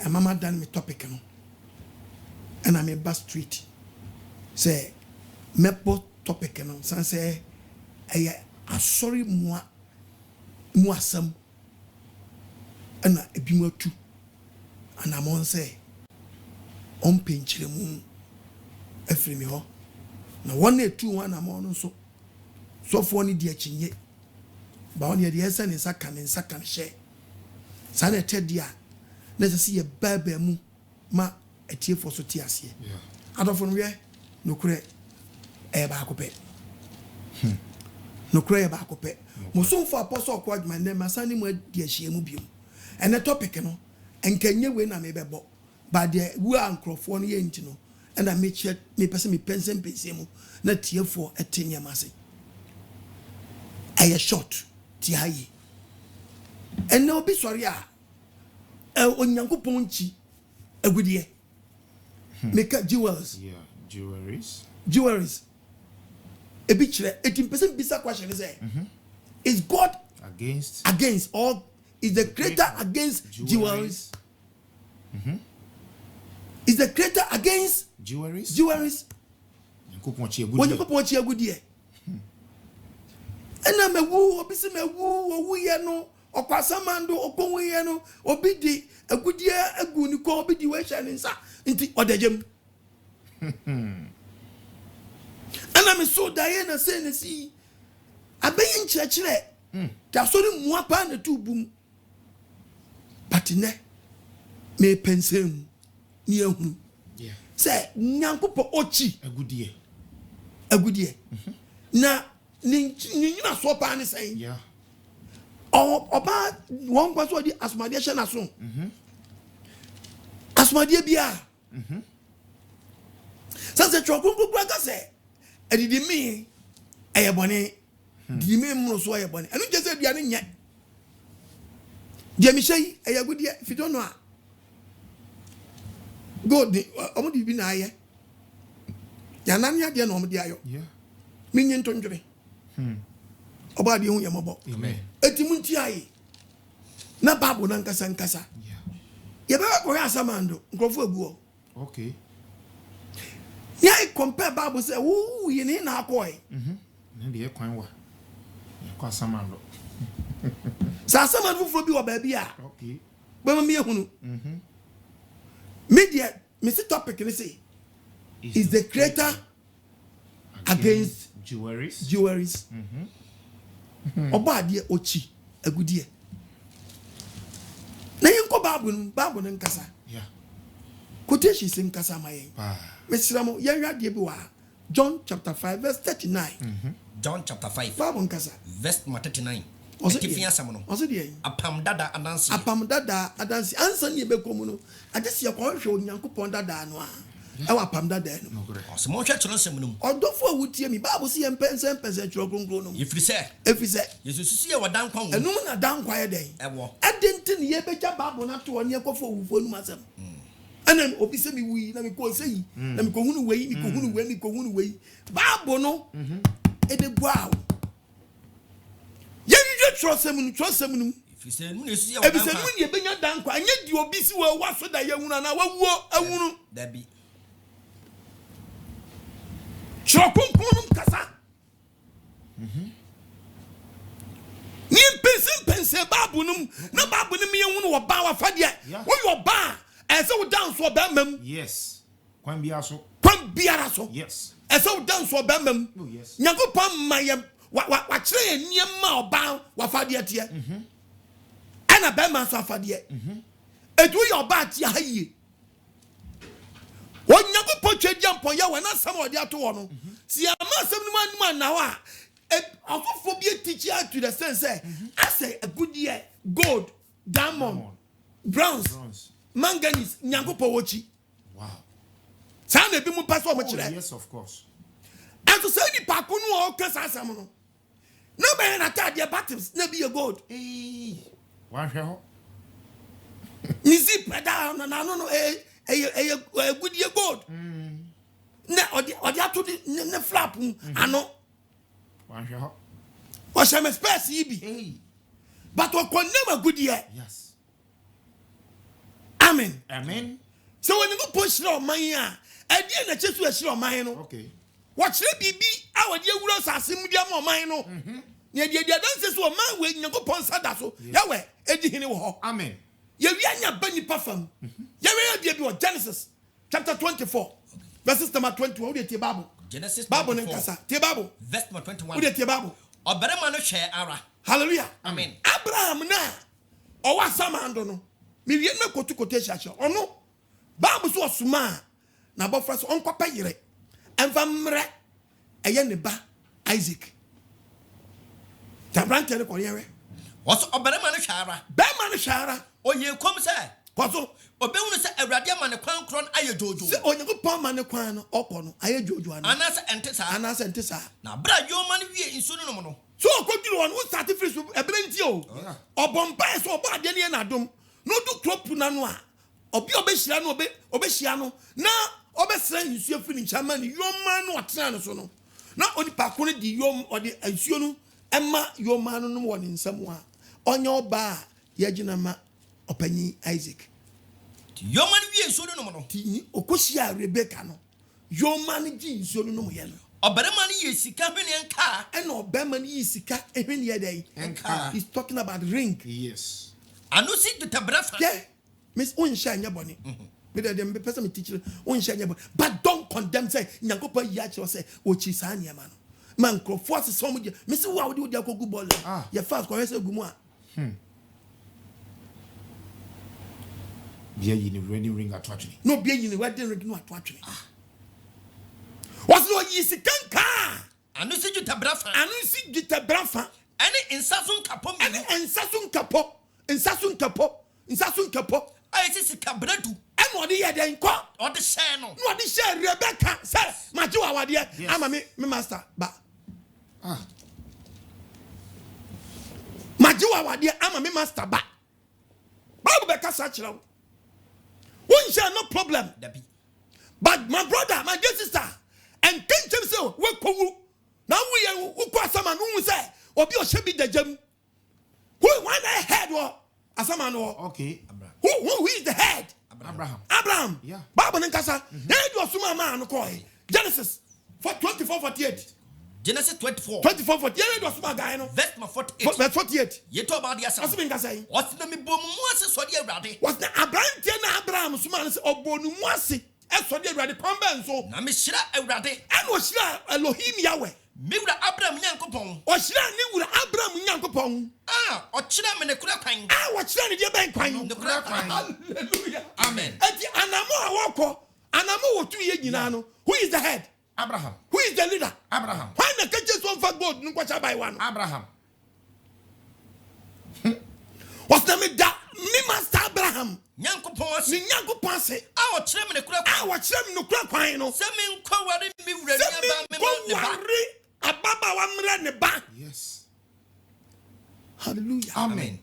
a mama done me topic no and I'm a bus street say mepo topic no san say a sorry moi sam and a bimo tu and I'm on say on pinch mu every me ho na 181 I'm on so for ni dia chinye ba on ye esa ni saka share sana tedia na se ye baba mu ma etie for so tie ase adofo no we no kure e ba akopɛ no kure e ba akopɛ mo so for apostle kwa adwuma na masani mu di ahia mu biom ene topic no enkanye we na me bebo ba de wu ankrofo no ye nti no and me pese me pensem mu na tie for etenye mase aye short ti hayi ene obi sori a onyankopon chi agudie make jewels jewelries ebi kire 18% bisa question is is God against or is the creator against jewelries? Is the creator against jewelries? Onyankopon chi agudie ena mewu obisi mewu owu ye no okwasamando okonwe no obidi agudie agu ni ko obidi we hye ni nsa nti odajem ana me so daye na say na si abeyin chirechire da so ni muapa na tubum but ne me pensem ni ehunu say nyankopɔ ochi agudie na ni na so pa ni say oba won kwa so di asmade hye na so asmade bia sanse chokunku kwa kase edidi mi eyebone di mi mu so eyebone enu je se bia ne nye dia mi hye eyagudie fidono a god omudi bi na aye ya nan ya de na omudi ayo mi nyi ntondwere oba de hu yamabo amen etimunti aye na babu na nkasa ye ba ko ya samando nkrofo aguo okay ya I compare Bible say who ye ni na akoy na de kwan wa kwa samando sa samando fufuro bi wo ba bia okay ba me ehunu media me see topic ni say is the creator against jewelries oba de ochi agudie na yenko Bible nkasa quotation sin nkasa mayen mesiramo yenwa de bi wa John chapter 5 verse 39 John chapter 5 Bible nkasa verse 39 Tifia samono apam dada adansi ansa ni bekomu no agesi ye ko hwe onyankopon dada no a e wa apam dada no so mo hwe chiro nsem no odofo awutie mi Bible se ye mpense chiro kronkro no ifiri se yesusu ye wadan kwa wo enum na dan kwa ye den ewo adenti ne ye beja Bible na to ne ekofo wufo nu masem anan obi se mi wi na mi ko se yi na mi ko hunu wei Bible no e de gwa trust him if you say mu yesu ya wadan kwa e benya dan kwa anye di obi si we waso da ye hunu na wawuo ahunu da bi chokunkun kasa ni pense babu num na babu num ye hunu wo ba wa fade wo yo ba e se wo dance wo ba mam yes kwan biara so yes e se wo dance wo ba mam yes nyakopam mayem wa kire niema oba wa fade tie ana ba ma so afade edu yo ba tie haye wonyakopɔ twedi ampɔ ya wana sam odi ato wo no si ama sam no manuma na wa afofo bi teach to the sense say a good year gold diamond bronze manganese nyakopɔ wochi wow sana bi mu paso mo kire yes of course and to say the pakunu o kasa sam no no be na tade bottoms na be gold wan hwe ho ni zip da na no good year gold na odi ato ne flap ano wan hwe ho o shame space yi bi but o condemn a good year yes amen Amen. Amen. So when you go push no man and the church will show man. Okay. Watch the BB our dear Uros as media more mine. Near the dances were man when you go upon Sadaso. Yahweh, Eddie Hino. Amen. Yaviana Benny Puffum. Yahweh, Genesis chapter 24, verses number 21. Who did Bible? Genesis Bible and Casa. Bible. Verse number 21. Who did Bible? Or better man share ara. Hallelujah. Amen. Abraham na. Or what some no. Me yen me kotu quotation. Or no. Bible so suma. Na bo frase on papa yire. Enfa mre. Eye ne ba Isaac. Tabran tele ko yere. What's a better man shara? Be man shara. O ye come say. Kwaso. Obewunu se awurade man kwan kron aye jojo. Se onyankopon man kwan no okọ no aye jojo ana. Anasa ente sa. Na bra yo man wie nsu no no. So okoduru won wo start free so ebrenti o. Obompa so oba ade ne na dom. No do crop na no a. Obi obehira no obehia no na obesra nsu afiri nchama ne yoma no otena no so no. Na onipa ko ne di yom ode nsuo no emma yoma no no won nsam a. Onye oba ye gina ma opanyi Isaac. Yoman wie nsuo no no. Ti okosia Rebecca no. Yoman gi nsuo no mo ye no. Oberema ni yesika hwene nka. And obema ni yesika hwene ye dey. Nka. He's talking about ring. Yes. Anu si to tabrafa. Yeah. Miss unsha nya boni. Me dey dem person me teach unsha nya boni. But don't condemn say nyankopon yi ache say ochi sa nya ma no. Man crofo ase so mo je. Me say wa wo dey akogu ball. Ye fast ko say gumu a. Bia yini wedding ring atwatwe. No bia yini wedding ring no atwatwe. Was no yisikanka. Anu si juta brafa. Anu si juta brafa. Any insasun kapo mi. Any insasun kapo. Insasun kapo. Insasun kapo. Aye si kabradu. And what the other inko. Or the share no. What the share Rebecca. Sir, my Jew our dear. I'm a me master. Ba. My Jew our dear. I'm a me master. Ba. Bible Becca such now. One share no problem. But my brother, my dear sister, and can you say we ko now we are who kwasama no say obi o shebi the jam. Who one head wo asama no. Okay. Who is the head? Abraham. Yeah. Bible nkasa. Head was suma man no koi. Genesis 24:48. Genesis 24. 24:48 was suma guy no. Verse 48. Verse 48. Ye to about the asa. What's been nkasa? What's the me bom mu ase so de awurade. What's the Abraham suma no say obonu mu ase. So the awurade pamba nso. Na me hira awurade. And was shira Elohim Yahweh. Me wura Abraham nyankopon. O shira ni wura Abraham nyankopon. O kira me ne kura kwan. Wa kira ni de ben kwan. Ne kura kwan. Hallelujah. Amen. Ati anamo awoko. Anamo wotu ye nyina no. Who is the head? Abraham. Who is the leader? Abraham. Why na catches one fat board no kwacha by one? Abraham. What's the me da me master Abraham? Nyankopon ase. Ni nyankopon ase. O kira me ne kura kwan. Wa kira me no kura kwan no. Se me nkwa ware me wura ni aba me ne ba. Ababa wa mra ne ba. Yes. Hallelujah. Amen.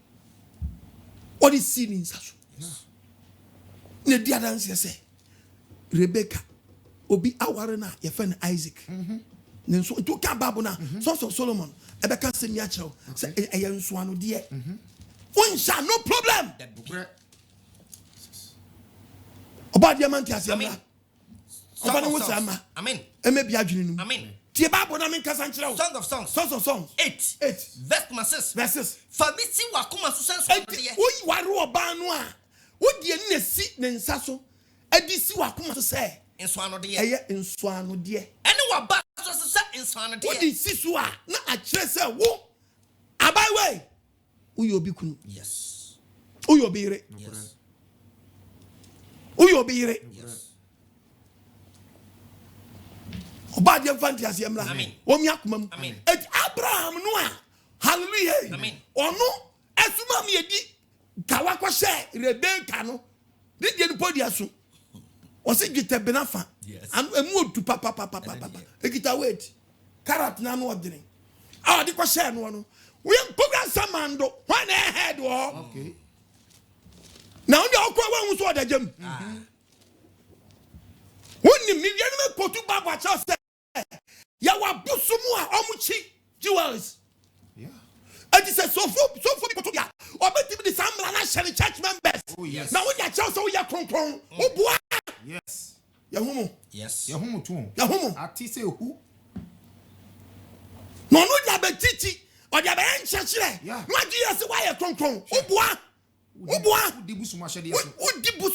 What is seen in Sasu? Ne dia dance say Rebecca obi aware na ye friend Isaac. Ne so to ka Bible na so Solomon ebeka se mi a chew say eye nso ano de. Unsha no problem. Oba dia man ti asema. Oba no wusama. Amen. Eme bia dwene nu. Amen. Tie Bible na men kasa nkyerɛ wo. Song of Songs. Songs of Songs. 8. Verses. Famisi wakuma so senso de. Wo ware oba no a wo de ne si ne nsa so adi si wakuma so sɛ nso ano de. Eye nso ano de. Ɛne waba so sɛ nso ano de. Wo de si so a na a kyerɛ sɛ wo abai we wo ye obi kunu. Yes. Wo ye obi yire. Yes. Wo ye obi yire. Yes. Oba de mfanti asiemla. Amen. Wo mi akoma mu. Amen. Et Abraham no a hallelujah. Amen. Ono esuma mi edi kawa kwa hye Rebecca no. Di de podi aso. O se gite benafa. Yes. Anu emu odu papa. Ekita wait. Carrot na no odire. Ah di kwa hye no no. We program samando. When head wo. Okay. Now the okwa wa nso odagem. Wonni mi yenu me potu baba cha se. Ya wa busumu a omuchi Jewelries. Yeah. And he said so for potu ya. Obeti bi samra na especially church members. Oh yes. Now we are just so we are kron. Oh boy. Yes. Yahumu. Yes. Yahumu too. Yahumu. Ati say who? No diabetes or diabetes. Yeah. No Jesus why you kron. Oh boy. Oh boy.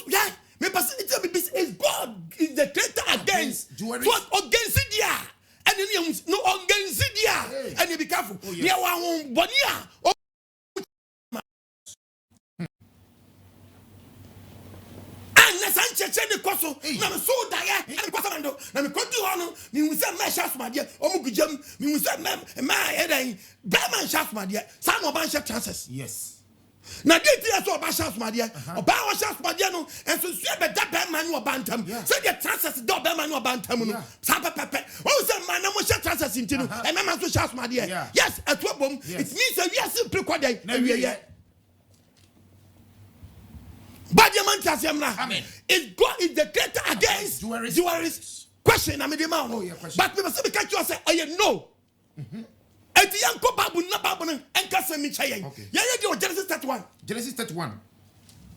Yeah. Me is God is the creator against Jewelries. So against it and then no against it and you be careful. Yeah, one bonia. Chene koso na me so da ye na me koso mando na me kodi ho no me hu se me sha smade o mu gujam me hu se ma e dan ba man sha smade sa no ban sha chances. Yes. Na dey ti so ba sha smade o ba wa sha smade no enso su be da ba man no ba ntam so the chances do ba man no ba ntam no sa pepe o se man na mo sha chances ntino e me man so sha smade yes atwa bom it means that we are simply kwada e Amen. Is God is the creator against Jewelries? Question. I mean the man. But we must be catch you say, oh yeah, no. And the young babu na babu na enkasa mi chaye. Yeah, yeah, Genesis 31. Genesis 31.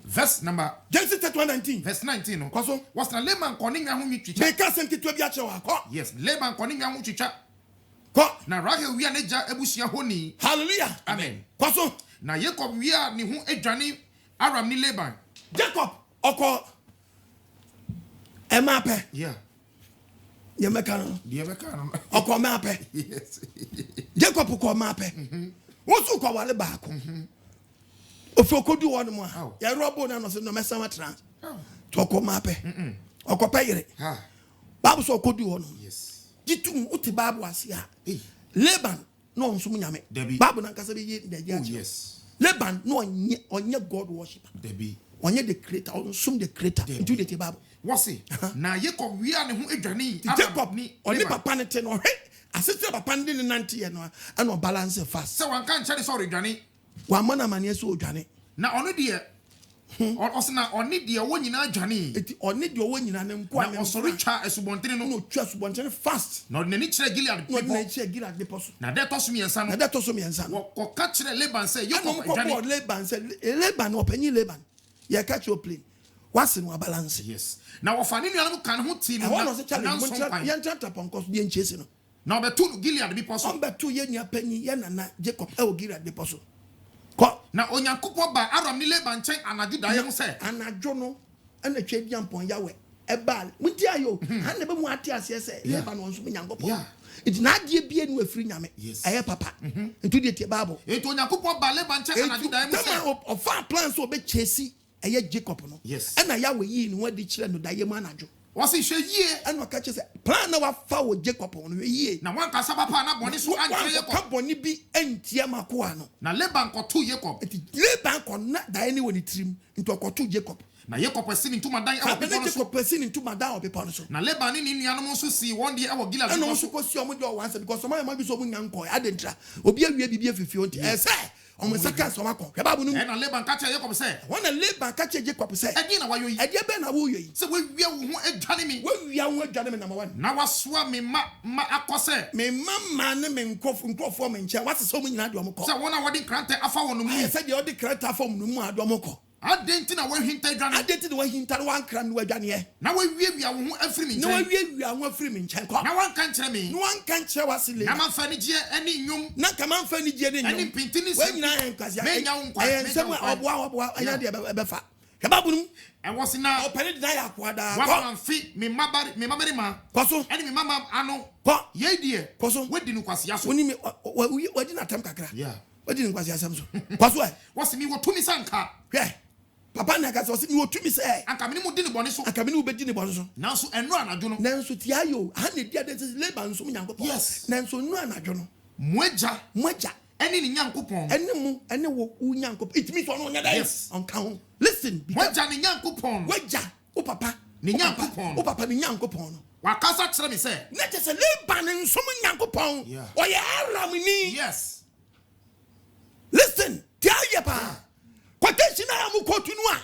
Verse number. Genesis 31:19. Verse 19. No. Kwaso. Was na Laban koning ahu mi twicha. Me ka sem kitwa bi ache wa ko. Yes, Laban koning ahu twicha. Ko. Na Rahel wi aneja ebusia honi. Hallelujah. Amen. Kwaso. Na Jacob wi a ne hu adwane Aram ni Laban. Jacob oko emape. Yeah. Ye meka no. Ye meka no. Oko mape. Yes. Jacob ko mape. Wosu ko wale baako. Ofi okodu wonu mu a. Ye robo na no se no mesama trans. To oko mape. Oko payire. Ha. Bible so okodu wonu. Yes. Jitu uti Bible asia. Laban no nso mu nyame. Bible na nkasa be ye oh yes. Laban no onye God worshiper. Debi. Onye the creator, on the creator into the Bible. What's it? Na Jacob wi a ne hu adwane Jacob ni oni papa ne te no asese papa ndi ne nante ye no and o balance fast. Se wan kan chade so redwane. Wa mana mane so odwane. Na ono de osena oni de wo nyina adwane. Eti oni de wo nyina ne nko na osori twa esubontene no. No twa esubontene fast. Na ne ni kire Gilead people. Na kire Gilead people so. Na de to so miensa no. Na de to so miensa no. Wo ka kire Laban say Jacob adwane. Laban say Laban opanyi Laban. You catch your plane. What's in our balance? Yes. Now, if I need to can who team, I want to challenge young chapter upon cost being chasing. Now, the two Gilead be possible. Number 2 year penny, Yana, Jacob, Gilead be possible. Now, on your couple by Aram Laban chain and I did I say, and I journal and a trade jump on Yahweh. A ball, Muntiayo, I never want to say, Laban wants me young. It's not dear being with free Yame. Yes, I have papa. Into the Bible. It on your couple by Laban chain and I did I say, of far plans will be chasing. Eye Jacob no. Yes. And I Yahweh yi no wadi chire no daye manajo. Was he she ye? And waka che say plan na wa fa wo Jacob no ye. Na wan kasa papa na boni so anche Jacob. Ka boni bi entia makoa no. Na Laban ko to Jacob. Eti Laban ko na daye ni woni trim into ko to Jacob. Na Jacob pesi ni ntuma dan e people no so. Jacob pesi ni ntuma dan e people no so. Na Laban ni nuanom so si one day e wo Gilead. And no so ko si omo do once because some man bi so mu nyanko adentra. Obi awie bibie fifi onti. E say on me second so makon. E ba bu nu. E na Laban ka che Jacob say. When Laban ka che Jacob say. E di na wayo yi. E di be na wo yi. Se we wia wo ho adwane mi. We wia wo adwane mi number 1. Na wasoa me ma akose. Me mama ne me nkofo me nche. What so mu nyina de omko. Se wona wodi krante afa wono mu. E se de odi krante afa wono mu ado omko. Adenti na we hinta adwane. Adenti na we hinta wan kran no adwane ye. Na we wia wo ho afiri mi nche. Na we wia wo afiri mi nche ko. Na wan kan kire mi. Na wan kan kire wasile. Na man fa ni je ani nyum. Na ka man fa ni je ni nyum. Ani pintini se. We nyina en kwase. Me nya wo nkwa. E nsem oboa anya de be fa. Keba bunum. E wosi na opere de ya kwada. Wa man fi me mabari ma. Koso. Ani me mama ano. Ko. Ye die. Koso. We di no kwase aso. Oni me wadi na tam kakra. Yeah. Wadi no kwase asam so. Koso e. Wosi mi wo tumi sanka. Hwe. Papa na ka so mi wo tumi say. Anka me ni mu di ne bone so. Anka me ni wo be di ne bone so. Nanso enu anadwo no. Nanso tia yo. Ha ne dia de Laban so nyankopon. Yes. Nanso nu anadwo no. Moja. Eni ni nyankopon. Eni wo nyankopon. It means ono nya dai. Yes. On count. Listen. Moja ni nyankopon. Moja. O papa. Ni nyankopon. O papa ni nyankopon no. Wakasa kire me say. Na je se Laban nso mu nyankopon. O ye Aram ni. Yes. Listen. Tia ye pa. Quotation na mu kotunu a.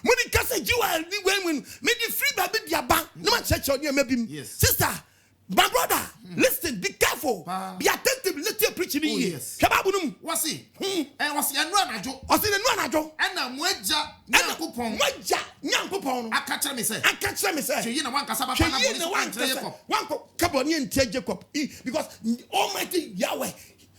Muni kase jiwa ni when me di free baby dia ba. No ma church on you maybe. Yes. Sister, my brother, listen, be careful. careful. Be attentive. Let your preaching in here. Shababunum. Was he? And was he a no? I said, no, and I'm Mweja, Yankupon. I catch me say. I catch me say. You know, one Casaba, one Cabonian Jacob. Because Almighty Yahweh.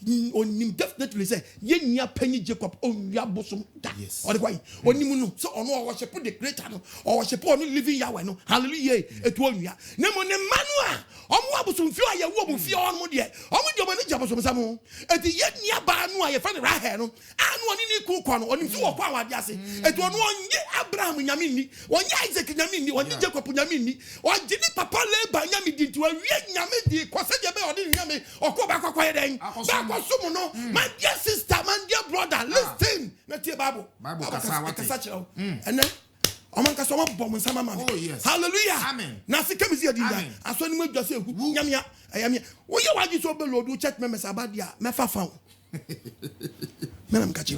On him definitely say ye penny Jacob on your bosom. Yes. Or the way on him so on our worship the greater or worship on living Yahweh no hallelujah it won't ya nemo ne manua on wabusum fio ya wobu fio on mo de on mo mani jabosum samo et ye nia ba no ye fa ne rahe no anu oni ni ku ko no oni so wo kwa wade ase et ono onye Abraham nyame ni onye Isaac nyame ni onye Jacob nyame ni onye ni papa Laban nyame di to awie nyame di kwase je be odi nyame okoba kwakwa den my dear sister, my dear brother, listen. Let your Bible. Bible and then Oman kasoma bomb sama mama. Oh yes. Hallelujah. Amen. Na sika mi zi dinga. Aso ni mo just say nyamia ayamia. Wo ye waji so be lodu church members abadia me fa fa. Me na mkachi.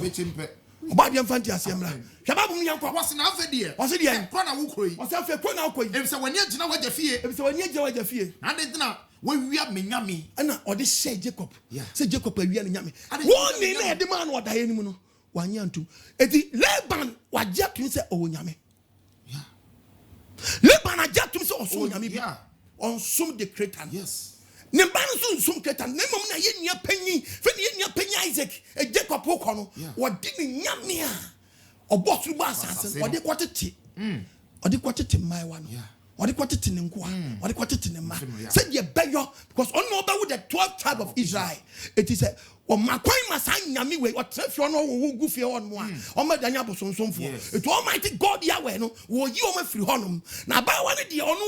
Obadia mfanti asiemra. Shababu mi yankwa. Wase na afedie. Wase die. Kwa na wukoi. Wase afe kwa na wukoi. Ebise wani agina waja fie. Ebise wani agina waja fie. Na de dina we wia me nyame. Ana odi share Jacob. Say Jacob awia ne nyame. Won ni na de man oda ye ni mu no. Wanya ntu. Eti Laban waja tun se o nyame. Yeah. Laban aja tun se o so nyame bi. On sum the creator. Yes. Ne ban so nsum creator. Ne mom na ye nia panyi. Fe ne ye nia panyi Isaac. E Jacob ko no. Wodi ni nyame a. Obosu ba assassin. Wodi kwatete. Odi kwatete mai wa no. What the Ningwa, what the Quatin, said ye beggar, because on over with the 12th tribe of Israel. It is a or Maquai Massan Yami, or Teflon or Goofy on one, or Madanyabos on some for it. Almighty God Yahweh, no, or you over free honum. Now, by one of the honor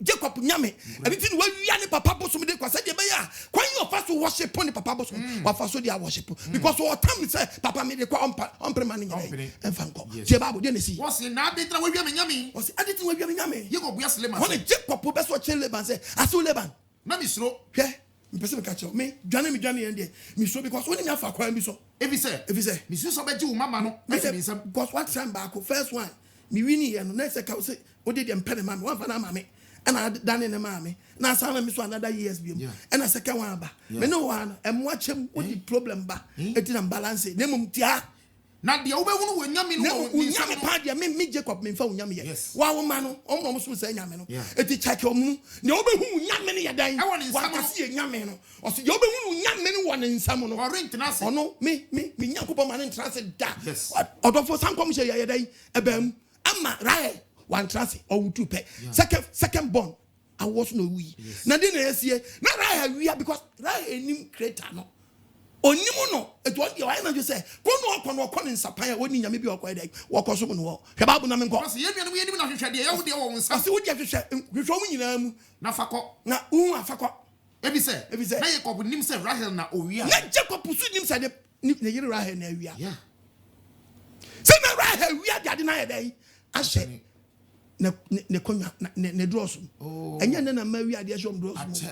Jacob Yami, everything where you are Papa Bosom de Quasaya, quite your first worship on the Papa Bosom, or for dia worship. Because all time say Papa made the on permanent and Fanco. Jababu didn't see. What's in that? With Yami? Was editing with Yami? You go, yes, Leman. When a Jacob, that's what Leban said. I saw Leban. Let me slow. Yeah. Person catch up me, Johnny and there. Me so because when you have a crime, so if he say, Mrs. Sobeju, Mamma, because what time back, first one, me winning and next account say, what did them penny man, one for mammy. And I done in the mammy. Now, some of me another year's beam. And a second one, me no one, and watch him with the problem back. It didn't balance it. Nemum tia. Now the over when Yami party, me Jacob, me phone Yami. Yes. Wow, man, almost say Yamino. It is check your moon. The over who Yamini are dying. I want to see a Yamino. Or see your Yamini one in someone or rent and I no, me, Yakuba man and transit that. Yes. Or for some commission, a bem, Amma, right. One transit or two pay. Second born. I was no we. Now then here. Now I have because I am creator no. Onimuno. It was your I just say. Go no in Sapaya when you maybe or quite walk or someone wall. Kababu Naman. I see what you have to say. You show me Nafako. Now Fako. Every say. Now you call him say Rahel na Oya. Let Jacob pursue him said the Rahel area. Yeah. Say na Rahel we are deny a day. I say. Ne konya ne drosu enya na mawi ade ashom drosu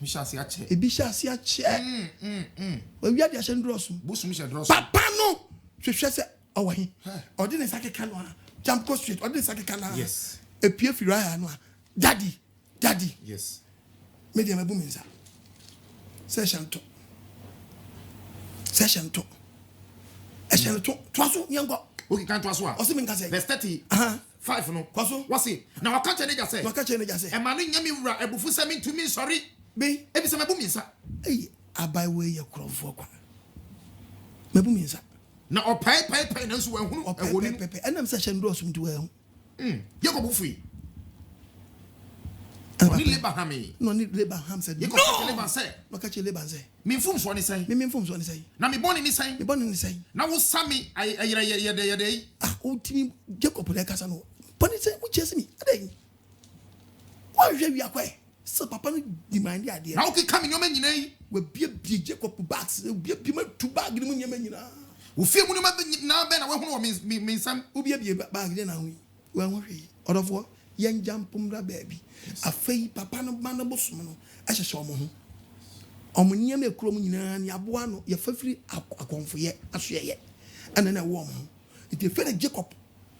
mi sha si ache e bi sha si ache we ade ashom drosu busu mi sha drosu papa no hwehwe se owahi ode ne sakeka no jump go street ode ne sakeka na yes e pie fira no daddy yes me dia mabu minsa session to twaso yango okay kan twaso a o se minka say verse 30 5 no kwaso wase na wakache ne jase e ma no nyame wura ebufu se me ntumi sorry be e bi se mabu minsa abai we ye krofo kwa mabu minsa na opai na nso ehunu ehoni enam se hye ndo osum to ehu ye ko bufu ni Leban said no wakache Leban say me mfum so ni say na me boni ni say na wo sami ayira ye ultimi Jacob le kasa no boni say wo chese mi adai wo hwe wi akwa so papa no demand ya de na wo kika me nyoma nyina yi we bie Jacob bags bie ma two bag ni mu nyama nyina wo fie mu ma na be na wo hunu wo me nsam wo bie bag de na hu wo hwe odofo yen jampum da baby afei papa no ba no bosom no ahyehye omo ho omo nyam ekuro mu nyina ne aboa no ye fafiri akonfoye asoye ana na wo omo ho ite fere Jacob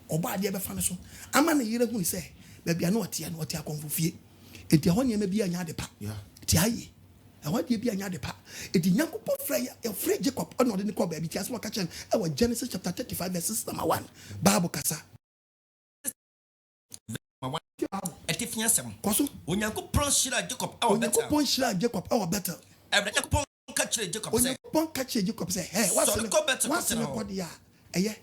oba ade be fa ne so ama na yire hu se baby ana ote akonfofie ite ho nyama bi anya de pa ti aye And what you be anya de pa. E di Nyankopon frɛ Jacob ɔno de ne kɔ baabi ti asɛm ɔka kyɛn ɛwɔ Genesis chapter 35 verses number 1. Bible kasa. Etifia sem. Koso. Onyankopon hyira Jacob ɛwɔ better. Onyankopon hyira Jacob ɛwɔ better. Onyankopon ka kyerɛ Jacob sɛ. Onyankopon ka kyerɛ Jacob sɛ, "Hey, what's the body ya? Ɛyɛ.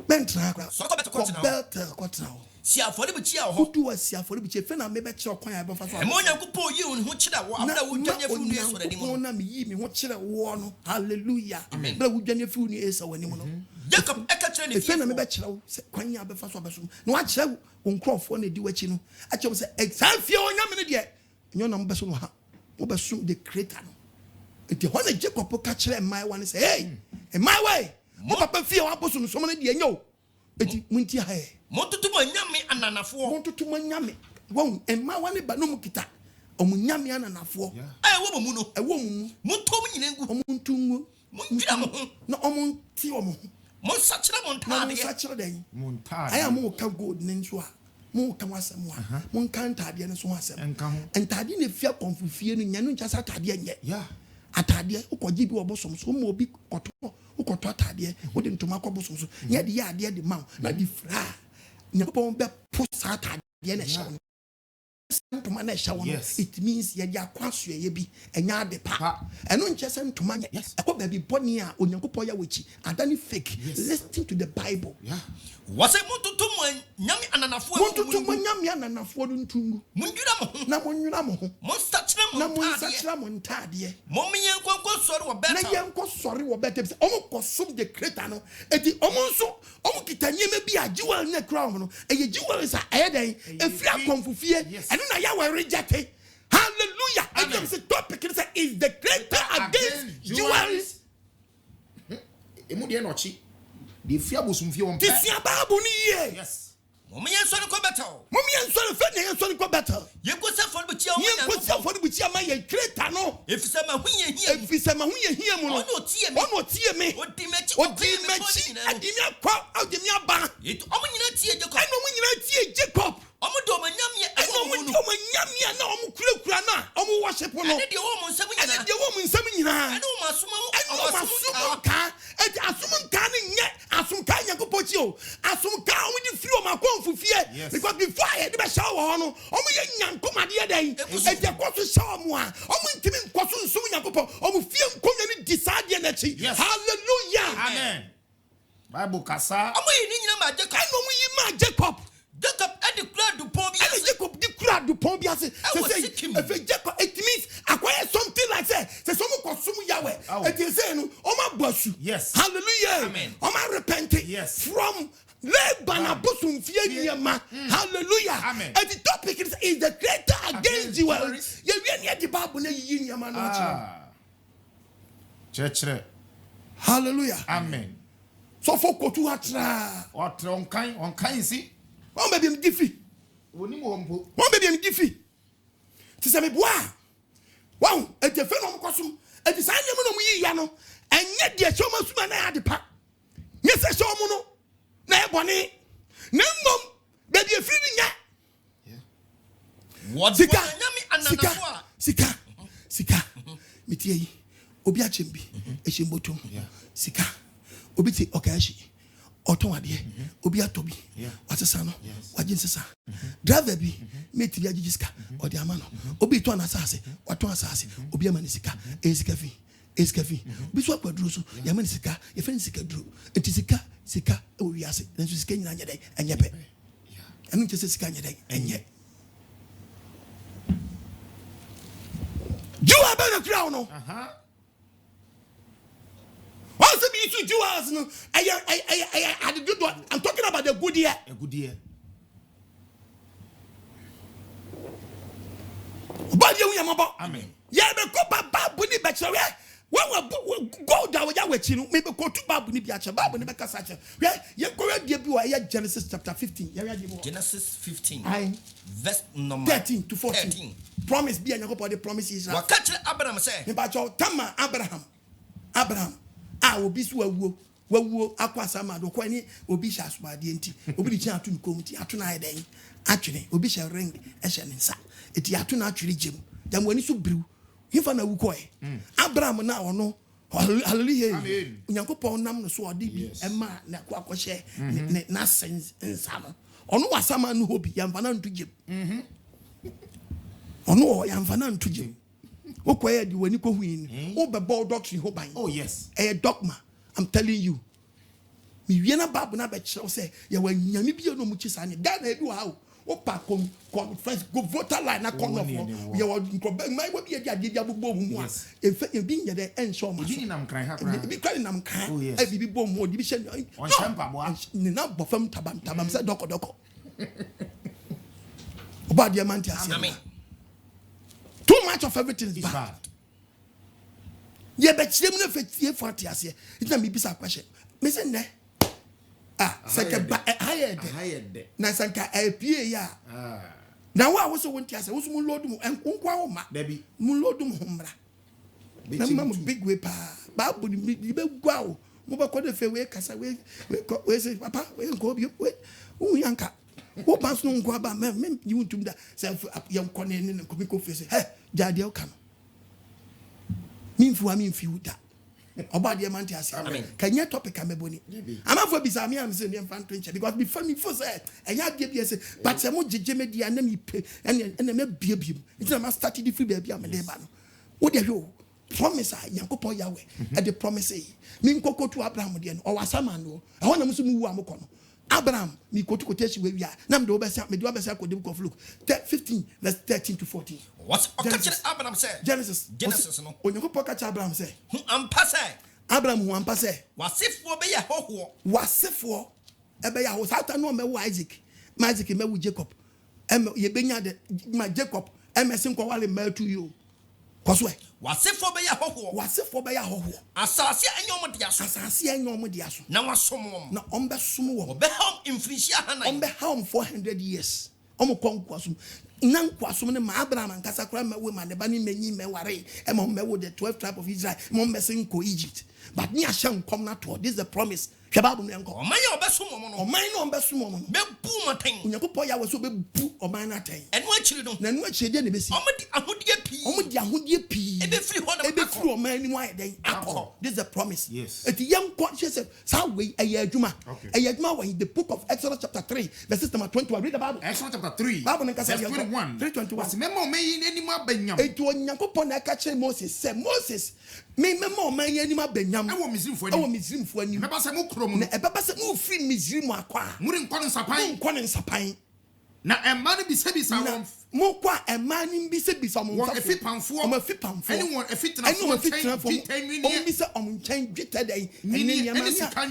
Bentra akra. So ko better kɔtena. Si afɔre bi chia ho. Wodu wa si afɔre bi chia fe na me be kyerɛ kwan ya be fa so. Mo Onyankopon yi wo ho kyerɛ wo abra wo dwane afi nu eso dani mo. Na me yi me ho kyerɛ wo no. Hallelujah. Bra wo dwane afi nu eso wani mo no. Jacob eka kyerɛ ne fe na me be kyerɛ wo sɛ kwan ya be fa so abeso. Na wa kyerɛ wo nkrɔfo na di wachi no. A kyerɛ wo sɛ exam fie onyame ne de. Nyo na mo be so no ha. Mo be so the creator no. Enti ho na Jacob ka kyerɛ mai wan sɛ, "Hey, my way. Mo papa fie wa boso no so mo ne de enyo." Enti munti ha e. Montutu manyame ananafo. Montutu manyame. Won emma wane ba no mu kita. Omunyame ananafo. Wo mu no. Wo mu. Montom nyina ngu. Omuntungu. Mondwira mo ho. Na omunti omo ho. Monsakira montade. Monsakira den. Montade. Aya mo ka gold ne nso a. Mo ka wasem a. Mo kan tade ne so wasem. Enka ho. Entade ne fia konfufie no nya no ncha sa tade nye. Yeah. Atade ukoji bi obosom so mo obi koto. Ukoto atade. Wo de ntoma kobosom so. Nya de ya ade de ma na di fra. Nyankopon be posa atade na hye ntoma na hye wono it means ye dia kwaso ye bi enya ade pa eno nche se ntoma nya ekọ ba bi boni a onyankopon ya wachi adani fake listen to the Bible wase montutu nyame ananafo montutu nyame ananafo do ntungu mondwira mo ho na monwira mo ho monsakira mo ntade momye nkwankwa sori wo beta na ye nkọ sori wo beta bi omo kosom the creator no eti omo nso omo kitanyema bi a jewel na crown no eye jewels a eden efia konfufie eno na ya we reject. Hallelujah. And the topic is the creator against jewels. Emudie no chi. The fear bosumfie won. The fear babu ni ye. Yes. Mommy answer ko better. Mommy answer fe na answer ko better. Ye go se for buchi o ye go se for buchi ma ye creator no. If se ma hu ye hia. If se ma hu ye hia mu no. Ono tie me. Odi mechi adi mi akwa odi mi aba. It omo nyina tie Jacob. Eno mo nyina tie Jacob. Omo do manyame eno mo do manyame na omo kura na omo worship no. Ade de wo mo nsam nyina. Ade de wo mo nsam nyina. Ade wo masoma mo. Eno masoma ka. Ade asoma ka ne nye asoma ka Nyankopon chi o. Asoma ka omo di free o ma konfufie. Because before I be shower no, omo ye Nyankopon ade den. Ade kwaso shower mo a. Omo ntimi kwaso nsum Nyankopon. Omo fie nkonya ni disade na chi. Hallelujah. Amen. Bible kasa. Omo yi ni nyina ma Jacob. Eno mo yi ma Jacob. Jacob and the crowd du pont bi ase. Jacob the crowd du pont bi ase. Say Jacob it means acquire something like that. Say some consume Yahweh. It is saying Oma bosu. Yes. Hallelujah. Amen. Oma repent. Yes. From Lebanon bosum fie niema. Hallelujah. Amen. And the topic is the creator against jewelries. You we near the Bible na yi niema no church. Hallelujah. Amen. So for kotu atra. On kind si. On baby me gifi. Oni mo mpo. On baby me gifi. Ti se me boa. Wow, e te fe no mkosum. E ti sa nyem no mu yi ya no. Enye de che o masuma na ya de pa. Nye se che o mu no. Na e bone. Na mmom baby e firi nya. What sika nyame ananafo. Sika. Metie yi. Obi a chembi. E chembotom. Sika. Obi ti OKOH. Oton ade obi atobi wasesa no waje nsesa driver bi meti bi agiji sika odi ama no obi to anasase waton asase obi ama ni sika esika fi bi so akwaduro so ya ma ni sika ye fe ni sika duro enti sika o wi ase na so sika nyina nyede enye pe enu nche sika nyede enye you are better crown no also be to Jewels no I the good one. I'm talking about the good year. A good year. But you yamaba. Amen. Ya be ko baba buni be chere. When we go down ya we chi no me be ko tu babu ni bi ache babu ni be kasa ache. Ye ko we bi wa ya Genesis chapter 15. Genesis 15. Verse number 13 to 14. 13. Promise be Nyankopon the promise Israel. Wa ka kire Abraham say. Me ba cho tama Abraham. Obi so wawu akwasa ma do kwani obi sha asubade enti obi di atu nkomti atu na eden atwene obi sha ring e sha nsa eti atu na atwere gem dam wani so briu If I know Abraham now no. Hallelujah. Nyankopon nam no so odi ema na kwa share na sense insano. Ono wasama no hobi yamfana ntugem. Ono yamfana ntugem. Okoye di wani ko huin. O be bold doctrine ho ban. Oh yes. A dogma. I'm telling you. Mi wiena babu na be kire say ya wanyame bi no mu chisa ne. Ghana edu ha o. Opa conference go voter line na corner for we are my we be dia bubo mu a e bi nya de ensure ma so nam kran ha kran bi kwali nam kan e bi bo mu di bi hye on champa boa ni na bofam tabam say doko oba dia man ti ase amen. Too much of everything is bad. Ye be chire mu na fetie for ti ase it na me bisa question me say ne seke ba hayede na sanka apie ya na wa wo so wonti ase wo so mu load mu enkwa wo ma baby mu load mu homra na mam big way pa ba bu ni be gwa wo mo ba ko de fe we kasa we say papa we nko bi we wo yanka wo ba so nko ba me you wontum da say ye nko ne ne ko bi ko fe say he jade o kan mi mfi uta oba de man ti ase kanya topic ameboni amafo bisa me am say ne fan twenche because before me for say enya de bi say but say mo jeje media na me pe ene me biebiem nti na ma start the free baby am de ba no wo de hwe promise Yankopon Yahweh e the promise me nkokotu Abraham de no o wasama no e ho na muso mu wu amko no Abraham mi kotu we wi a na me do obesa me do obesa ko dem ko look 15 verse 13 to 14 what Abraham said Genesis no Yankopon catch Abraham say ampa say Abraham who ampa say wasefo be ya hoho wasefo e be ya ho Satan no me wo Isaac me wo Jacob ye benya de ma Jacob emesin ko wale ma to you koswe wasefo be ya hoho asase anyom de aso na wasom wom na ombe som wom obe ham infrinsia hanan ombe ham 400 years omo konkwasom nan kwasom ne ma Abraham ankasa kra ma we ma ne ba ni menyi me ware e ma me wo the 12 tribe of Israel mo mesin ko Egypt but ni ahye nkom na to this is the promise Bible no enko oman ya obesom mo no oman no obesom mo no be bu maten Yankopon Yahweh so be bu oman na ten enu akiri no na enu akiri de ne besi omudi ahodie pi ebe free oman ni mu ayeden akọ this is the promise eti yanko say sa we ayadwuma when the book of Exodus chapter 3 verse number 21 read the Bible Exodus chapter 3 Bible nka say 3:21 memo meyi eni mu abanyam eti Yankopon na ka kire Moses me memo oman yi eni mu abanyam e wo Misrimfo ani meba say mu na ebeba se no free Misrim akwa muri nkɔ ne nsapan na emma no bisa won mo kwa emma ni bisa mo won efi pamfo any won efi tena fo o bisa o nchen dwetɛ dai ene nyama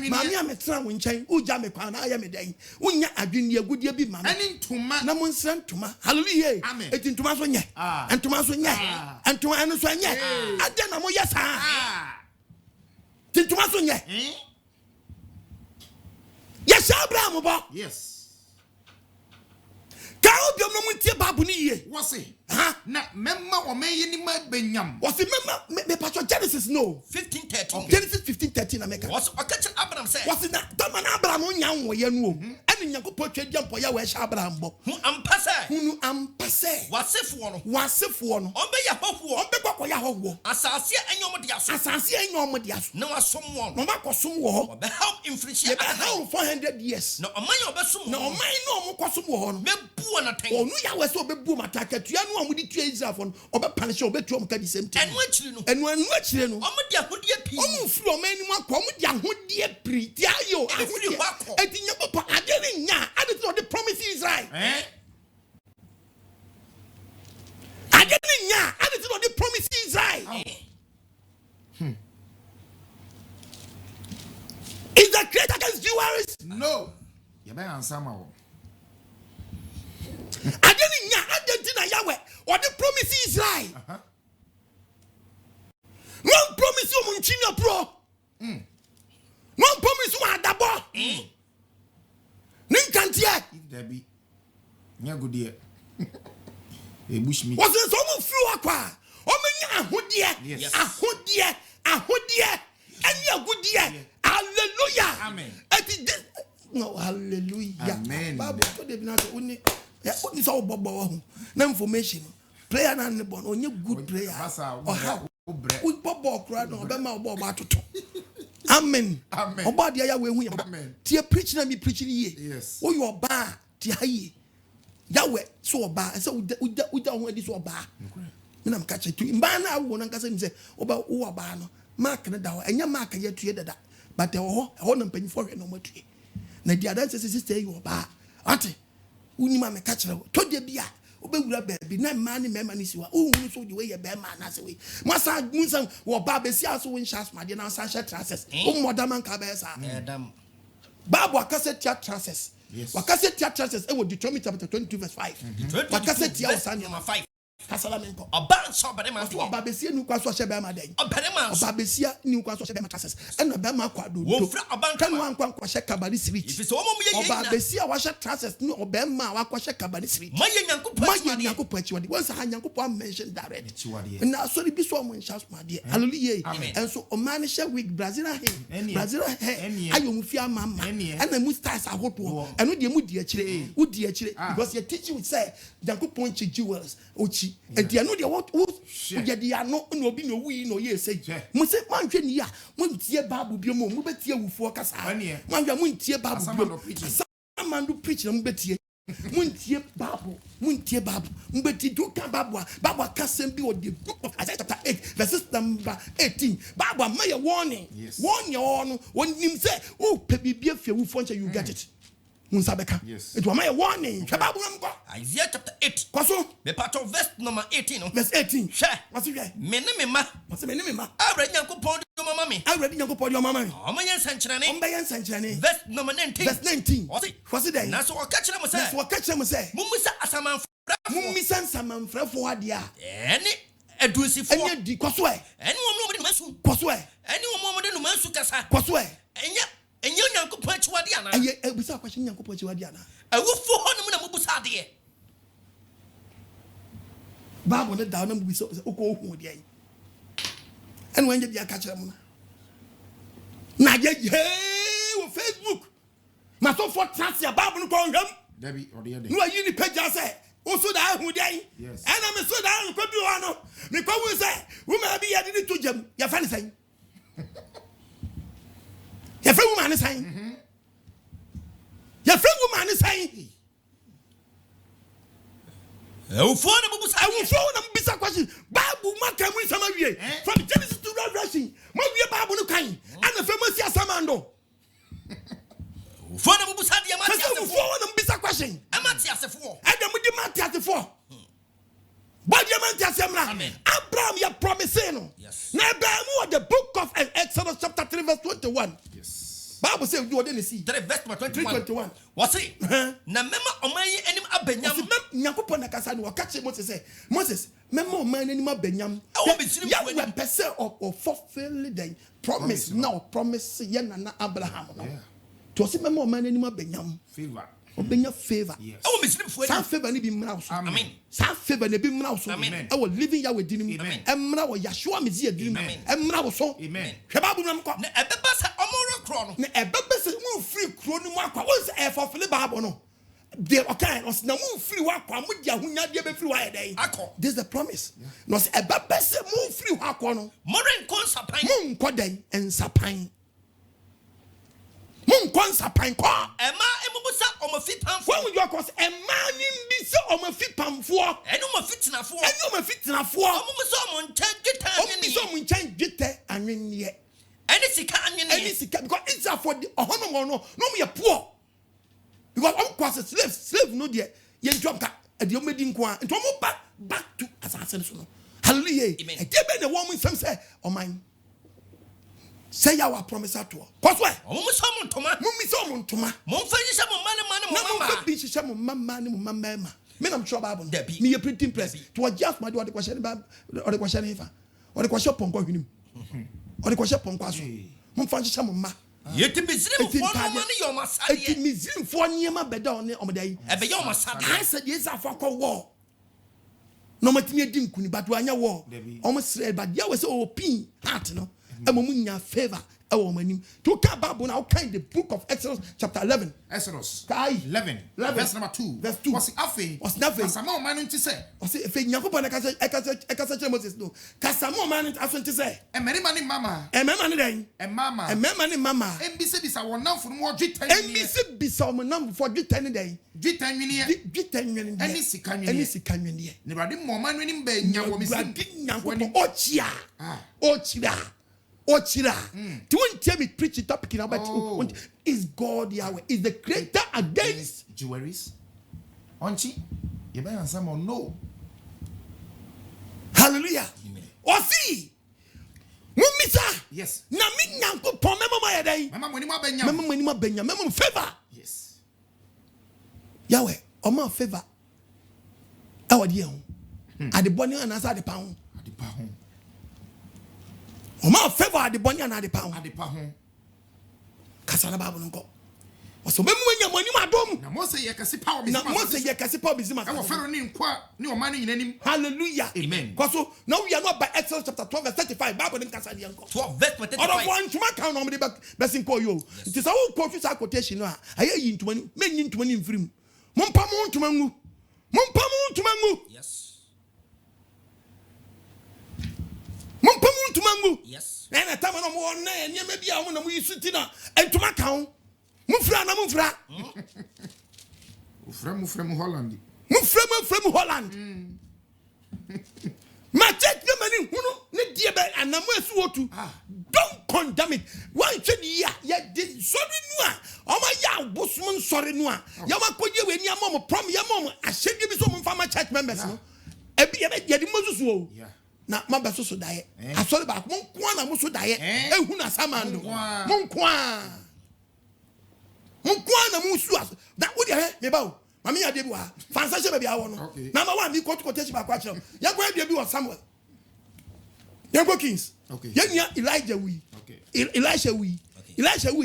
ma mi ametra wo nchen uja me kwa na aya me dai unya adwene agudie bi ma any ntoma na mo nsra ntoma hallelujah eti ntoma so nye ntoma eno so nye ade na mo yesa ntoma so nye yes Abraham bo yes ka obi no muntie Bible ni ye wose na memma o meyi ni ma benyam wose memma me pastor Genesis no 15:13 Genesis 15:13 America wose okach Abraham say wose na tama na Abraham nya nwo ye no ene Yankopon twedi ampo ya we hye Abraham bo hunu ampase wasefo no obe ya hoho ya hoho asase anyom de aso na wasom won no makosom wo obe ham infrinsia 400 years na oman ya obesom na oman no mo kosom wo no bebu na ten onu ya we so bebu mataka tua no amudi tua Israel fo no obe punish obe tua mka the same thing enu akire no omudi ahodie pi omu firi oman ni mu akọ omudi ahodie pri dia yo afiri hwakọ etinya papa adeni nya ade to the promise Israel adeni nya ade to the promise Israel Is the creator against Jewelries? No. You better answer my one. Argentina Yahweh or the promise Israel. No promise you Munchina Pro. No promise you Adabo. Ninkantia. If there be, nya good dear. A bush meat. Was there someone flew aqua? Omenya Ahodia. And your good dear. Hallelujah. Amen. No, hallelujah. Amen. Bible for the not only it's all Bobo. No information. player na ne born onye good player or how we ball crowd no be ma ball atoto amen oba de ya we hu ya tie preach na me preach ye yes wo yo ba tie haye yawe so oba say uda ho adi so oba me na mka che tu mba na wo na nka say me say oba wo oba no mark na da ho enya mark ya tue dada but ho na mpanyi fo hwe no matue na dia dan say sister you oba ate unima me ka kire to de bia obewura baabi na ma ne mema ni siwa ohunu so de we ye be ma na se we masa munsan wo ba be si aso won shas ma de na sa share transers o modaman ka be sa Bible akase tia transers wakase tia transers e wo Deuteronomy chapter 22 verse 5 wakase tia osan number 5 Kasalamenko oban so bade ma so oba be si enu kwa so hye be ma den obade ma oba be si enu kwa so hye be ma transers e na be ma kwa do wo fra oban kan wan kwa hye kabari street ifise wo mo ye oba be si a wa hye transers ni oba ma wa kwa hye kabari street ma ye nyankopɔ achiwade won sa nyankopɔ mention direct na so bi so mo nchas ma de hallelujah and so o man hye week Brazil ayo mu fi ama and mu stars ahoto eno de mu di akire wo di akire because you teach you say nyankopɔ nchi jewels ochi and they know they what they are no obi no wi no ye say mo say man hwe ni a mo ntie Bible bi mo betie wufuo kasa man hwe mo ntie Bible bi man do preach na mo betie muntie Bible mbeti do kan Bible kasem bi o the book of Isaiah chapter 8 verse number 18 Bible my warning warn your no onim say o pe bibia fie wufuo nche you get it Munsabeka. Yes. It was my warning. Isaiah chapter 8. Kwaso. The part of verse number 18. Verse 18. Share. What's it? Mene ma. What's it? Mene ma. I read Yankopon your mama me. I read Yankopon your mama. Omayan Sanchane. Omayan Sanchane. Verse number 19. Verse 19. What's it? Now so what catch them say. That's what catch them say. Mumisa asaman. Mumisa asaman frefo adia. Any edusi for. Any di kwaso e. Anyone no masu. Kwaso e. Anyone no masu kasa. Kwaso e. Enye Yankopon achiwade ana. Eye ebusa kwashe Yankopon achiwade ana. Awufo ho na mubusa de. Bible ne da na mubusa OKOH de ayi. Ene wanje dia ka kire mu na ye wo Facebook ma so for trust ya Bible no ko nham Dabi ode ye de no ayi ni page say o so da hu de ayi ena me so da ko bi ho no me ko wu say wo ma bi ya de to jam ya fa ni say ya fa wo ma ni say ya fa wo ma ni say Awufo na mubusa question Bible maka mu sama wie from Genesis to Revelation ma wie Bible no kan ana fa mo si asamando Awufo na mubusa de amati asefo Awufo na mubusa question amati asefo adam di mati asefo body amati asemra Abraham ya promise no na ba mu the book of Exodus chapter 3 verse 21 yes Bible say you dey see 3 verse 21 what's it na mema oman enim abanyam Nyankopon na kasa no wakache Moses mema oman enim abanyam ya we pese of fulfill the promise now promise ye na Abraham no to see mema oman enim abanyam favor obenya favor oh misrim fu sa favor ni bi mra so amen sa favor ne bi mra so amen living ya we dinim emra wo Yahshua Messiah dinim emra wo so amen hwe Bible nam ko na ebeba sa omoro kro no na ebeba se mu free kro ni mu akwa wo se e fulfill Bible no they okay os na mu free wa kwa mu dia hunya de be free wa e den this is the promise no se ebeba se mu free wa kwa no mo ren kon sapan mu nko den ensapan mun konsa pan ko ema emubusa omofi pamfo when you cause a man bi se omofi pamfo enu omofitinafo omubusa omonchen gita anwene omubusa omonchen gita anwene any sika because it's for the ohono no me poor because on cause slave no there ye job ka e de omedi nko a nto mo back to assassin so no hallelujah e dey be the woman some say oh man say our promise to cause why mumisa montoma momfanyi mo mama bi shisha mo mama ni mo mama me nam sure Bible me ye printing press to just my the question Bible or the question ifa or the question ponko hwinim or the question ponko aso momfanyi shisha mo ma yeti mizrim fo no mani yo masade eti mizrim fo niema beda on omodai ebe yo masade I said yes afọ ko war no matimi edi nkuni but anya war omo sre but ya we say opin heart no emo munya favor ɛwɔ manim to ka Bible now kind the book of Exodus chapter 11 Exodus kai 11 verse number 2 was afe kasama man nti se ɔse efe Nyankopɔn ekasa kyerɛ Moses no kasama man aso nti se emerima ni mama den emama ni mama embisa wonamfo no dwetani embisa wonamfo dwetani den dwetani ani sika nwene ne brade moma no nim ba nya wo mesim Nyankopɔn ochira do you tell me preach it topic about is God Yahweh is the creator against Jewelries onchi you better answer no hallelujah osi mumisa yes na mi Nyankopɔn mema ya dai mema moni ma benya mema favor yes Yahweh oma favor awadi ho ade boni anasa ade pa ho Oma favor the bonny and the pound. Kasana Bible nko. Oso memu nya mani madom. Na Mose ye kase power bi. Na Mose ye kase power bi zima. E wo fero ni nkwa ni o man nyinanim. Hallelujah. Amen. Because now we are not by Exodus chapter 12 verse 35. Bible nim kasa dia nko. 12 verse 35. Odo fo ntuma kan no me besin ko yo. It is how quote that quotation no a. Aye yi ntuma ni, men yi ntuma ni mfirim. Mompa mo ntuma ngu. Yes. Yes. And a time no more na enya me bia ho na mo yisuti na entuma kan mufra na mufra ufra Holland mufra Holland ma check the many hunu ne die be anamu esu otu don't condemn it one hwe ya de sorry no a o ma ya bosum sorry no a ya ma koje we ni amom prom ya mom ahyede bi so mo fama church members no ebi ya de mozusu o na mabaso so dae asori ba ko nko na muso dae ehu na samando nko na musu aso da wo de me ba o mami ya de bi wa fansa she be bia wo no number 1 bi quotation ba kwa kire ya gwa de bi wo Samuel ya go Kings ya nya Elijah wi Elisha wi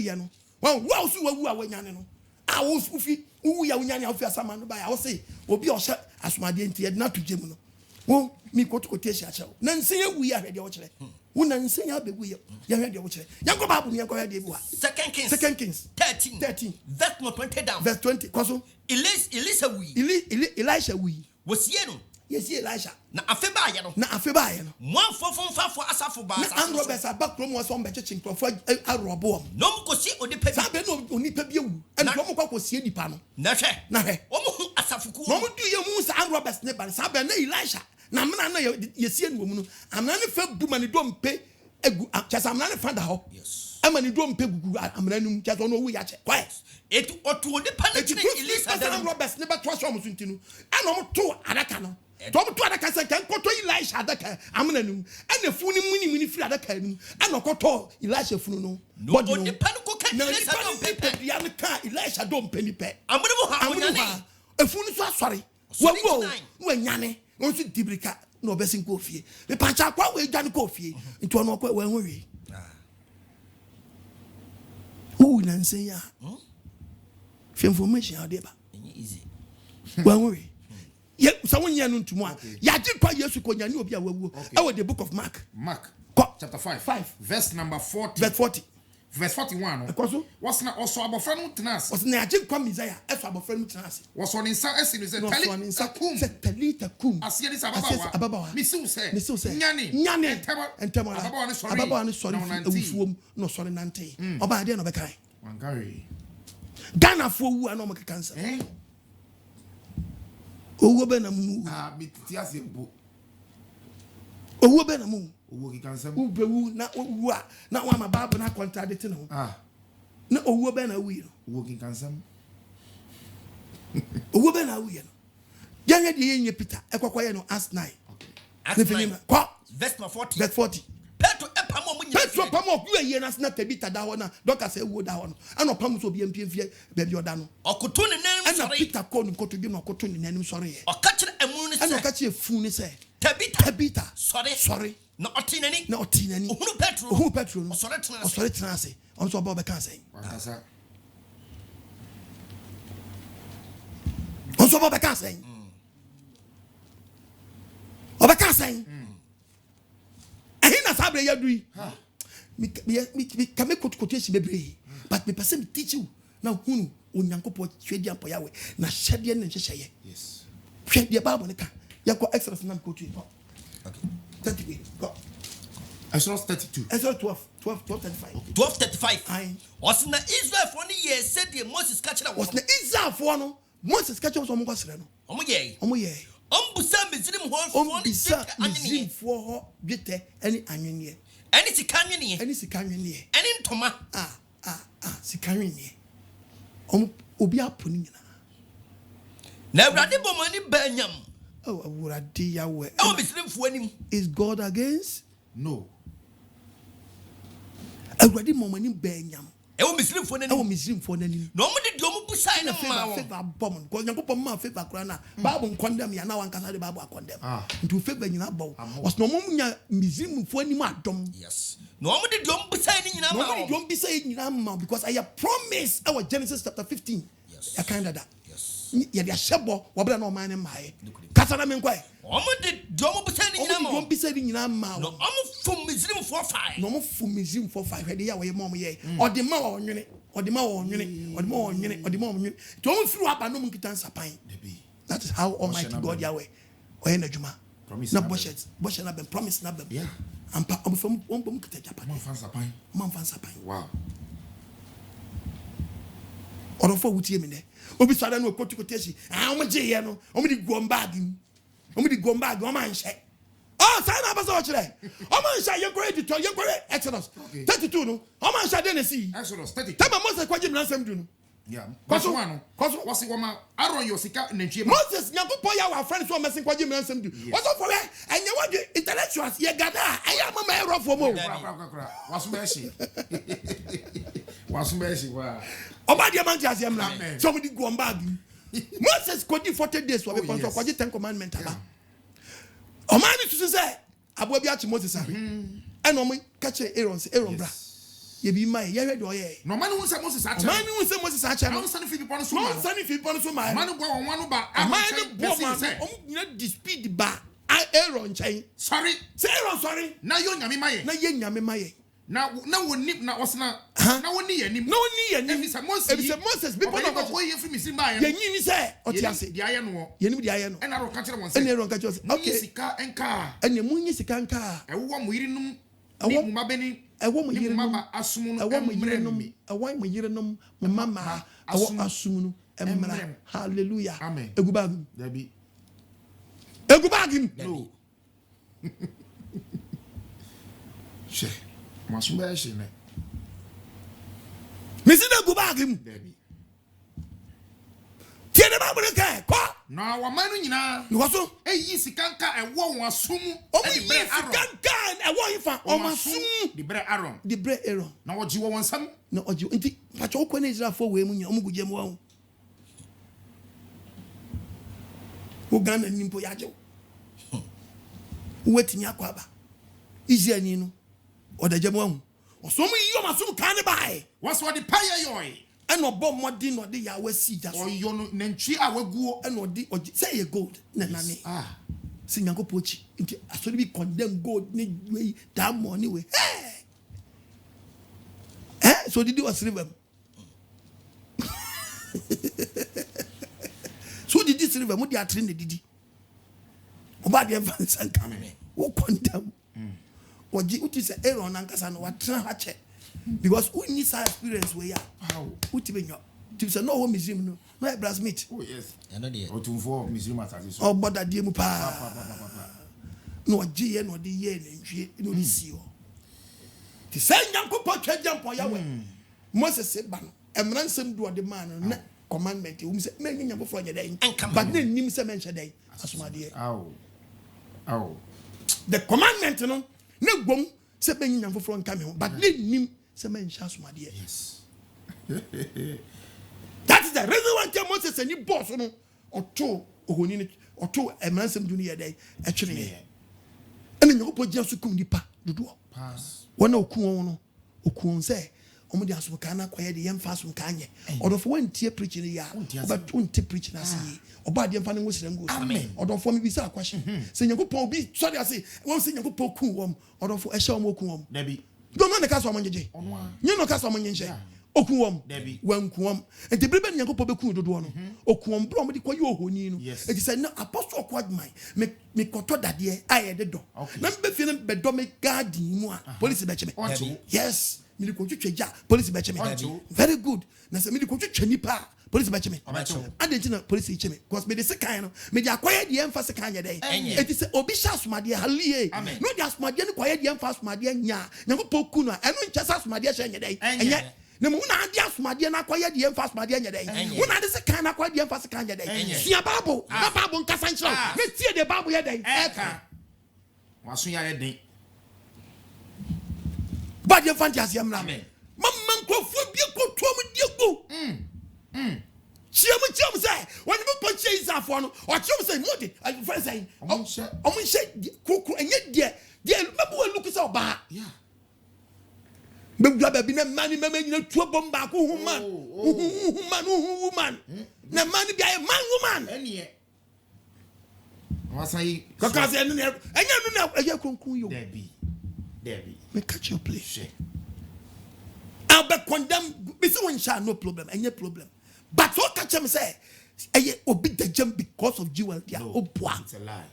ya no wa so wu a wanyane no a wo fufi wu ya wanyane a fufi asamando ba ya wo say obi o hye asomade nti na to gem no wo mi quotation acha na nsen ya wu ya hwede wo kire wo na nsen ya begu ya hwede wo kire ya go Bible ya go hwede bi wa 2 Kings 13 verse 20 down verse 20 kwaso Elisha wi wosie no yesi Elisha na afeba ye no mo afofo asafo ba na and Robert abakrom wo so mbeche chinkrofo arobo om no mkosi onipa bi sabe no onipa bi ewu and wo mo kwakosie nipa no na hwe wo mo hu asafuku mo du ye mu sa and Robert ne ba sabe na Elisha na mena na yesie no mu no amna ne fa bu mani dompe egu chasa amna ne fa da ho yes amani dompe gugu amna num chasa no wu ya che kwa etu otu onipa ne chine Elisha da and Robert ne ba to so mo suntinu ana mo to adaka no Tom to adaka se kan koto Elisha adaka amna num ana funu muni firi adaka num ana koto Elisha funu no body no onipa no ko kan Elisha dompe ya ne ka Elisha dompe ni pe amuna mo ha onyane efunu so asore wawo wanyane onsu dibrika na obesin ko fie me pacha kwa we dwan ko fie nti ono kwa we hwe na nsen ya information ade ba easy we hwe ye someone ya no ntumu a ya ji kwa Yesu ko nyane obi a wawu e the book of Mark chapter 5 verse number 40 verse 41 what's na also abofra no tenas what's na agye kwa Messiah eso abofra no tenas what's on insa esi no se talita kum asie ni sababawa misiu se nyane entema ababawa no sorry awufuom no sorry nante oba ade no bekai wangari Ghana fo wu ana mo kansa owo be na mu mititi ase mbo owo be na mu owo ki kansam ubewu na owu a na wa ma Bible na contradict no na owo be na wi no owo ki kansam owo be na wi no yanye de yenye Peter ekwakoye no Acts 9 verse 40 Petro pamo ku ye na na Tabita da ho na doka se wo da ho no ana pam so bi empie be bi oda no okoto ne nan sorry ana Peter ko no koto bi no okoto ne nan sorry ye okakire emu ne se ana okakire fu ne se Tabita sorry na otinani ohunu Petro no osore tena ase on so ba ka sen wakasa on so ba ka sen obeka sen ehina sabre yadui me can make quotation be, but me person teach you now who unyankopo twedi ampo yawe na hyede ne nhyehyeye. Yes. Hwede Bible ne ka. Yakọ Exodus nam quote you. Okay. 30 go. Exodus 32. Exodus 12:35. 12:35. Aye. Was na Israel for the year said the Moses catch that was na Israel for no Moses catch us omo kwasere no. Omo ye. Ombusa Mizrim ho Ombusa Mizrim for ho dwete ani anwene. Ani sikanwene. Ani sikanwene. Ani ntoma. Sikanwene. Obi aponi nyina. Na Awurade bomani banyam. Oh, Awurade yawe. Oh, Mizrim fo anim. Is God against? No. Awurade momani banyam. Ewo Mizrim fo anim. Ewo Mizrim fo anim. No mo de omo busa ina ma. Favor bomb. Ko Nyankopon ma favor kura na. Bible condemn ya na wan kasa de Bible condemn. Ntu favor nyina bow. Was no mo nya Mizrim fo anim adom. Yes. No mo de omo busa ina nyina ma. No mo de omo busa nyina ma because I promise our Genesis chapter 15. Yes. Ya kind of that. Yes. Ya dia shebo wo bra no man ne mai. Kasa na me nkwa. Omo de omo busa ina nyina ma. Omo busa nyina ma. No omo fo Mizrim 4-5. No mo fo Mizrim 4-5 hwede ya we mom ye. Odema wo nwene. Odema wo nwene. To omo firu aba no mo nkitan sapan. That is how Almighty God Yahweh. Oye na juma. Na bushes na ben promise na ben. Yeah. Ampa omo fam omo kita Japan. Man fan sapan. Wow. Orofo wutie me ne. Obi sada no kotikotesi. Omo je ye no. Omo di gombag. Omo anhye. Oh, say na basa ochire. Omo anhye ye kore editor, ye kore Exodus 32 no. Omo anhye de na si. Exodus 32. Tama Moses kwaje mransam du no. Yeah. Kwaso wasi wama Aaron yosika nantwie. Moses Nyankopon ya wa friends so mesin kwaje mransam du. Waso for we enye wode intellectuals ye gada aya mama ero for mo. Waso meshi wa. Oba dia man tiase mra. So we di go bag. Moses kodi 40 days we pon so kwaje 10 commandment aba. O man ni to say abo bi achi Moses are. And o me catch Aaron bra. Ye bi mai ye hwe do ye. No man won say Moses acha. Man won say Moses acha. Man san fi pon so. Man san fi pon so man. Man go won ba. Man bo man. Nyina di speed ba. Aaron chain. Sorry. Say Aaron sorry. Na yo nyame maye. Na ye nyame maye. Na woni na osna. Na woni ye nim. Na woni ye nim. Ebisa Moses people na go ye fi misim ba ye. Ye nyi say otiase. Di aye no. Ye nim di aye no. E na ro ka kire won say. E na ro ka kire okay. Sika enka. E na munyi sika enka. E wo mo yirinum. Ni mu mabeni. E wo mo yirinum asum no. E wo mo yirinum. E wo mo yirinum mama. E wo asum no. Emra. Hallelujah. Amen. Egubagim. Dabi. Egubagim. No. She. Masumba she ne. Misi na egubagim. Dabi. Tiene ba bure kai. Ko. Na wa manu nyina. Nwoso. Eyi sikanka e wo won asum. O yi sikanka e wo yifa. O masum. Di bre Aaron. Di bre Aaron. Na wo ji wo won sam. Na oji nti pacho okwa na Israel fo we mu nya omuguje mu wa. Wo Ghana nimpo ya je. Wetimi akwaba. Israel ni no. Odaje mu wa. Oso mu yi o masum kan ne bai. What's what the pie yoy? And no bomb what din or the Yahweh see just or you nentri awaguo and or say a gold nane sing yanko pochi into actually be condemn gold ni way that money way so did you was river so did this river mo dia train didi oba dia fans and come wo condemn oji uti say Aaron ankasa no wa tra ha che because who needs that experience where how what you know to say no museum no my brassmate oh yes I know the otumfo museum atase so oh but that mu pa no gye no de ye na nhwie no di si o ti say Nyankopon twajampo ya we Moses se ba no emransem do de man na commandment we say me Nyankopon nye den but na nim se men hye den asomade aw the commandment no na gbom se ben Nyankopon nka me ho but na nim se men hye asomade yes that is the reason why Moses any boss no oto ohoni ni oto emransem do ni ye den e twene ye ene Nyankopon gya so kum nipa dodo pass wona okuon no okuon se omo di aso kan na kwaye de yemfa aso kan nye odofo wantie preaching ya but wonte preaching ase yi oba de yemfa ne ngosira ngo odofo mi bi sa akwahye se Nyankopon bi sorry ase won se Nyankopon ku wom odofo e hye omo ku wom dabi Don't know the cast of Monje. You know cast of Monje. Okuwam, when Kuam, and the Bribben Yanko Pobeku do one. Okuam Brom, the Koyo Honino. Yes. It is an apostle quad my me koto that year. I had the door. Number feeling bedomic guardian moi. Police Betchame. Yes. Police Betchame. Very good. Nasa Milicochu Chenipa. Police Betchame. I didn't know police Cheme. Because me the second, me the acquired the emphasis kind of day. It is Obishas, my dear Halie. No, just my dear quiet the emphasis, my dear Nya. Never pokuna. And no just as my dear Shanya day. And yet. No one ideas, my dear, not quite the emphasis, my dear day. One other is a kind of quite the emphasis kind of day. See a babu, a babu Cassancho. Let's see the babu day. What's your day? But your fantasy, Mamma, go for you go to Chum say, when you put chase off one, or Chum say, what did I first say? Oh, say, cook, and yet, dear, look so bad. Yeah. But you have been a man, you trouble back, woman. The man be a man, woman. And yet, what's I? Because I know, I conclude Debbie, may catch your place. I'll be condemned, Mr. Shall no problem, any problem. But what catch him say, I obey the jump because of Jewelries. Oh, it's a lie.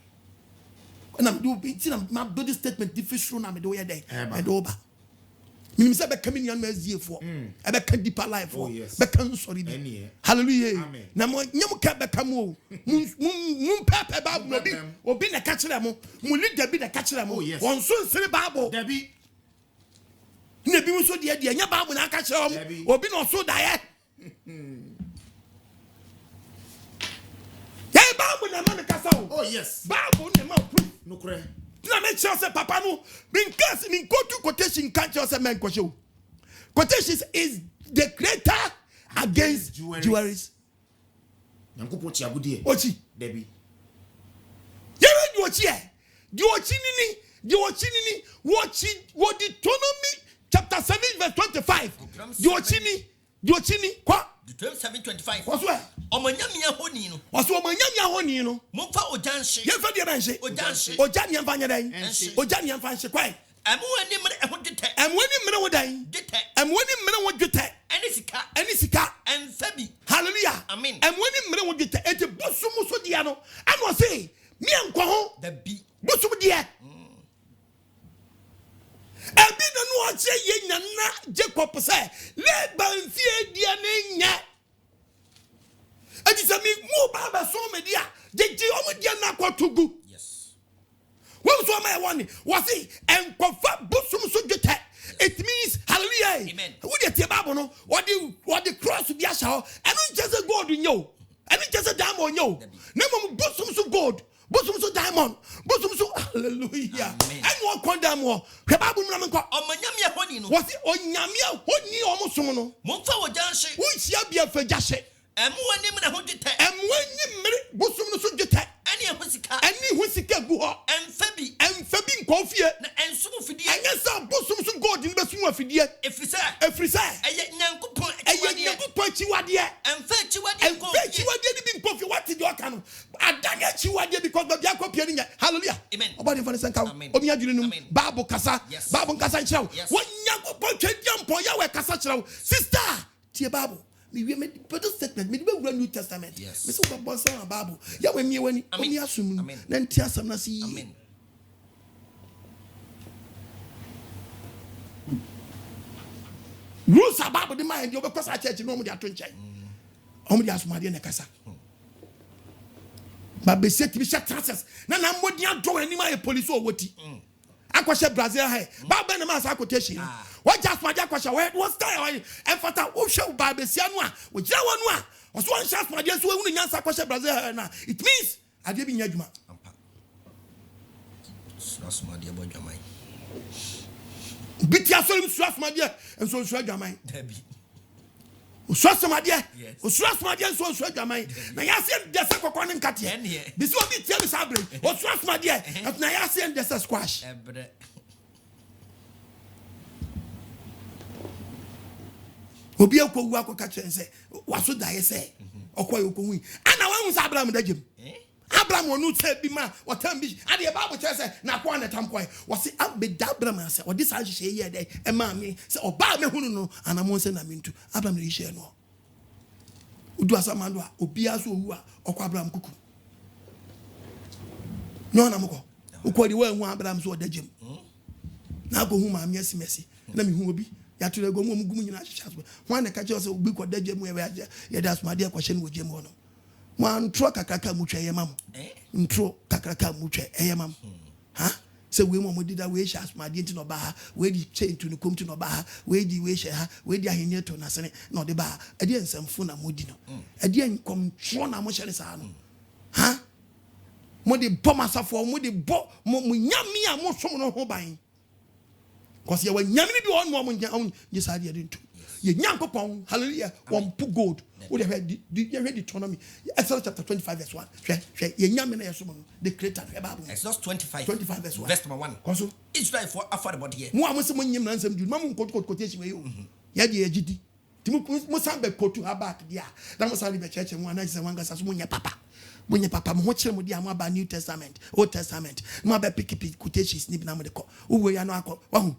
And I'm doing my body statement, different I'm doing a day, and over. Meaning, I coming young man's year for. I become deeper life for. Become sorry. Hallelujah. Now, you can't become moon pepper baby or be a catcher. Will it be the catcher? One soon say Bible. Debbie. Never so dear, dear, Bible, I catch him or be not so diet. Oh, yes. Bible, no cray. Make sure say Papa no. Because in go to quotation can't just say man question. Quotations is the creator against Jewelries. Yanko pochi abudie. Ochi. Debbie. You watch here. You watching watch Deuteronomy chapter 7 verse 25. You watching what? Deuteronomy 7:25. What's where? Omanyamia honi no. What's omanyamia honi no? Momfa ojanhye. Yefa de banhye. Ojanhye. Ojani amfanya dan. Ojani amfanhye kwai. Amwani mre eho dete. Amwani mre wo dan. Dete. Amwani mre wo dete. Eni sika. Enfabi. Hallelujah. Amen. Amwani mre wo dete. Ete bosumu so dia no. Ano say, me enko ho. Da bi. Bosumu dia. Ebi no ache ye nyana Jacob say, "Le ban fie dia ne nya." Adi say me mu baba so me dia, jeje omo dia na kwatugu. Yes. What so my one? Was it enkofa bosum so jete? It means hallelujah. Amen. Who the tie Bible no? What the cross be asha ho. And no just God nyo. And just a diamond nyo. Na mo bosum so God. Bosum so diamond. Bosum so hallelujah. And what condemn wo. Hwe Bible no menko. Omanyamia honi no. Was it onyamia honi omo som no? Momfa ojanhye. Wo hia bia fa jahye. Amwani mre ho dete. Amwani mre bosum no so jete. Ani ehusika. Ani husika gu ho. Enfabi nkofie. Na ensumu fidie. Anya sa bosum so God ni besumu afidie. Efrisa. Eye nyankopon chiwade. Enfa chiwade ni bi nkofie. What did you can? Adanya chiwade because baby akopie ni nya. Hallelujah. Amen. Obadi fane sanka. Omi adwene num. Bible kasa. Bible kasa nkyerɛw. Wo nyankopon twediampo ya we kasa kyerɛw. Sister, tie Bible. Me put a statement. Me do New Testament. Yes. Me so about some Bible. Ya we me when omi asum. Na ntia asam na si. Amen. Rules about the mind you because I church no mo dia to nkyɛn. Omo dia asomade na kasa. Ba be set bi share transfers. Na modi adwo anim aye police o woti. Akwahye Brazil hai. Ba na ma sa quotation. What just my akwahye what style enfata wo hwe ba be sia no a wo gira wonu a oso wan share my so ehunu nyansa akwahye Brazil hai na it means ade bi nya adwuma. Asomade abo adwamai. Biti asolim suasomade enso nso adwamai. Dabi. Usuasomade usuasomade enso nso adwamai. Na yase desa kokko ne nkate. Bisi obi tie bi sabre. Usuasomade na yase desa squash. Ebre. Obi akwu akoka kyense waso dae se okoye okohu ana wanhu sa Abraham dagem Abraham wonu say bi ma watam bi ade e Bible tell say na kwa na tam kwa was say abeda Abraham say o this anhye ye dey e ma me say oba me hunu no anamo say na mintu Abraham no yihye no udu asamando a obi aso owu a okwa Abraham kuku no na mko ukodi wa hu Abraham so odagem na go hu ma me asimesi na me hu obi ya tule go mu gumu nyina hyehyɛ so wan na ka che so obi kodagem ye da asomade akwahye no ogem ho no wan tro kakaka mu twa ye mam ntro kakaka mu twa ye mam ha se we mo dida we hye asomade nti no ba we di chain to no kom to no ba we di we hye ha we di ahenya to na sene no de ba ade ensamfo na modi no ade enkom tro na mo hye ne sa no ha mo de bom asafo mo de bo mo nyame a mo som no ho ban cause ye wa nyame bi on mo nya ye sa de ntu ye nyankopon hallelujah one put gold we the autonomy Exodus chapter 25 verse 1 ye nyame na yeso no the creator e Bible Exodus 25 verse 1 verse number 1 cause Israel for affordable here mo amose mo nyim na nsam du mam quotation we ye de agidi ti mo san be kotu abak dia na mo san be church mo na se wanga saso mo nya papa mo ho kire mo dia mo aba New Testament Old Testament mo ba pick quotations ni bi na mo de ko wo ya no akọ wahu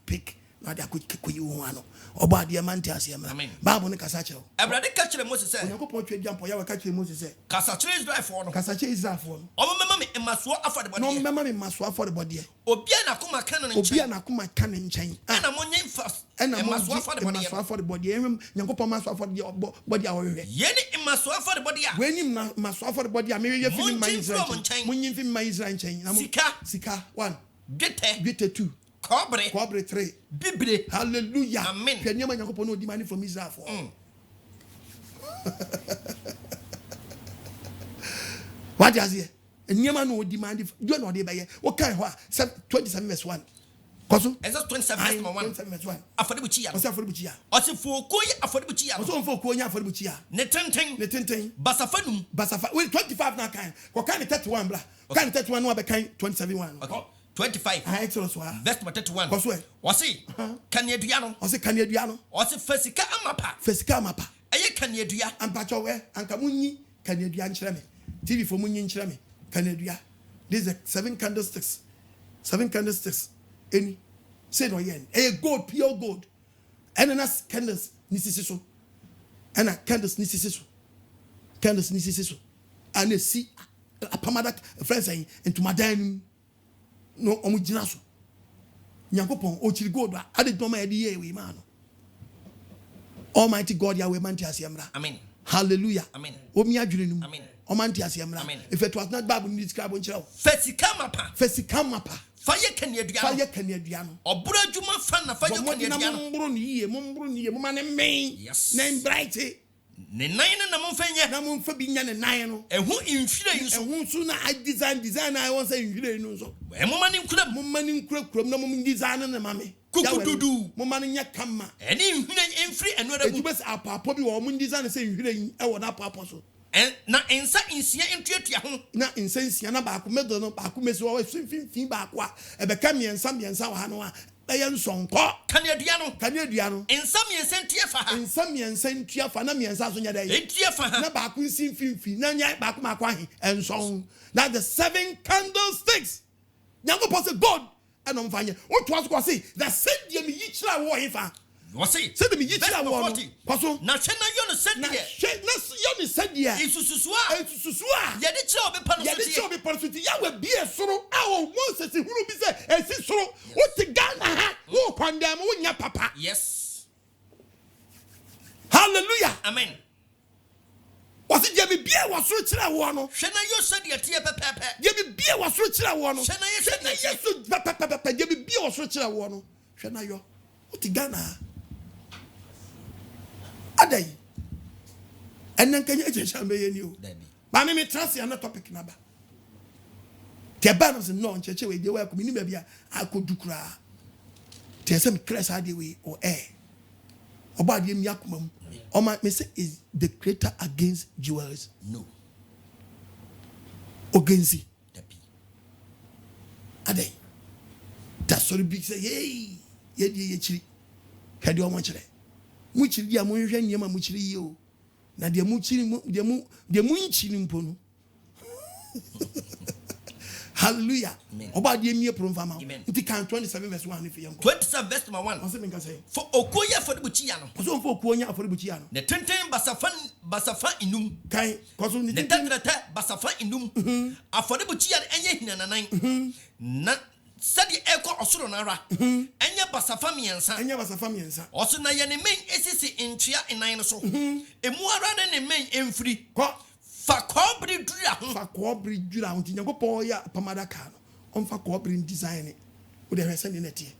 pick na de akọ yi wo ano oba de mante asem Bible ne kasa kire Ebrade ka kire Moses say Yakopon twa diampo ya ka kire Moses say kasa kire Israel for no o mema me maso affordable no mema me maso affordable de obi na kuma kan no nchen obi na kuma kan nchen na mo nyen fast na maso affordable de Yakopon maso affordable body a wo hwe ye ni maso affordable de we ni maso affordable de a me ye fi my Israel mo nyin fi my Israel nchen na mo sika 1 gete 2 Cobre 3 Bible hallelujah amen Nyama Yakopon no demand from Israel for what is here Nyama no demand you know dey be what kind ho 27 verse 1 koso Exodus 27 verse 1 afodibuchi ya osi foko ya afodibuchi ya oso foko nya afodibuchi ya ne tenten basafa 25 na kan ko kan 31 bla kan 31 no be kan 27 1 okay 25 Exodus verse 31 koso wasi kaneadua no wasi fesika amapa eye kaneadua ampacho we anka munyi kaneadua nkyere me TV for munyi nkyere me kaneadua this is 7 candlesticks any say no yen gold pure gold and nas candles nisisi so and candles nisisi so and see apamada friends saying into madan no omugina so Yakopon o chiri gold ade doma e de we man Almighty God ya we man ti asiemra amen hallelujah amen omi adwurenum amen o man ti asiemra if it was not Bible ni describe nchira fesika mapa Fire kaneadua no obura adwuma fa na fire kaneadua no mombro ni ye mo mane men yes na bright ne nan na momfanya na momfa bi nya ne nan no ehu infire yuso ehu so na design I want say infire no so momani nkura kuram na mom design na mame kukududu momani nya kama eni infire enfiri eno da bu bes apapo bi wo mom design say infire yi e wo na apapo so na ensa insia entuatua ho na ensa insia na ba ko medo no ba ko mesi wo fin ba ko a e be ka miensa wa ha no a eye nsonko kaneadua no ensa miensa ntia fa na miensa so nya da yi ntia fa na ba ko nsin fin na nya ba ko makwa he enson that the 7 candlesticks Yakopon say God anom fanye o to aso say the said ye me yichira wo he fa Wasi said me yichira wo no kwaso na hwena yo no said ye said ye isususua ye de kire obi panosuti ya we bie soro awo Moses hunu bi say esi soro o ti Ghana ha wo kwandam wo nya papa yes hallelujah amen wasi je me bie wasoro kire wo no hwena yo said ye tie pepepe je me bie wasoro kire wo no hwena yesu pepepe je me bie wasoro kire wo no hwena yo o ti Ghana adai enen kanya echechambe yeni o ba me trust ya na topic na ba te ba no se no ncheche we de wa ko mini ba bia akodukura te se me crest ade we o oba de mi akoma mu o ma me say is the creator against Jewelries no ogenzi adai that sorry big say hey ye chiri kade o mo chire mu chiri dia mo hwehwe niam mu chiri yi o na de mu chiri de mu nchiri mpo no Hallelujah. About the mere profile. It can 27 verse 1 if you 27 verse 1. For Okoya for the Buchiano. So for Konya for the Buchiano. The 10 Basafa inum. Kai, Cosun, the 10 Basafa inum. A for the Buchian and 9. Not said the echo of Suronara. And your Basafamians, and your Basafamians. Also, Nayani main SC in Tria in 9 so. A more than a main in free. Fakobri dura unti nyango po ya pamada ka on fakobri design o de hwese ne netie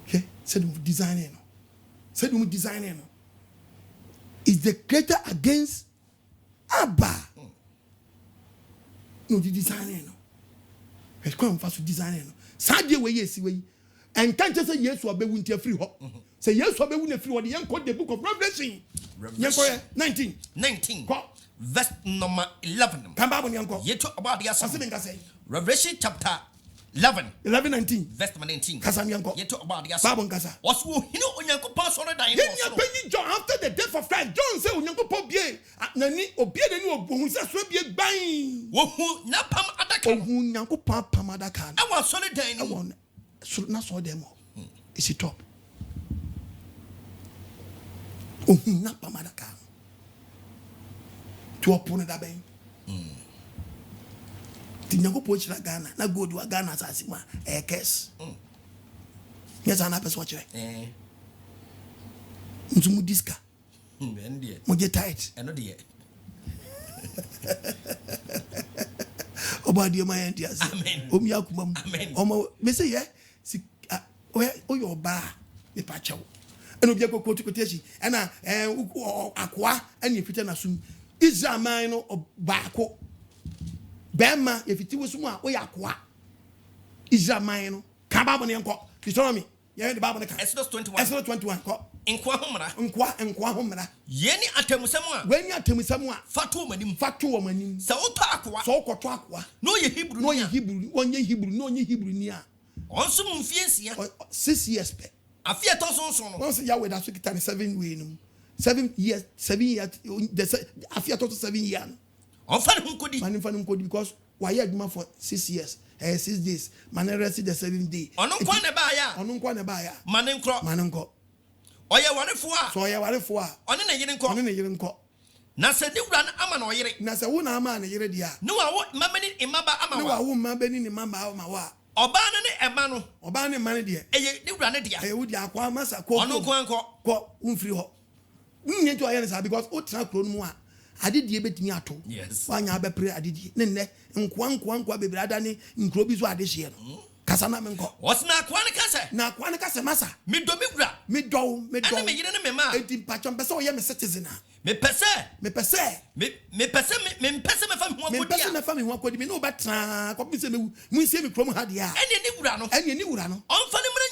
okay said design no is the creator against Abba no the design no e come fa so design no sadie we yesi we en kan che say Yesu abewu ntia free ho say Yesu abewu na free ho de yanko the book of Revelation 19 verse number 11. Yeto about the Revelation chapter 11:19. Verse number 19. Yeto about the was who you know Unyanko pass on a dying. After the death of Christ, John said Unyanko Pobie Nani Obie who says Swabie Bang. Who Napam Adaka Unyanko Pamadaka. I was solid dying. I want not saw them. Is it top? Napamadaka. To open that bank. Tinyango pochira Ghana na go do Ghana asasima ekes. Yes ana person watch eh. Ntumu diska. Ndie. Moje tight. Eno de. Obadi ma yandias. Amen. Omi akuma. Amen. Omo me say ye si oyo ba me pachawo. Eno bia kokotu kotechi ena akwa eni fita na sum. Israel man no baako bema efiti wosumu a oyakwa Israel man no ka Bible ne enko Deuteronomy ye the Bible ne ka Exodus 21 ko nkwa homra ye ni atemusemu a fatu wo manim se woto akwa so koto akwa no ye Hebrew no ye Hebrew ni a onso mfiesia 6 years pe afia to so no onso ya we da so kita 7 way no 7 years. After 7 years. On fan because why you for 6 years? 6 days. Man rest the 7th day. On nkwa baya. Manenkro. Oya warefo. So oya warefo a. One na yire nko. Na se ni wura na ama na oyire. Na se wo na ama na yire dia. No wa wo mabeni imaba ama wa. No wa wo mabeni ni mamba ama wa. Oba na ne ema no. Oba ne mane dia. Eye ni wura ne dia. Eye wo dia akwa masa ko. Ono ko umfiri ho. Nne to ayen sa because o tra kro mu a adedie betimi ato wanya be pre adedie ne nkwa bebre ada ne nkro bi so adehye no kasa na menko what's na kwa ne kase masa me do me do me yire ne me ma enti pachon pese o ye me citizen a me pese me fa me ho akodi me no betra ko bi se me mu sie me krom ha dia ene ni wura no onfa ne mra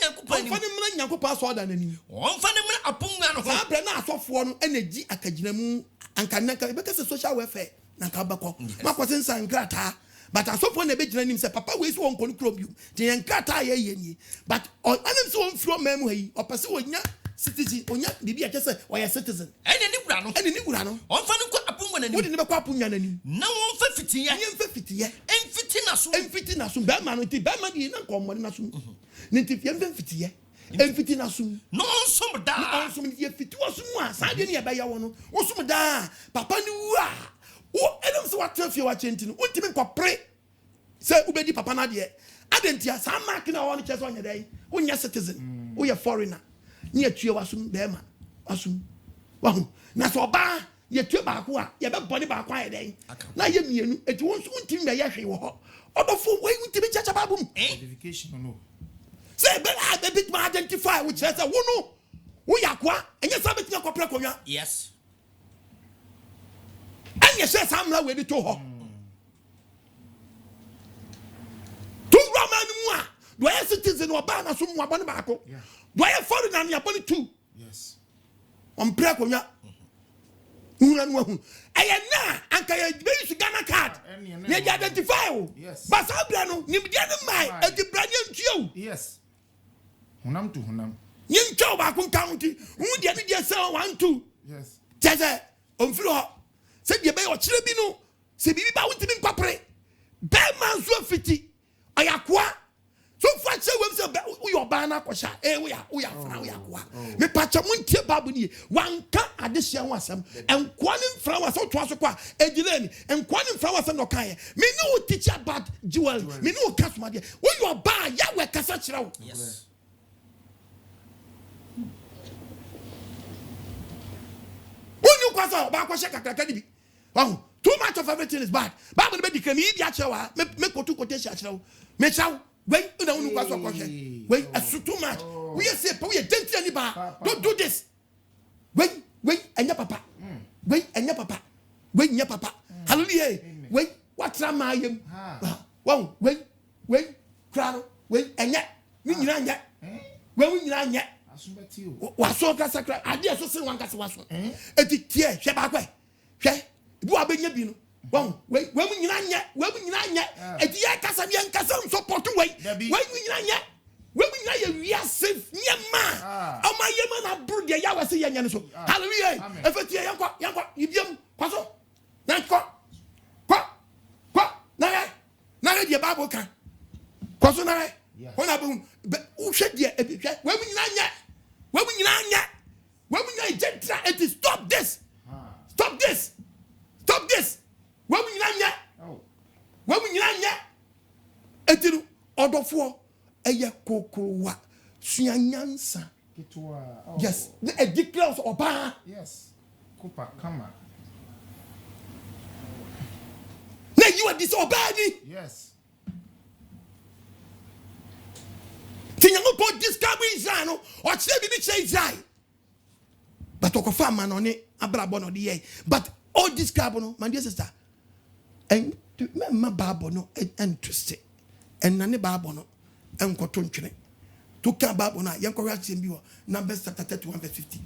nyankopɔ so da nani onfa ne mra apunga no fa bre na asofo no ene gi akagina mu ankanaka be kase social welfare na ka bakɔ makwose nsankrata but asofo na be gina nim se papa we so won kon krom bi de yankrata ye ni but anem so won fro mamu hayi opese wonya citizen onya bibi akese oya citizen ene ni wura no onfa ne ko apunga nani wodi ne be kɔ apunga nani na won fa fitiye enfiti na so be ma no ti be ma di na ko mo na so nti fie mfitiye enfiti na so no nsom da nsom ye fiti wasum a sa de ne ye be ya wo no osum da papa ni wu a wo edem so wat fie wa chenti no untimi nkopre se ubedi papa na de adentia sa mark na wo no chese onye dai unya citizen wo ye foreigner ni atue wasum be ma wasum wahu na so ba ye tue ba ko a ye be body ba ko aye dai na ye mienu eti won so untimi be ye hwe wo ho odofo we untimi chacha babum identification no say be a bit more identify which says a wono wo yakwa enye sa betia kopre konwa yes enye say samla we di to ho to roman mu a do ye citizen oba na so mu abone ba ko do ye foreigner na abone two yes on pre konwa nwura no hu eye na anka ye be use Ghana card ye identify o but sabra no nim dia ne mai e di branye ntuo yes hunam to hunam yin chow ba kun county hu dia ne dia say 1 2 yes tese on firo ho se dia be o kire bi no se bibi ba wuntimi nkwa kwasha we ya fra we akwa me pacha muntie Bible ni wanka adehia ho asem enkoa ne mfra wa so to aso kwa ejile ni enkoa ne mfra wa asem no kan ye me no teach about jewel me no kasoma de wo you ba ya we kasa kire wo yes wonu kwasa ba kwasha kakaka ni bi too much of everything is bad Bible be dikam yi bia chewa me kotu quotation chewa me chaw wait una wonu kwasa kwasha wait too much we say we denti ani ba don't do this wait enya papa wait enya papa wait nya papa hallelujah wait what am I am wow wait crowd wait enya ni nyina nya wait nyina nya waso kasa kra ade so se wan kasa waso etitie hwe ba kwa hwe bu abenya bi no wow wait nyina nya etiye kasa bi nkasa support wait nyina nya we nyina ye wiase nyema ama yema na bru de ya wase yenya so hallelujah efetie yankwa ibiam kwaso na kwa na de Bible kan kwaso na wona bu uhwe de ebihwe we nyina nya gentle it is stop this we nyina nya etiru odofo eye kokrowa suanyansa kitwa yes the declares oba yes kupa kama na you are disobeying yes tinyango po discover Israel no o chire bi ni che Israel but okofa man no ne abrabo no de ye but all this carbon no my dear sister and me Bible no interested and na ne Bible no enkoto ntwene to ka Bible na yenko hwa chim bi wo Numbers chapter 31 verse 50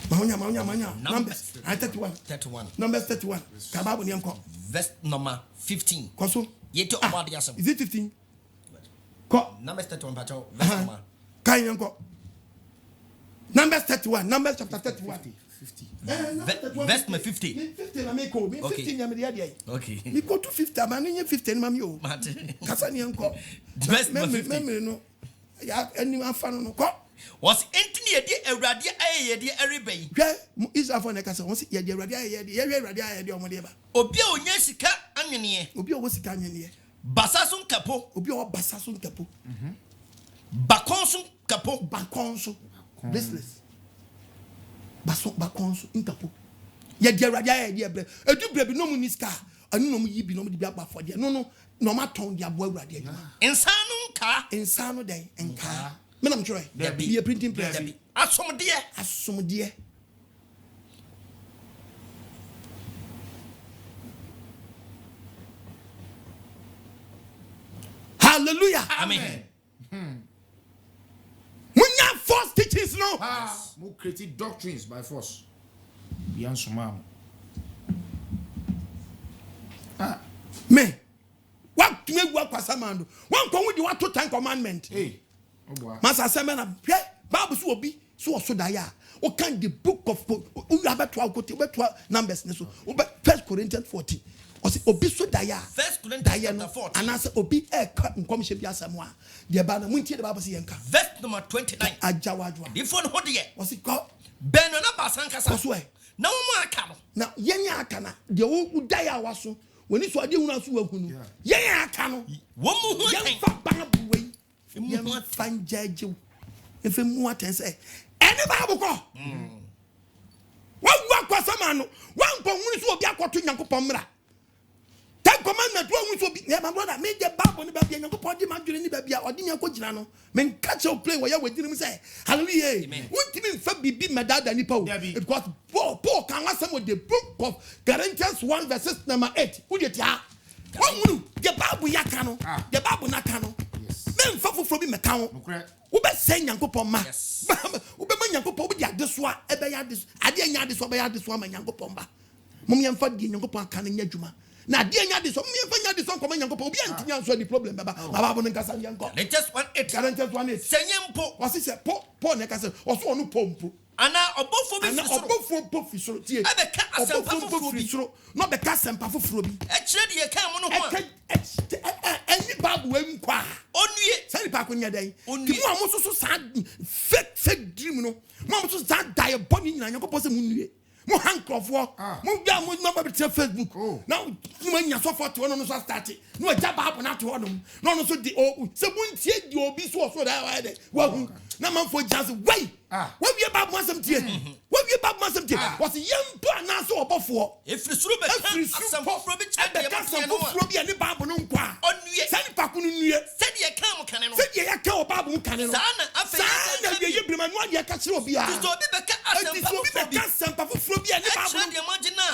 Manya Numbers 31 Numbers 31 ka Bible ne yenko verse number 15 koso yeto AGYESEM is it 15 ko Numbers 31 pacho verse number kan yenko Numbers 31 Numbers chapter 31 50 verse 50 50 na me ko me 50 nya me dia dia okay me go to 50 ma nye 50 ma me o kasa ne yenko verse 50 me no ya ani afa no ko was entini yedi awrade ayedi erebai hwe Israel for ne kasa won si yedi awrade ayedi ye awrade ayedi o mo de ba obi a onya sika anwene obi a wo sika anwene basasun kapo obi a wo basasun kapo bakonsun kapo bakonso business bakonso inkapo yedi awrade ayedi ebre edu brebi no mu ni sika anu no mu yibi no mu di bi aba for de no ma ton di abo awrade adwuma insanu den enka me nam try be a printing press asomde hallelujah amen munya false teachings no mo create doctrines by force bian soma me what me gwa kwasamando wan ko wudi what to 10 commandment masa sema na Bible so obi so da ya o kan the book of you have to go to Numbers so 1 Corinthians 14 o say obi so da ya 1 Corinthians 14 anasa obi e ka nkomhye bi asem a de ba na muntie de Bible say yenka verse number 29 ajawadwa before no de o say ko ben na basankasa so e na wo mu aka no na yenya aka na de wo da ya waso woni so ade hunu aso wahunu yenya aka no wo mu hu yen fa ban buwe yen fan jaje efe mu atense ene Bible ko wa kwasama no wa nko hunu so obi akoto Nyankopon mra 10 commandment wa hunu so obi my brother me je Bible ni ba bia Nyankopon di madwene ni ba bia odi nya ko gina no men catch up play wa ya wadini mu say hallelujah wontimi mfa bibi medada ni pa because Paul can was some of the book of Corinthians 1 verses number 8 udetia wa hunu the Bible yakano the Bible nakano men fa foforo bi meka ho wo be say Nyankopon ma wo be ma Nyankopon wo di adesoa e be ya adeso ade nya adeso be ya adeso ma Nyankopon ba mom yemfa di Nyankopon aka na nya dwuma na ade nya adeso mom yemfa nya adeso ko ma Nyankopon obi antinya nso di problem baba baba bo nkasa nyanko Corinthians 1:8 Corinthians 1:8 senyempo wasi se po ne kasa oso onu pompo ana obofo bi fisoro obofo bo fisoro tie abeka asempa foforo bi no beka asempa foforo bi ekire de yeka mo no ho any Bible em kwa onue sani pa ko nya dai ti mo amoso so sa fake dream no mo amoso sa die body nyina yakopɔ se mu nue mo hankrofo mo bia mo no ba betre Facebook now mo nya so photo no so start no agya Bible na to honom no so di se buntie di obi so da wa de wa hu na man for just wait what we about masam tie what we about masam tie was yempo na so obofo efiri suru be asam foforo bi cha de foforo bi ani Bible no nkwa onue sani pa ko no nue se de yeka mo kane no se de yeka o Bible kane no sana afa na ye brima no de yeka kire obi a so obi beka asempa foforo bi ani Bible de magina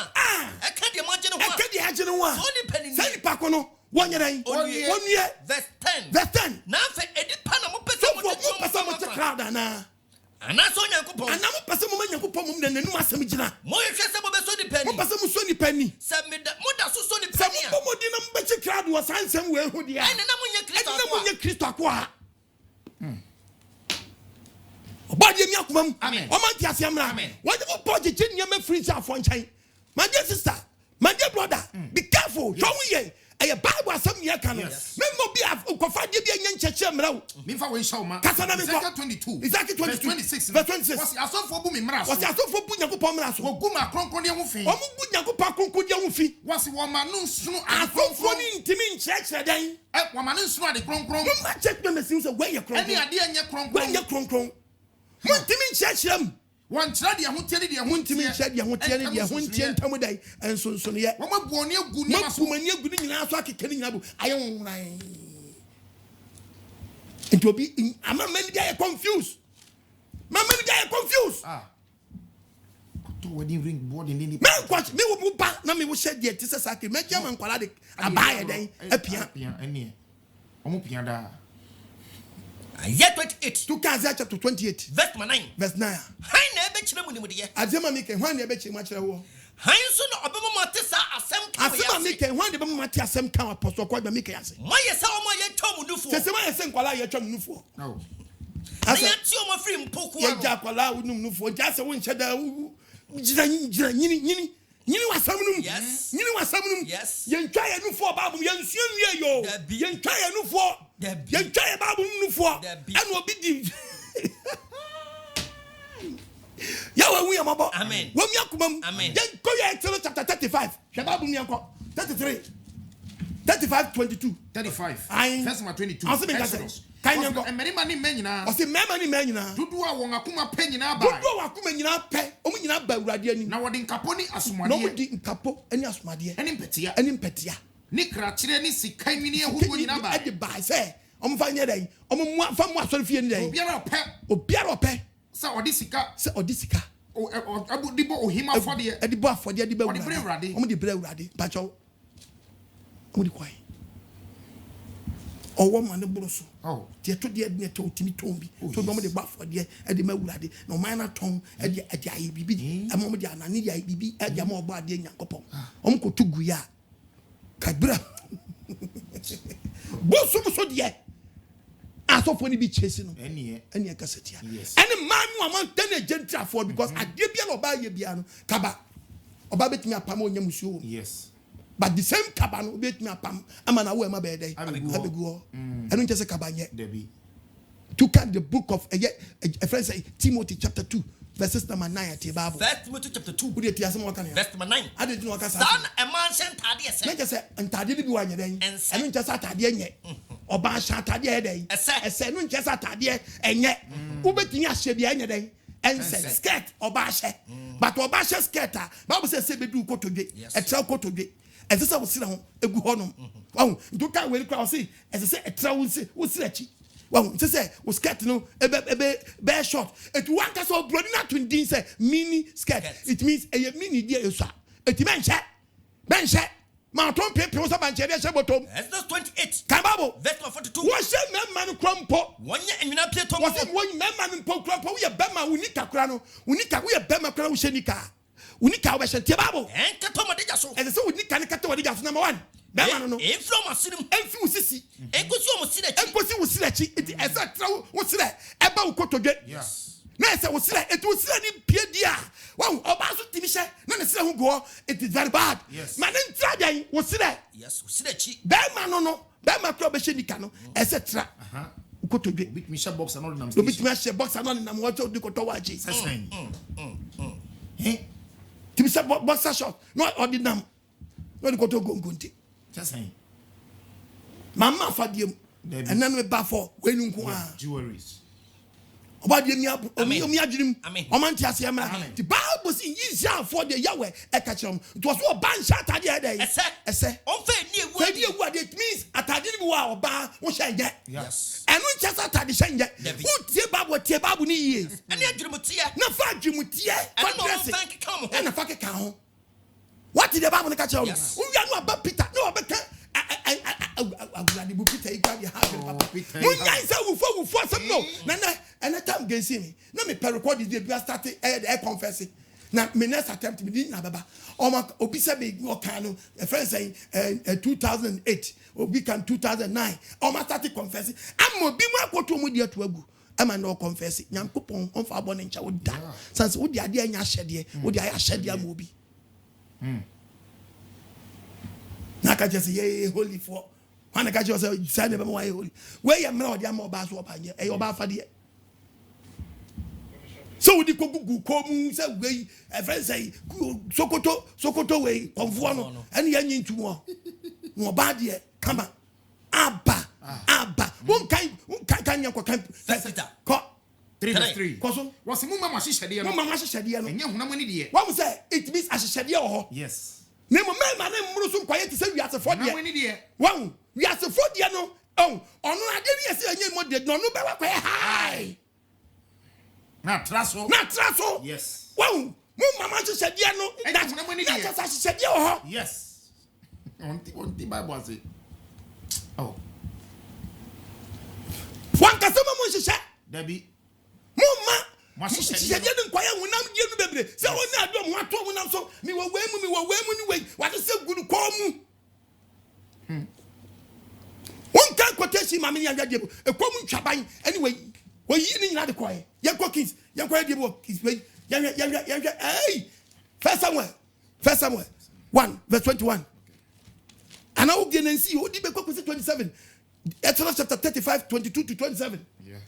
eka de magina ho eka de agina ho so ni pani sani pa ko no wonyeran onue verse 10 na fa edipa na mo pese mo te crowd na ana so nyankopon ana mo pese mo nyankopon mo na nanum asem gina mo yehwe se mo be so di pani mo pese mo so ni pani se me da mo da so ni pani a mo di na mo be che crowd wo sansem we hu dia ana na mo nya Kristo akwa obadi mi akomam o man ti asiamra wo de mo podi che nyama free sa afo nchan my dear sister my dear brother be careful show we a Bible asem ye kan memmo bi kofa de bi anya ncheche mra wo me fa we show ma Ezekiel 22 Ezekiel 22 verse 26 was asofo bu me mra so was asofo bu nyakopon mra so ogu ma kronkron de ho fi o mu bu nyakopon kronkron de ho fi was wo ma no nsunu asofo ni ntimi ncheche dan wo ma no nsunu ade kronkron mo ma check me mesin so we ye kronkron ani ade anya kronkron we ye kronkron mo ntimi ncheche am wan tira de ho tie de ho ntimi ncheche de ho tie ne de ho tie ntamu dai enso ye wo ma buoni agu ni ma so mani agu ni nyina so akeke ni nyina bu aye wonran it will be ama many guy confused to wedding ring board in the man kwach me wo ba na me wo shed de tise sake me jam nkwala de abaya den apia ene omo pia da Isaiah 28 to Isaiah chapter 28 verse 9 hai na ebe kire mu ni mu de ye azema mi ke hwan na ebe kire mu kire wo hai so na obemo mate sa asem kan ya asema mi ke hwan de be mate asem kan apostle kwa ba mi ke ase moye sa omo ye tomu nufo se ma ye se nkwala ye twam nufo no asa ti omo free mpoku ye ja kwala unum nufo ja se wo nche da jira nyini wasam num nyini wasam num ye ntwa ye nufo ba bum ye nsuo nwie yo ye ntwa ye nufo ye ntwa ye ba bum nufo ene obi di ya wa wu ya mabo amen wo mi akomam amen ye ko ye Exodus chapter 35 hwe ba bum yanko 33 35 22 35 verse 22 Exodus kan yanko emerima ni menyina o se mema ni menyina dudu a won akoma pe nyina ba dudu a akoma nyina pe o mu nyina ba urade ani na wodi nkapo ni asomade no wodi nkapo ani asomade ani mpetia ni krakire ni sikai nwini ehugo nyina ba e de ba se o mu fa nye dai o mu fa mu asori fie ni dai obiara ope sa odi sika o dibo ohima afode e dibo afode e dibo urade o mu di bre urade pacho o mu di kwai owo man buru so tie to de ne to timi tombi to no mo de bafode e de mawurade no man na ton e de aye bibi e mo de anani de aye bibi e de mo obo ade nyankopon o mo ko tugu ya kabra bo so de asofo ni bi chesi no ene kasetia ene man no amon tane gentra for because ade bia no ba ye bia no kaba oba betimi apam onya musuo but the same kaba no bet me apam ama na wo e ma be dey abegu enu nche se kaba nye to cut the book of a friend say Timothy chapter 2 verses number 9 at the Bible. First Timothy chapter 2 we dey tiase mo kan ya verse number 9 ade no kan sa son a man sent tade ese nche se ntade bi wa nye den enu nche se atade nye oba sha atade e den ese enu nche se atade enye wo betini ahye bia nye den ense skirt oba hye but oba hye skirt a Bible say be du kotodwe etra kotodwe ezese wo sira ho egu honom wahu nduka we kwa say ezese etra wo sira chi wahu ezese wo skirt no ebe short it one case of brody na twin say mini skirt it means a mini dia esua it menche ma ton pepe wo sa banche dia she botom Exodus 28 kan Bible verse 42 wo she memma no krompo wonya enwina pieto wo se wo memma no krompo wo ye bema wo nika kra no wo nika wo ye bema kra wo she nika unika obeshentie Bible enkato modija so eze so unika nikato modija so number 1 be ma no from asirim enfi usisi enkosi o musirachi enkosi usirachi iti eze tra usire eba ukotodwe na say wo sira it wo sira ni pie dia wow oba so timi hye na ne sira ho go it is very bad man ntra dan wo sira yes wo sira chi be ma no be ma kro be hye nika no etc ukoto dwe bit mi hye box and all nam so bit mi hye box and all nam wo to di koto wa chi timi say boxer short no ordinam no di koto gongonti saying mama fadiem and then we ba for when nko a jewelries obadi emi adwunim omanti ase emra the bible say Israel for the Yahweh e ka kire it was so ban sha atade e dey ese on fe ni ewu it means atade ni wa oba wo hye yes enu nche sa atade hye wo tie bible ni years ene adwumutie na fa adwumutie ene fa keka ho what did the bible ka kire wo wi anu aba Peter no obeka aguladi bu Peter ikwa bi ha papa munya isa wufo some no na and time again see me na me per record this be start e confess na me next attempt me na baba obi se be o kan no a friend saying 2008 obi kan 2009 start confessing am obi mu akoto mu de to agu ama no confess nyankopon on fa abone ncha wo da sense wo de ade anya hyede wo de aya hyede am obi na ka just ye holy for when ka just say never more holy where you me dey am oba so oba nye e oba afade so we di kogugu komu say we e friend say sokoto we konfo no ene ya nyintu mo oba de kama aba won kan yanko kan ko 3 ko so was mu mama hyehyede no enye hunam ani de what we say it means hyehyede ho yes nemo mema na mmuru so kwaye ti se wiasefo de hunam ani de wan wiasefo de no ono ade ni ese enye mo de no no be wa kwaye hi na traso yes wan mu mama hyehyede no that hunam ani de na just hyehyede ho yes on the bible say oh wan ka se mo hyehyede dabi mumma hyehyede de nkwaya hunam de no bebre se woni adom ho ato hunam so mi wo wemu ni we wa se gudu komu won kan quotation ma me yan dade ekomu twaban anyway we yi ni nyina de koye yan ko kings yan koye de bo kings we yan hey first Samuel 1 verse 21 and I will get and see odi be ko 27 Exodus chapter 35 22 to 27 yeah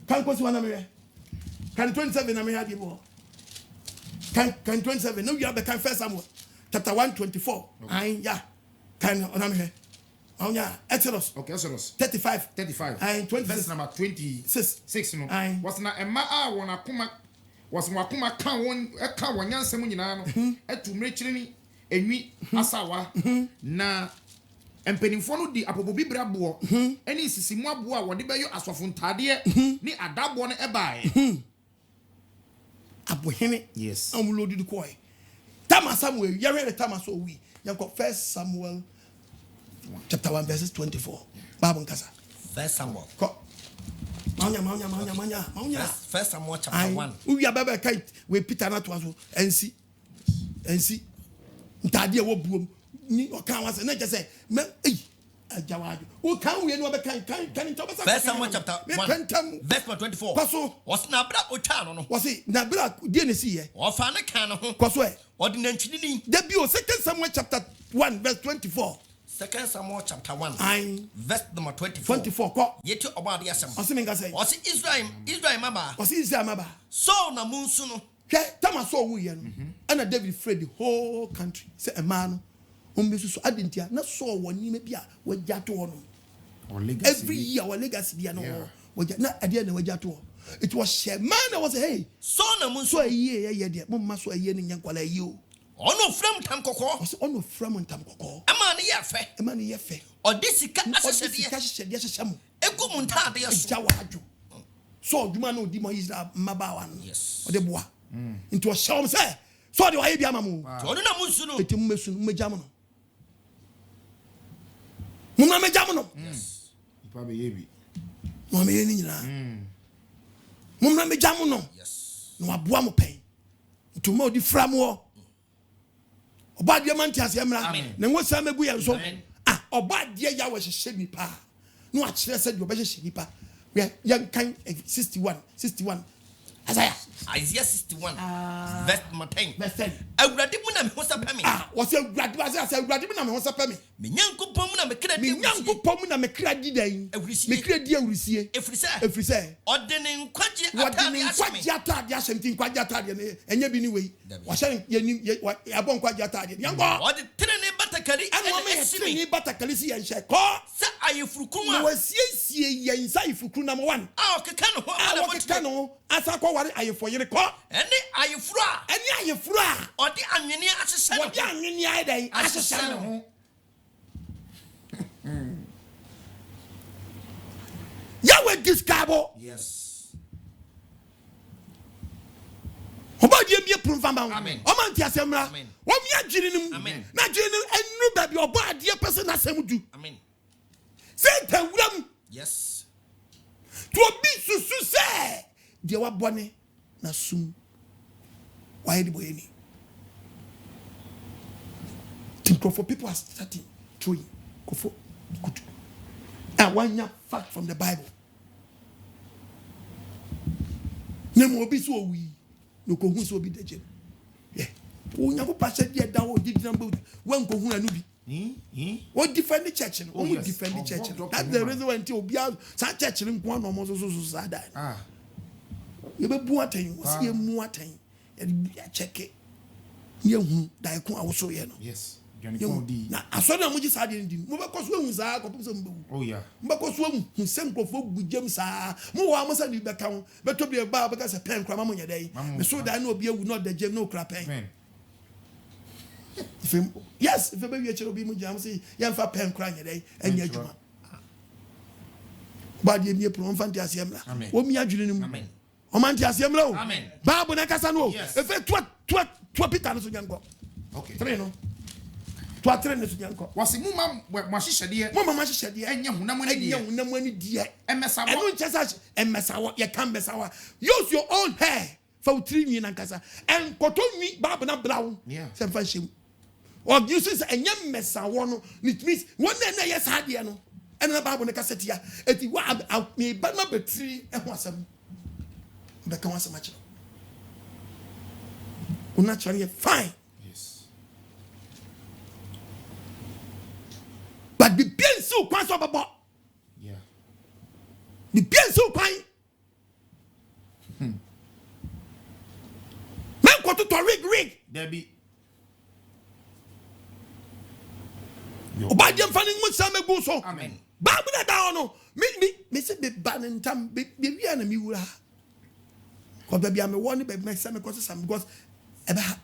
kan ko si wana me kan 27 na me ya de bo kan 27 no you have the kan first Samuel chapter 124 yeah kan ona me oh yeah Exodus okay Exodus 35 and 20 verse number 26 no was na emma a won akoma was wakoma kan won ka wanyansem nyina no etu mrechiri ni enwi asawa na empenifo no di apopo bibra bo eni sisimu abo a wode beyo asofo ntade ni adabo no ebae abohene yes amulodi di koy tama Samuel yare the tama so we yanko first Samuel chapter 1 verses 24 Bible nkasa first Samuel ko maunya first Samuel chapter 1 we ababa kai we Peter na to aso ensi ntade wo buom ni o kan wa se na je se me ajawaju o kan we no be kan nto be first Samuel chapter 1 verse 24 kwaso was na bra o twa no was na bra die ne si ye o fa na kan no ho kwaso e ordinary ni da bi o second Samuel chapter 1 verse 24 second Samuel chapter 1 verse number 24 ko yeti obade asem o se me ngase o se Israel maba o se Israel maba so na munsu no hwe tama so wu ye no ana David fled the whole country say a man so adentia na so woni me bia wajato ho no every year our legacy dia no waja na ade na wajato it was Shema that was hey so na munsu so ye dia mumma so ye ne nyankwala yi o ono from tam kokko so ono from tam kokko ama ne ye fe odisika asesede asesem egu mu ntade so jawaju so djuma no di mo Israel mabawa no yes ode boa into shawm say so de wa ye bia mamu ono na munsu no etim mesu mmejam no mumma mejam no yes ipa be yebi no me ye ni nyina mumma mejam no yes no aboa mo pen ntuma odi framo obade manti asemra na ngosa megu ye nso obade ya we hye nipa no a kire se de obehye nipa we yan kan 61 Isaiah Isaiah 61 verse 10. Awurade mu na me ho sapa me. Was awurade was awurade mu na me ho sapa me. Me nyankopon mu na me kra di. Me nyankopon mu na me kra di dan. Me kra di awurisie. Efrise. Ode ne nkwaje atade asɛmti nkwaje atade ne enye bi ni wei. Wa hye yeni abɔ nkwaje atade. Yango. Ode trene batakari ene ni batakari si yenhye. Ko sa ayefurukun a. Na wasiesie yensa ayefurukun number 1. Okeka no ho. Okeka no asa ko ware ayefoyere ko. Ene ayefura. Ode anwene asese no. Ode anwene ai dai asese no ho. Yahweh discabo. Yes. Obadi emi pruvamba. Amen. Omanti asemra. Amen. Omi adwiri nim. Amen. Na adwiri nim enu ba bi obo ade person asem du. Amen. Satan wuram. Yes. To obi susu se de wa bone na sum. Why the boy any? Think for people are starting throwing. Go for good. And one fact from the Bible. Nemo obi so we no ko hu so obi deje. Yeah. O nya ko pastor dia da o di number when ko hu anu bi. What defend the church? Oh, yes. Defend the church. That's the reason why until be out church in one or so sad. You be buaten, was here muaten, and check it. You die I was so yellow. Yes. Now, I saw them which is hard indeed. Because when was I? Oh, yeah. Because when who sent for with James, more almost a new account, but to be a bar because a pen cram on your day. So that I know beer would not the gem no crap. Yes, if a baby will be Mujamsi, young for pen crying a day, and yet you. But you near Prom Fantasia. What me are doing? Amen. Omantiasiam low. Amen. Babu Nakasano. Yes. If it twapitano to Yanko. Okay. Treno. Twatreno to Yanko. Was it Mumma Mashisha dear? Mama Mashisha dear. And young Namani dear. And Massa. I don't just and Massawa, you can Massawa. Use your own hair for 3 years and Casa. And Cotomi Babana Brown. Yeah. Some fashion. Or uses a young Messawan, which means one day, yes, Hadiano. And the Babu Nakasetia. If you want out me, but number 3 and was some. But come on, so much. Naturally, fine. Yes. But the bien so quite so about. Yeah. The bien so quite. Man, go to rig. Debbie. Obadiah fanning much some go so. Amen. Babuna down. Me say be ban and tam be enemy wura. Because baby I'm one baby my some because eba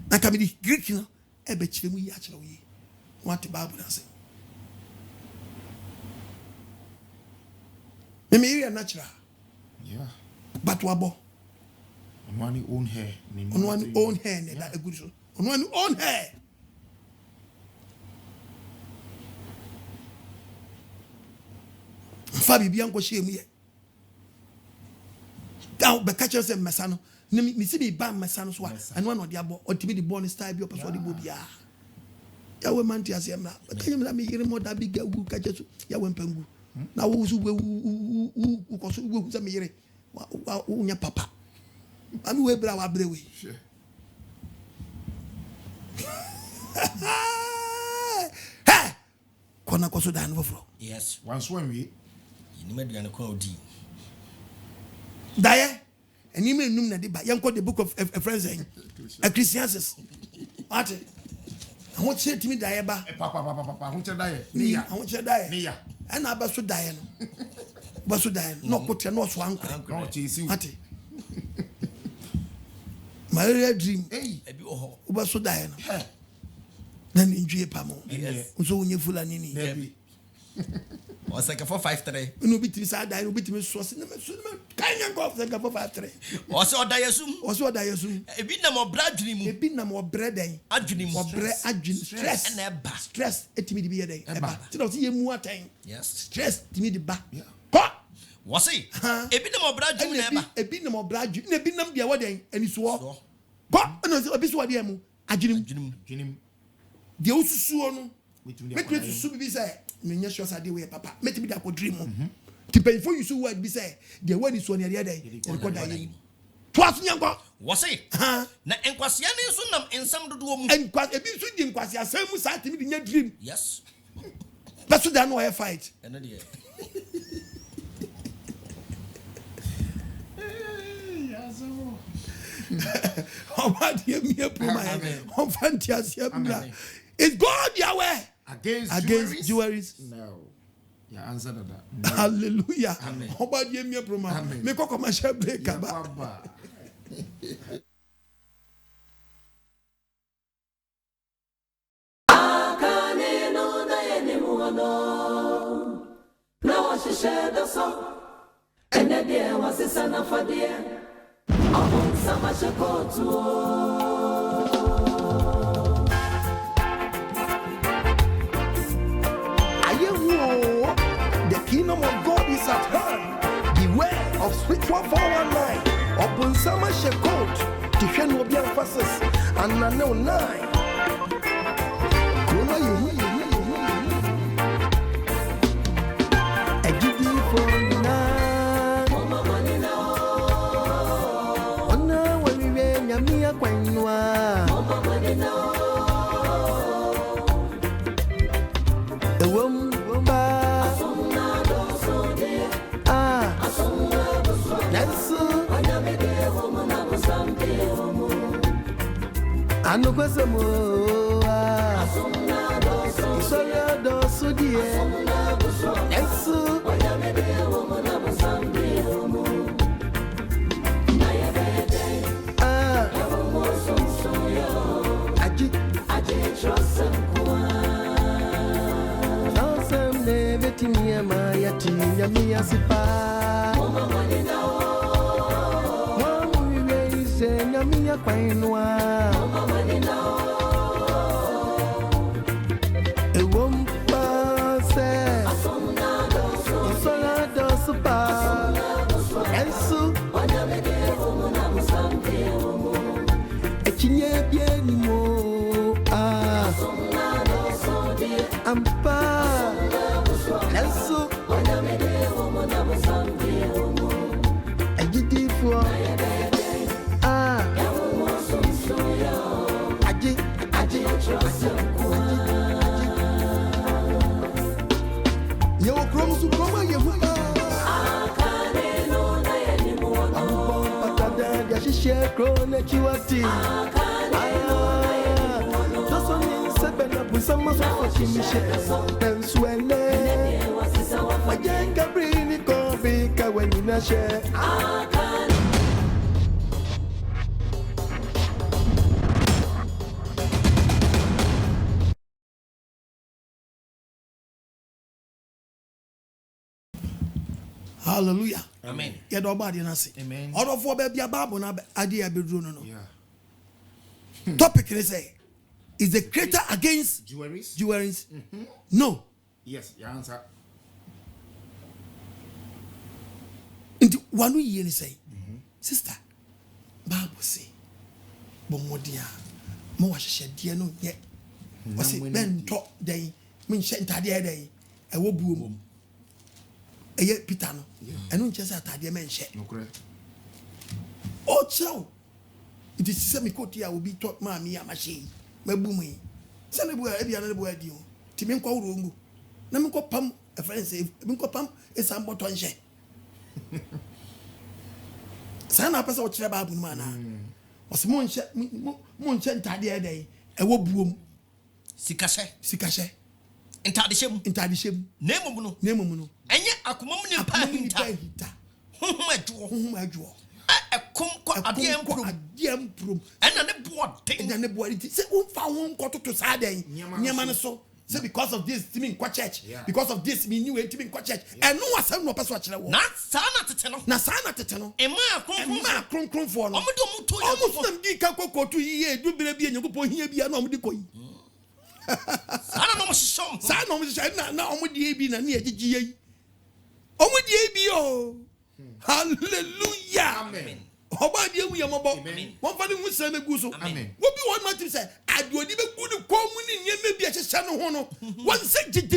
na ka be Greek no ebe chire mu yi a chire we. What the Bible say. Me area natural. Yeah. But wabo. On one own hair. On one own hair that a good so. On one own hair. Fabi bianco shame here. Now, the catcher said, Massano, Missy be bam Massanos one, and one of the abo, or to be the bonus style, be opposite the Bobia. Yawe Mantia Siamna, but can you let me hear more that big who catches Yawen Pengu? Now, who's who goes to me? Unya papa. I'm way brow abrewe. Hey! Kona koso dan wofro. Yes. Once when we. You made an account. Daye, and you may know that young called the book of Ephesians, Ecclesiastes. What? I want you to me, Diaba. Papa, I want to die. I want you to die. And I was so dying. Was so dying. No, put your nose one. My real dream. Hey, was so dying. Then enjoy Pamo. So when you're full of Nini. Was like a 453. No bit inside, I will be to me so kind of go like a 453. Also, Diasum. Also, Diasum. A bit no more blood dream. A bit no more bread day. A dream more bread, stress and a stress. It me to be a day. To see more time. Yes. Stress to me the back. Was he? A bit no more blood dream. A bit no more blood dream. A bit no be a wedding and it's war. But a bit what you are. I dream. The also soon. Make me to be say. Me sure say dey papa make me that dream to pay for you so what be say the one is one the other day record that Twas nyanko. Was it? Na enkwasiane so nam ensam dodo mu. Enkwas ebi so di nkwasi asem mu sa timi di nya dream. Yes. But so that no I fight. Eno de. Is God Yahweh against Jewelries? No. Yeah, answer that. No. Hallelujah. How about you, me promo? Me ko commercial break aba. Now she shared the song, and the dear was his son of a dear. Among some much a court the kingdom of God is at hand. Beware of spiritual 419. Upon summer shekot, Tiffany will be emphasis, and I know 9. Anu kwasemo Isoya dosu die Yesu Aji trosem kwa Trosem ne betimi ama yati nyami asipa Mama manina Mama wiwe ise nyami ya kwainwa Krone chiwati Doso ni sebena busama so chimishe Penswene Wajenga brini kobika wenina she Hallelujah. Amen. Yeah, do bad na say. Amen. All of baby Bible na idea be no. Yeah. Topic is say is the creator against Jewelries? Jewelries? No. Yes, your answer. Into one year say, sister, Bible say, Bomodia, mo washe dia no ye. Was it ben talk day, min shen tadia day, a wo boom. A ye pitano, and non just a tadia men shed. No correct. Oh, so it is semi cotia will be taught mammy a machine. My boomy. Send a boy every other boy. Timinko Rungu. Namiko Pum, a friend say, Minko Pum is some bottom shed. San up as a trap mana. Was moon shed tadia day, a wo boom. Sikashe. Intadishim. Name. And yet, a common pahita. Whom I draw. A kumko a diam prum. And a board thing and a board. Say, who found one to Saturday? Yamanaso. Say, because of this, Timing Quachech. Because of this, me knew a Timing Quachech. And no one said no password. Not Sana to Tenno. Nasana to Tenno. And ma crum for almost them Dika to ye, do be and you go here be a normal decoy. I don't know some. Sana now with the AB and near the GA. Oh, with the ABO. Hallelujah. Amen. How about you? We are about one family will say, Amen. What do you want to say? I do even good common in maybe a channel honor. One second.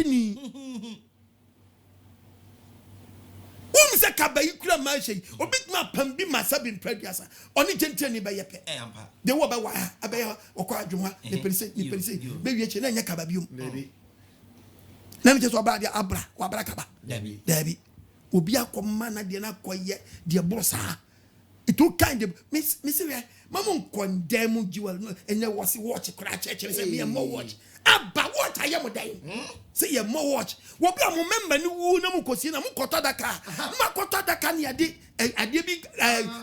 Whom is a kabayi kura ma hye obi ma pam bi ma sabin prediasa oni gentle ni be yepe de wo be wa abe okọ adwuma ne pense be wie che na nya kaba biom na me je so ba dia abra wa abra kaba dabi obi akoma na de na koye de bossa it all kind of miss mama condemn jewel no enye was watch crash church say me more watch aba what I am dying say you more watch wo bia mo member ni wu na mu kosi na mu koto daka ma koto daka ni ade bi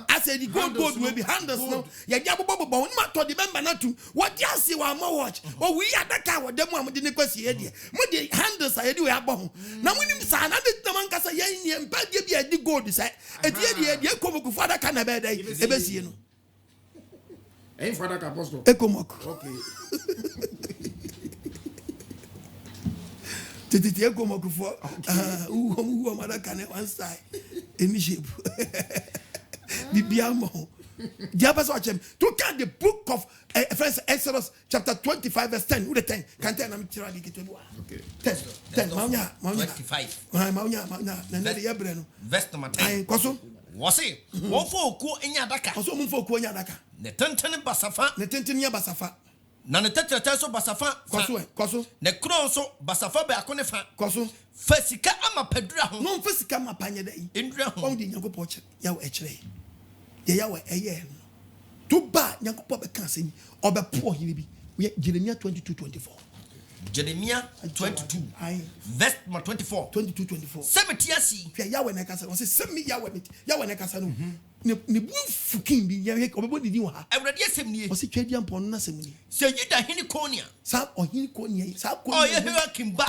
asedi gold we be handles no ya dia bobo bo ma to the member na tu what dia see wa more watch o wi adaka wo dem am de ne kwasi e de mo de handles a de we abo ho na mo nim sa na de man kasa yan ye mpa de bi ade gold say e de komoku fada kana be dai e be sie no Hey, Father Apostle. Ekomok. Okay. Titi ekomok for who mother can one side. Any shape. Bibiamo. The other watch to count the book of first Exodus chapter 25 verse 10. Who the 10? Can tell them to okay. 10. Maunya. 25. Maunya. Verse number 10. Koso. Wasi. One for ku enya daka. Koso mun for ku enya daka. Ne tentene basafa. Ne tentene ya basafa. Na ne tentene so basafa. Koso. Ne kron so basafa be akone fa. Koso. Fasika ama pedura ho. No fasika ama panye dai. Endura ho. On di nyankopɔ kye. Ya wo ekire. Ye ya wo eye no. To ba nyankopɔ be kan seni. Obepo hiri bi. Jeremiah 22:24. Jeremiah 22 verse 24 22:24 semetiasi fia yawe na kasa won say semi yawe na kasa no ne bu fukin bi ya obebo didi wa awrade asemnie o se twadi ampon na semni se yuda hini konia sa ohini konia sa konia oh yeah kimba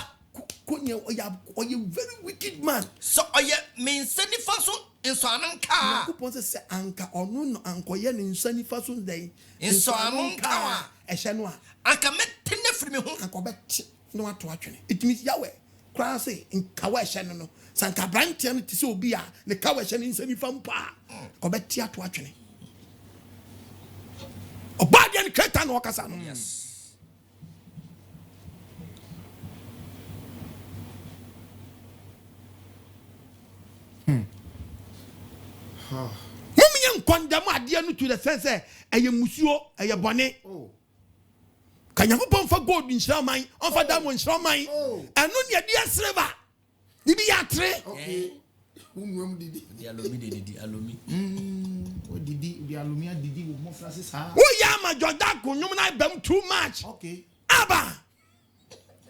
konia o ye very wicked man so oye mensani faso enso ananka ko pon se anka onu no ankoye ne nsani faso den enso ananka ehye no a anka metene frimi ho akobet no ato atwene it means yawe kra say nkawa ehye no sanka brantia no tise obi a ne kawa ehye ne nsani fampa akobet ato atwene obadia ne kreta no okasa no yes Mummy condemn adia no to the sense eye musuo eye bone Kanyankopon fa gold in shraman on fa diamond shraman anu ne dia sreba di bi atre okay unwem didi alomi o didi bi alomi didi wo mo francis ha wo ya ma joda ko nyum na bam too much okay aba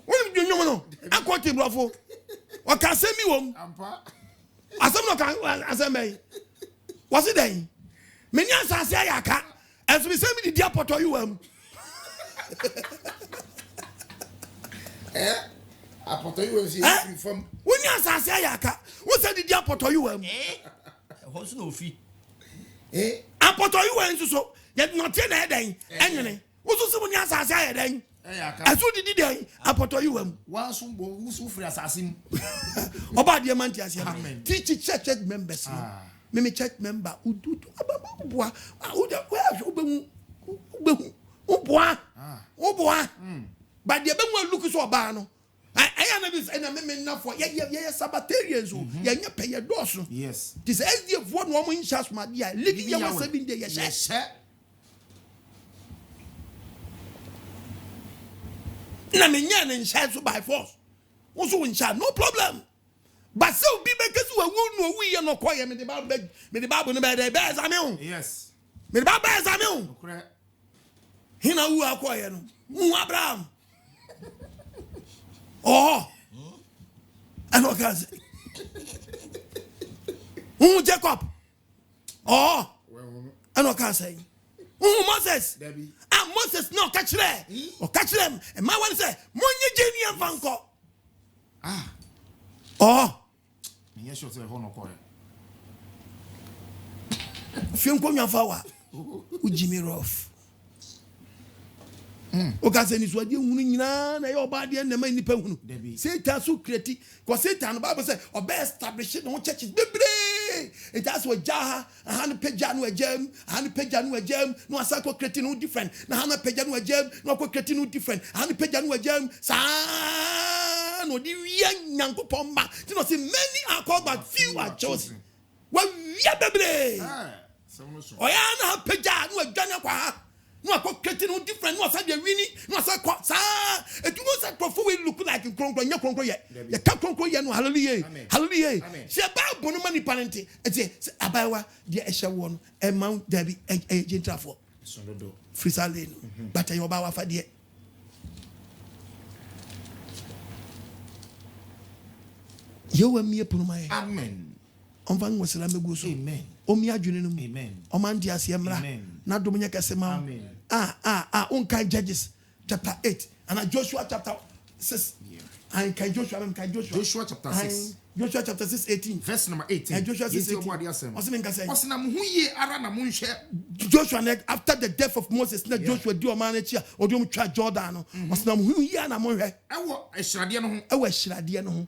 woni bi nyum no akoti brofo o ka semi wom ampa asem no kan asem mai was it then me nya asase ayaka enso me semi di apoto you am apoto you see from when you asase ayaka wo se di apoto you am ho so no fi apoto you am so yet not na den enyene wo so se wo nya asase ayeden aso di den apoto you am wan so bo wo so free assassin oba de man ti ase teach church members me church member udu ababua uda uboa but the be look so oba no I am na me na for ye sabbatarians ye nya pay ye doso yes this SDF one woman in church ma dia living ye 7 day ye she na me nya na ncha so by force wo so ncha no problem but so be because we no we ye no koye me the bible no be there be examine yes me the bible examine correct hina wu akoye no mu Abraham oh and what can say Jacob oh and what can say Moses Debbie Moses no catch them or catch them and my one say money Jenny and Vanko oh me sure say hono koye fium ko nya fawa u Jimmy Rough o ka se ni so de hunu nyina na ye oba de na ma nipa hunu Satan so create because Satan Bible say oba establish no churches bebre it has we jaha han peja no agam han peja no agam no asa ko create no different na han peja no agam no ko create no different han peja no agam sa no di wi nyankopon ma ti no say many are called but few are chosen Wa ya bebre. Oya na peja no adwane kwa. No akokete no different no asa de wini no asa kwa sa etumo sa profo we look like kronkro nya kronkro ye ka kronkro ye no hallelujah hallelujah se ba bonu mani panente ete abawa de ehye wo no e man da bi e gentrafo sododo frisale no but e oba wa fa de yo wa mi epunu mai amen onvan wasela meguso amen omi adwene no mu amen omandi ase emra na dom nya kase ma amen unkai Judges chapter 8 and Joshua chapter 6 and Joshua chapter 6 Joshua chapter 6 18 verse number 18 and Joshua 6 18 Joshua after the death of Moses na Joshua di o man echi odum twa Jordan osna mu yi na mo hwe ewo ehirade no ho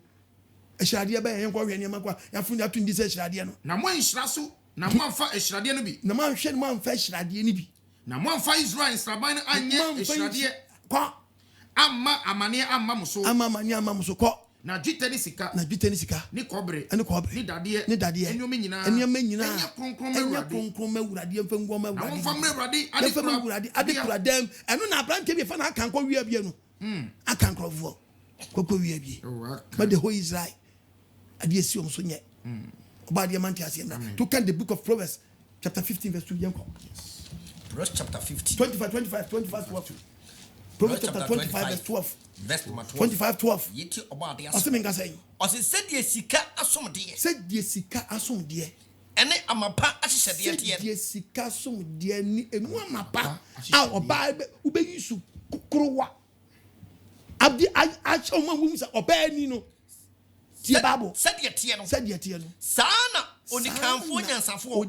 ehirade ba yen kwa hwe ne makwa ya funu atu ndi se ehirade no na mo ehira so na mo amfa ehirade no bi na mo hwe mo amfa ehirade no bi na mo amfa Israel Israban anye ehirade kwa amma amane amma muso kwa na dwetani sika ni kobre ni dade enyome nyina enya kronkron mawurade mfangwa mawurade adekuradem eno na abrante bi fa na akanko wia bia no akankrofo kokko wia bia ma the whole Israel ade esi om so nye obade manti asem na to can the book of Proverbs chapter 15 verse 2 yanko Proverbs chapter 15 25 12 Proverbs chapter 25 verse 12 verse number 12 yeti obade aso asemenga say ose said sika asomde ene amapa ahyehede tie said sika asomde ni enu amapa a oba ube yisu krowa abdi acho mamum sa oba ni no tie babo said tie no sana onikanfo nyansafo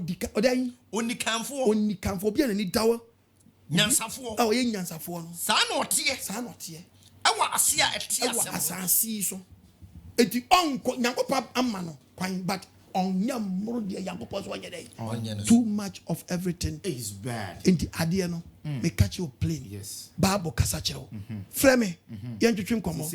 onikanfo bia na ni dawo nyansafo o ye nyansafo no sana otie ewa asia etie asansi so eti onko nyankopap amma no kwan but onyamro de yankopop so wanyede too much of everything is bad enti ade no me catch you plain yes bible kasa kire freme yentwetwe nkomo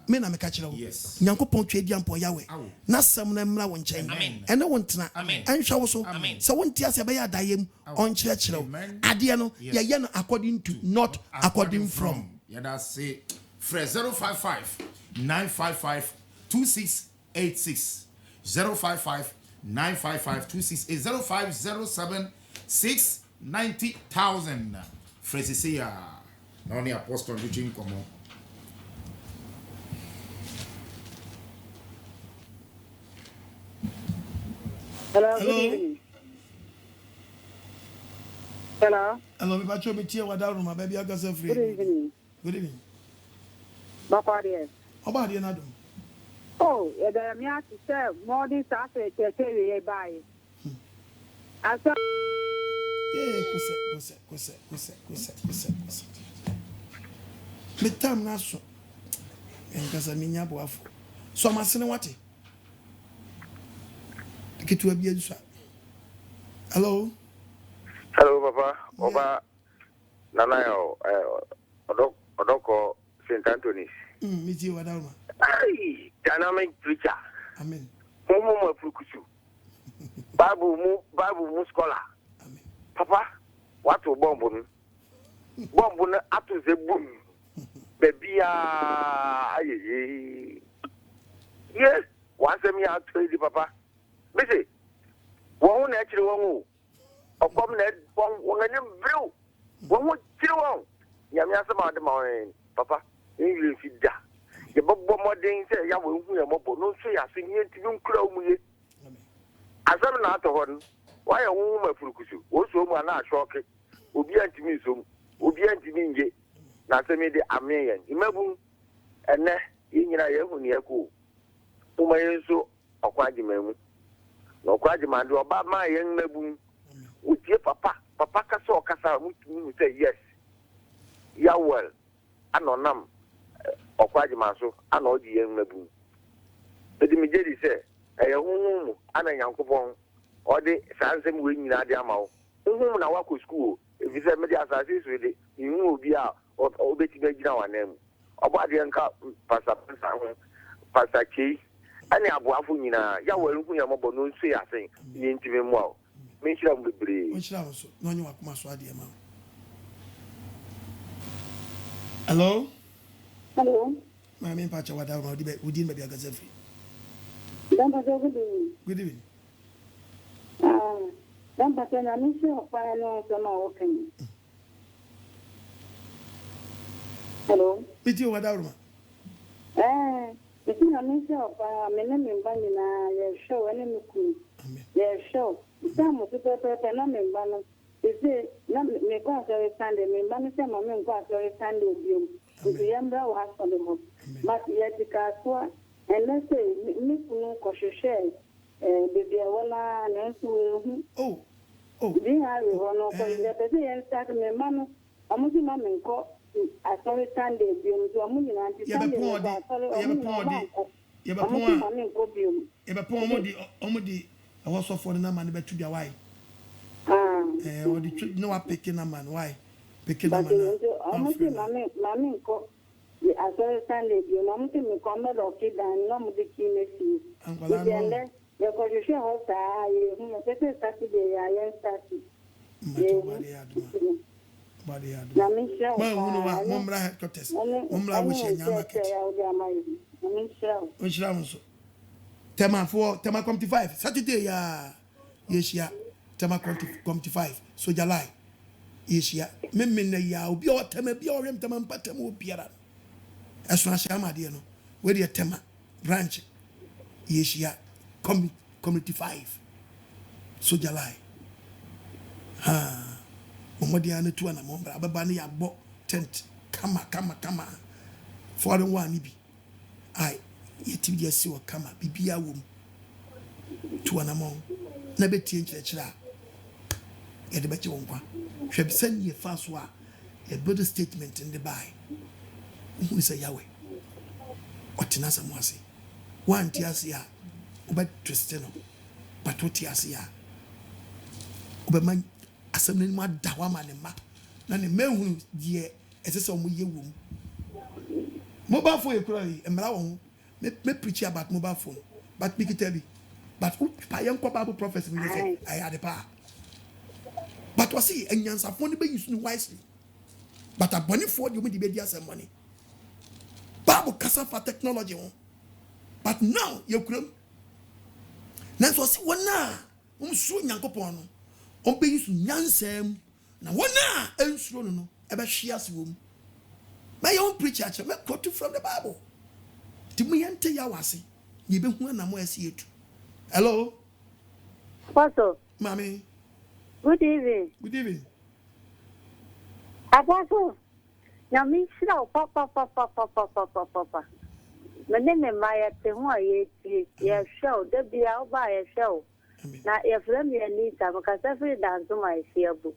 me na me catch you nyankopop twedi ampo yawe na sam na mra wo nchen ene wo ntena enhwa wo so so wo ntia se be ya dayem on kire kire ade no ye no according to not according from yada say Fred 055 955 2686 055 955 2680 0507 690,000 Fresicia na only apostle reaching come on. Hello. Hello, me pacho me tie wada room baby agasa free. Good evening. Bakwarie. Obade na do. Oh, ya da me ati say more this after we buy. Asa kuse. Me tam na so. Engasa me nya boafo. So masene wate. Kitu abi adusa. Hello, Papa. Oba nana yo odoko St. Anthony's. Miti wadalma. Ay, dynamic preacher. Amen. Mumu fukusu. Babu mu scholar. Amen. Papa, what to bomb na atu ze boom. Baby yes, once me out to papa. Bisi. Wo na chiri wo. Okom na wo ngani blue. Wo chiri wo. Nyame asema de ma papa. You fi da. Ye bobo modern say ya wo hu ya mobo no so ya so nye ti nkura mu ye. Asem na ato hon. Wa ya hu ma furukusu. Wo so mu na ashoke. Obi antimi so. Obi antimi nje. Na asem de amen. Imabu ene yinyira ye hu ne yakọ. Uma yenso okwaje mamu. No kwaje mande oba ma ye nmabu. Utie papa kasa okasa mutu say yes. Ya well. Anonam okwaje maso ana oji ye nmabu. Edi mi jedi se eye huhum ana yankopon ode sansem we nyina de amawo. Huhum na wako school ebi se me de asase so de ihu obi a obeti be gina wanam. Obade nka pastor Kei Ani aboafo nyina ya waru ya mabo no nsu ya sen ye ntime mu a me nshira mu bebre o nshira wo so no onye wakoma so ade ma hello mami mpacha wada ma odi me bia gazafi Damba good evening Damba na mi se opa no so no working hello biti wada ma Because I miss your men in Banana, your show, and in the cool. Your show. Some of the people, and in Banana. They say, not me go every Sunday, me money, some of them go every Sunday with you. With the younger was for the most. But yet the car, and let's say, Miss No Coshare, baby, I and oh, they are one of the and started my mamma. I'm with my man call. I saw it Sunday, you know, I was so for the man about to be why. Or the trick no picking a man, why? Picking a man. Mammy, I saw it Sunday, you know, me come or kid and no the key. And well, because you show us, I Saturday, I started. Body ad. Mumra headquarters. Mumra wish in market. Tema 25. Saturday yes ya. Tema 25. So July. Yes ya. Memene ya obi o tema bi o rem tema mpatem obiara. Eso na shama de no. We de tema branch. Yes ya. Community 5. So July. Momodia na tu na mombra ababa na yabo tent kama foreign one bi ai yeti bi esi o kama bibia wom tu na mo na betie nkyerɛkyerɛ a yɛde bɛkye wɔn kwa hwɛ bi sɛ ne fa so a a build statement in the buy who is a Yahweh ɔtena samu ase one ase a oba twist no but what ase a oba man asem ni ma dawa ma ne ma na ne mehu die esese omo ye wom mobile phone ekura yi emra won me preach about mobile phone but big tell me but pa yen ko Bible prophecy me say I had the power but was see enyansa phone be use wisely but aboni for you me the be dia some money Bible kasa for technology won but now you kram na so see wona umsu nyankopon no on be use nyansem na wona ensuro no ebe hwe ase wom my own preacher me quote from the Bible ti mu yente ya wase ye be hu na mo ase etu hello Pastor mami good evening Apostle na mi sira papa mene me maya te ho ye show de bia oba ye show na ye frem ye ni ta makasa free dance my fiabu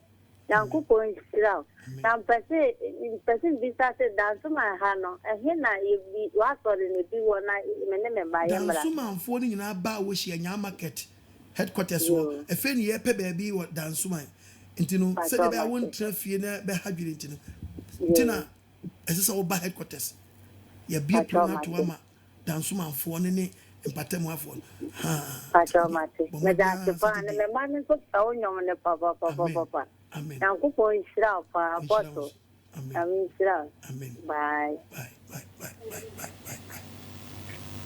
na kupo sira na person bi sa se dance my ha no ehe na ye bi wa so de ne bi wo na mene me maya mra dance man fo ni na ba wo hia nya market headquarters wo efe ni ye pe ba bi wo dance man intino se de ba won trafie na be hadwire intino tina esesa wo ba headquarters ye bi plan to ama dance man fo ni empatemo afo Pachomate me da se pa ne me man so tawo nyom ne papa amen na ko po isra pa apostle amen isra amen bye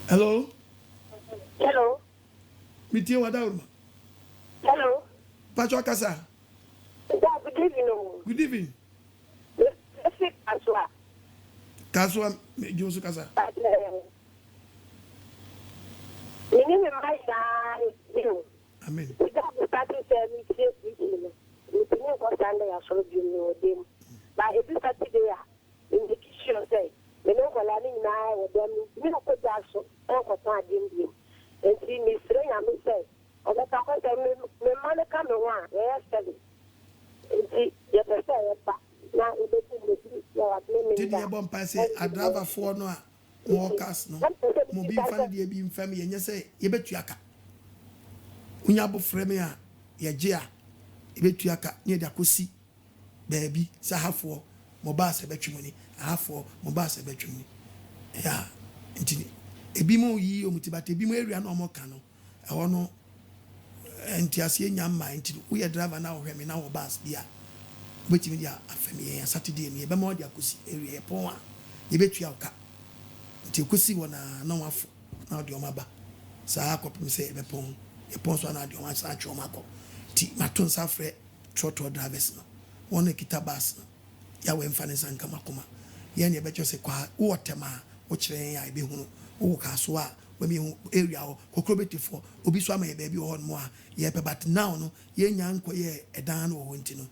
hello mitie wada urma hello pacho kasa good evening kaswa me josu kasa Nini mai da amen. Da start to say me say you know go stand there so you know them. But if you start there in the kitchen say me no go learning na with them me no go just so go stand them. And see me say ya me say o ga ta ko say me man ka me wa ya study. And see ya say pa na e be ti ya me did you bomb pass a driver for no workers no mo bi fa de bi mfam ye nyese ye betuaka unya bo frame a ye je a ye betuaka ne da kosi baabi sa hafo mo ba se betwumuni hafo mo ba se betwumuni ya ntini ebi mo yi omutibate ebi mo area na omo kan no e no entiase nyamma enti we driver na wo hweme na wo bus dia wetimi dia afemi ya Saturday ni ebe ma dia kosi area e pon a ye betua ka nti kosi wona na wafo na odi omaba saa akopim se ebe pon e pon so na adi oma sa choma ko ti maton sa frɛ trotro drivers no wona kita bus no ya we mfa ne sanka makoma ye ne ebe chose kwa wo tema wo kire ya ebe hunu wo ka so a we mi hu area ho kokrobetifo obi so ama ye ba bi ho no a ye pe but now no ye nya nko ye edan no ho nti no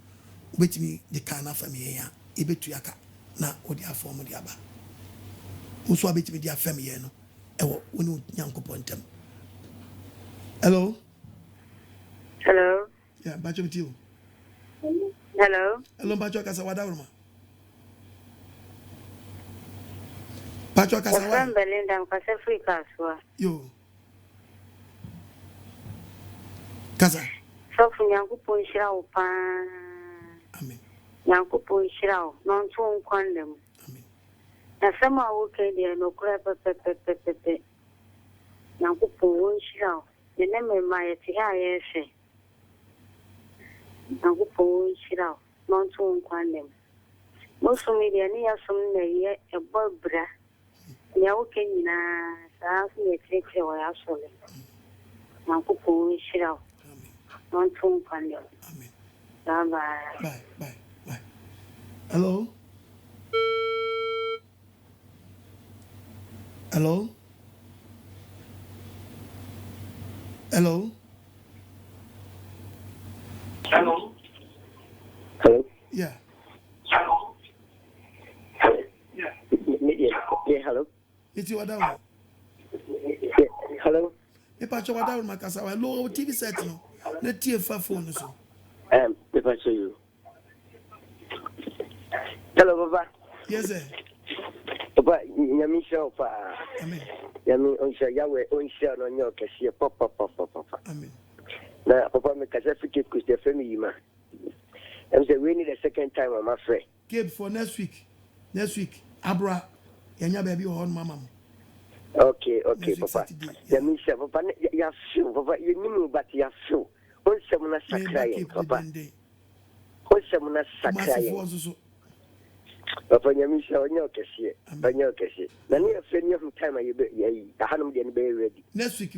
wetimi de kana family ya ebetu aka na odi afom de aba uso abetimi de afam ye no ewo woni nyankopon tem. Hello. Yeah, bacho with you. Hello bacho kasa wada urma. Bacho kasa wa. From Belinda kasa free kaswa. Yo. Kasa. So fu nyankopon shira wo pa. Amen. Nyankopon shira wo non so nkwandem. Amen. Na sama wo ke de no kura pepepepepe. Nyankopon wo shira wo. Ne me ma ye ti ha ye hwe. Nyankopon wo shira wo non so nkwandem. Mo so me de ne ya som na ye ebobra. Ya wo ke nyina sa so ye tete wo ya so le. Nyankopon wo shira wo. Non so nkwandem. Amen. Bye. Hello. Yeah. Yeah, hello. It's you down. Yeah, hello. If I show down my casa, I low TV set no. Let you phone so. If I show you. Hello, Baba. Yes, sir. Papa, Yamisha, Amen. Yami, Onsha, Yahweh, Onsha, on your cashier, Papa. Amen. Now, Papa, make a certificate because they're family, man. I'm saying we need a second time, I'm afraid. Gabe for next week. Abra, Yanya baby on mama. Okay, Papa. Yamisha, Papa, you have few, Papa, you knew, but you have few. Onsha, Sakray, Papa. Onsha, Sakray. Papa Yamisha, on your cashier. Now, near a time I hadn't been very ready. Next week.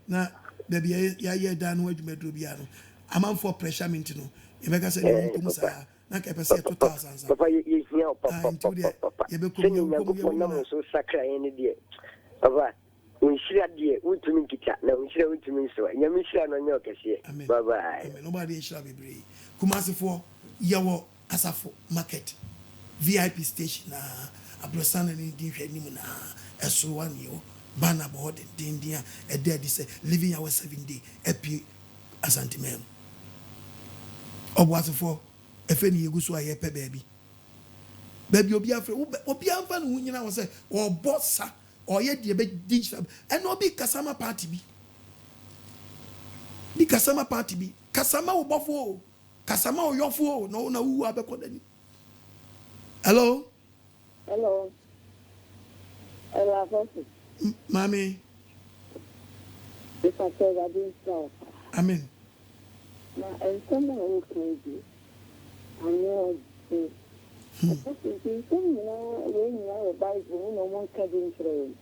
Now, baby, ya done what you made Rubiano. I'm on for pressure mintino. If I can say, not a percent 2,000. Papa, you hear, Papa, you so sacred any day. Papa, we share dear, we to make it up. Now we share to me so. Yamisha on your cashier. Bye bye. Nobody shall be brave. Kumasi for Yawo Asafo Market. VIP station abrosana ni dinhwe nim na eso one yo banner board dindia e there this living our 7 day epi asantimem obwase for efe ni yeguso aye pe baby obi afre obi amfa no nyina wo se obossa oye de be dinhwe e no bi kasama party bi kasama obofo kasama oyofo no na wu abekodani. Hello, Mommy. If I said I didn't stop. Amen. Now, and someone who crazy, I know this. I think you when you are a Bible, no one can be trained.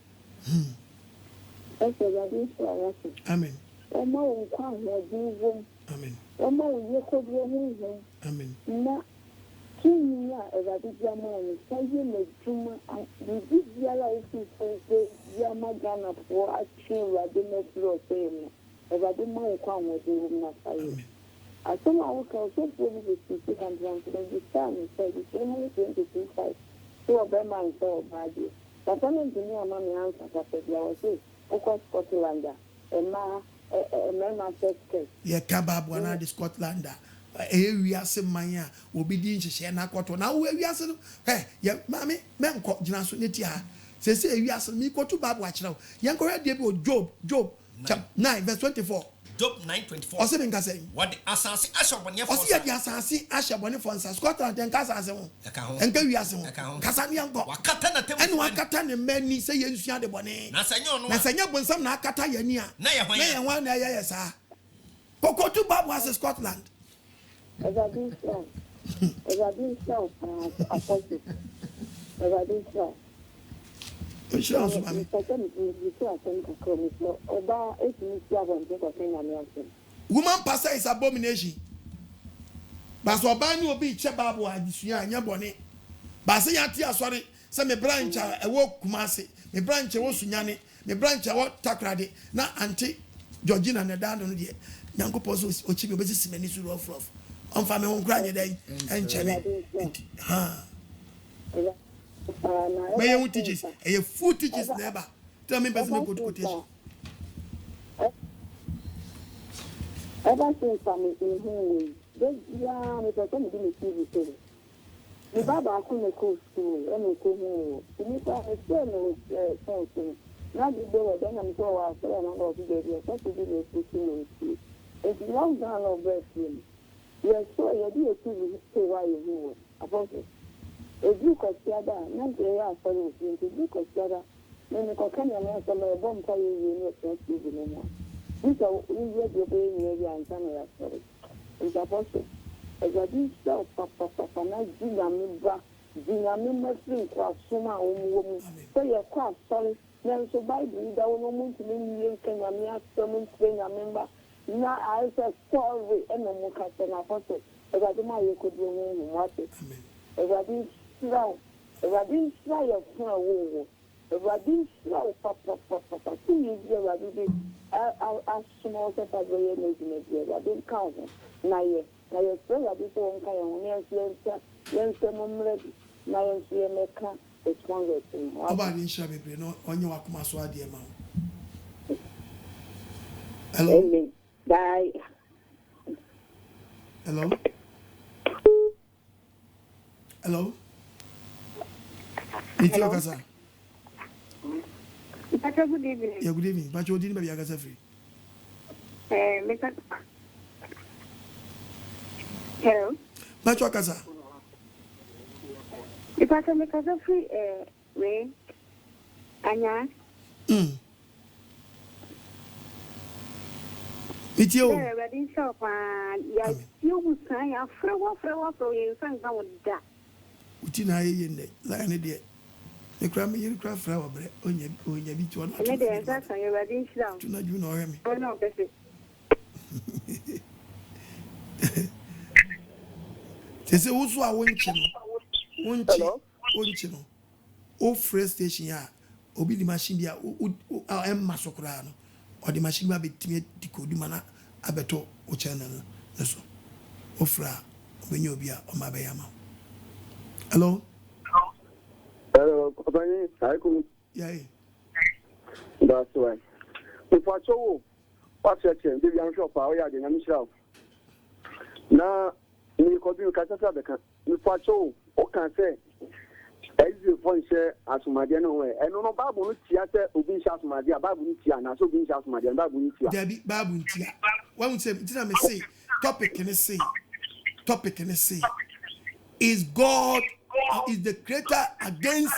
I said I didn't stop. Amen. One more will come here, do. Amen. One more will could be amazing. Amen. Now, King, a big Yaman, saying the Juma, the big yellow is Yamagana for a chill, I didn't know saying, if I didn't want to come with you, not fire. I thought I would also probably be 200 and the time said it's only 22.5. So, a Bema and so bad. But I'm in the near Mammy answer, I said, I was saying, of course, Scotlander, and a man said, yeah, Cabab, one of the Scotlander. Area Semaya will be doing Shana Cotto. Now, we are saying, hey, yeah, Mammy, men caught Janasonetia. Say, we are some me to Bab watch now. Young Correa Job, chapter 9, verse 24. Job 9:24. Ose bin ka say. What the asase ashobone for. Ose ye di asase ashobone for nsa. Scotland en ka asase ho. Enka wiase ho. Kasa ne anko. Wakata na tem. Enu wakata ne mani say ye nsua de bone. Na sanyo no. Na sanya bonsam na akata ye ni a. Na ye hwan na ye sa. Kokotu Bible as Scotland. Woman pastor is abomination. But so ban you be che Bible adisua anya bone. Ba se yati asori se me branch e wo Kumase, me branch e wo Sunyane, me branch e wo Takrade na anti Georgina na dan no de. Nyankopɔ so ochibi obesi simani su rough. On fa me ho kra nye den enchene. Ha. Me you teaches, e full teaches never. Tell me person go to quotation. Ever since I'm in home, this year me person be me TV story. The baba akune ko school, e me ko home. Me ko e say no something. Na di do we dem am so wa so na go be there. So to be me school. It's long down of breastfeeding. Yes, so you do a TV say why you know about it. If you consider not the air for you, if you consider, then you can answer my bomb for you in your TV. These are easier to be in your and Canada. It's a possible. As I do so, Papa, not Dinamim, think was Suma woman. So you're quite sorry. Then so by the no to me, can you summon spring a member? Now I said, sorry, and no more casting a photo. As I do my you could remain what it. As I did slow, as I didn't try a flower, as I didn't slow, Papa, 2 years ago, I did as small as I really making it. I didn't count it. Now, you're still at this one kind of young ready. Now, you're seeing me come. It's one thing. How about in Shabby? No, on your Akumaswa, dear man. Hello. Bye. Hello. Hello. It's your casa. Good evening. Yeah, good evening. But you didn't be a casa free. Hello. But your casa. If I can make a free, way, Anya. It's you. Ready shop, yes, you will say a flower, you sang down with that. Which in I in the line, dear. The crammy, you craft flower bread on your beach one. That's on your ready down. Do not you know him? Oh, no, that's it. They say, also, I won't channel. Oh, fresh station, ya. Obi the machine, ya. Masocrano. Or the machine will be timid, the Kodimana, Abeto, or channel. So, Ofra, when you be on my bayama. Hello? Hello, I could. Yeah. That's right. If I saw what's your change, the young shop, I had in a Michelle. Now, you could do Casablanca. If I saw, what can say? As you point share as my way, and no Babu theatre will be shot my dear Babu Tiana, so being shot my dear Babu Tia. Debbie Babu Tia. One would say, did I say, topic can I say, is God is the creator against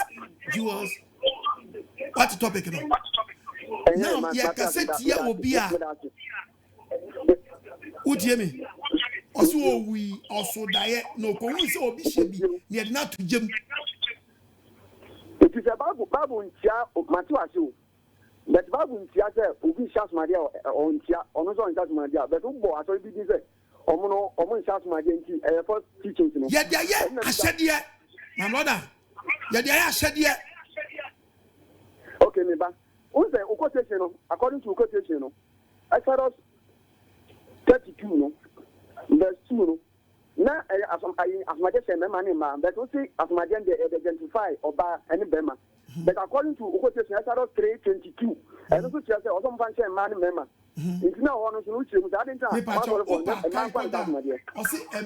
Jewels? What topic? Now, yeah, cassette here will be a. Would you hear me? Also, we also die. No, Comus or Bishop, near not to Jim. It is about Babu and Tia of Matuasu. But Babu and Tia will be shot my dear on Tia, on also in that my dear, but who bought a bit easy. Omono, Omon shot my dear, first teaching. Yet, I said, yeah, my mother. Yet, I said, yeah. Okay, neighbor. Who's the quotation? According to quotation, Exodus 32, verse 2. Now, as my just say, man, but also as my gender identify or by any Bema. But according to quotation, Exodus 3:22, and also just some function man member. It's now one of the which I didn't have a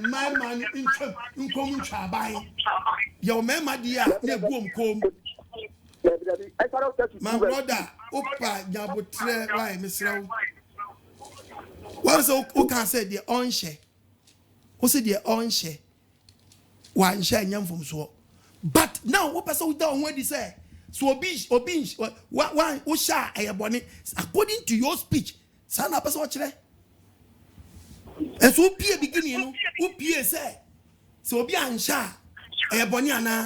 man in common by your member, dear, near boom comb. My brother, Opa, Yabutre, right, Miss Row. What is who can say the on share? Who say the on share? One share yam from so. But now what person we down when they say so obi one who share a bonnet according to your speech. Sana person watch there. And so be beginning, you know, who be say so be an share a bonnet ana.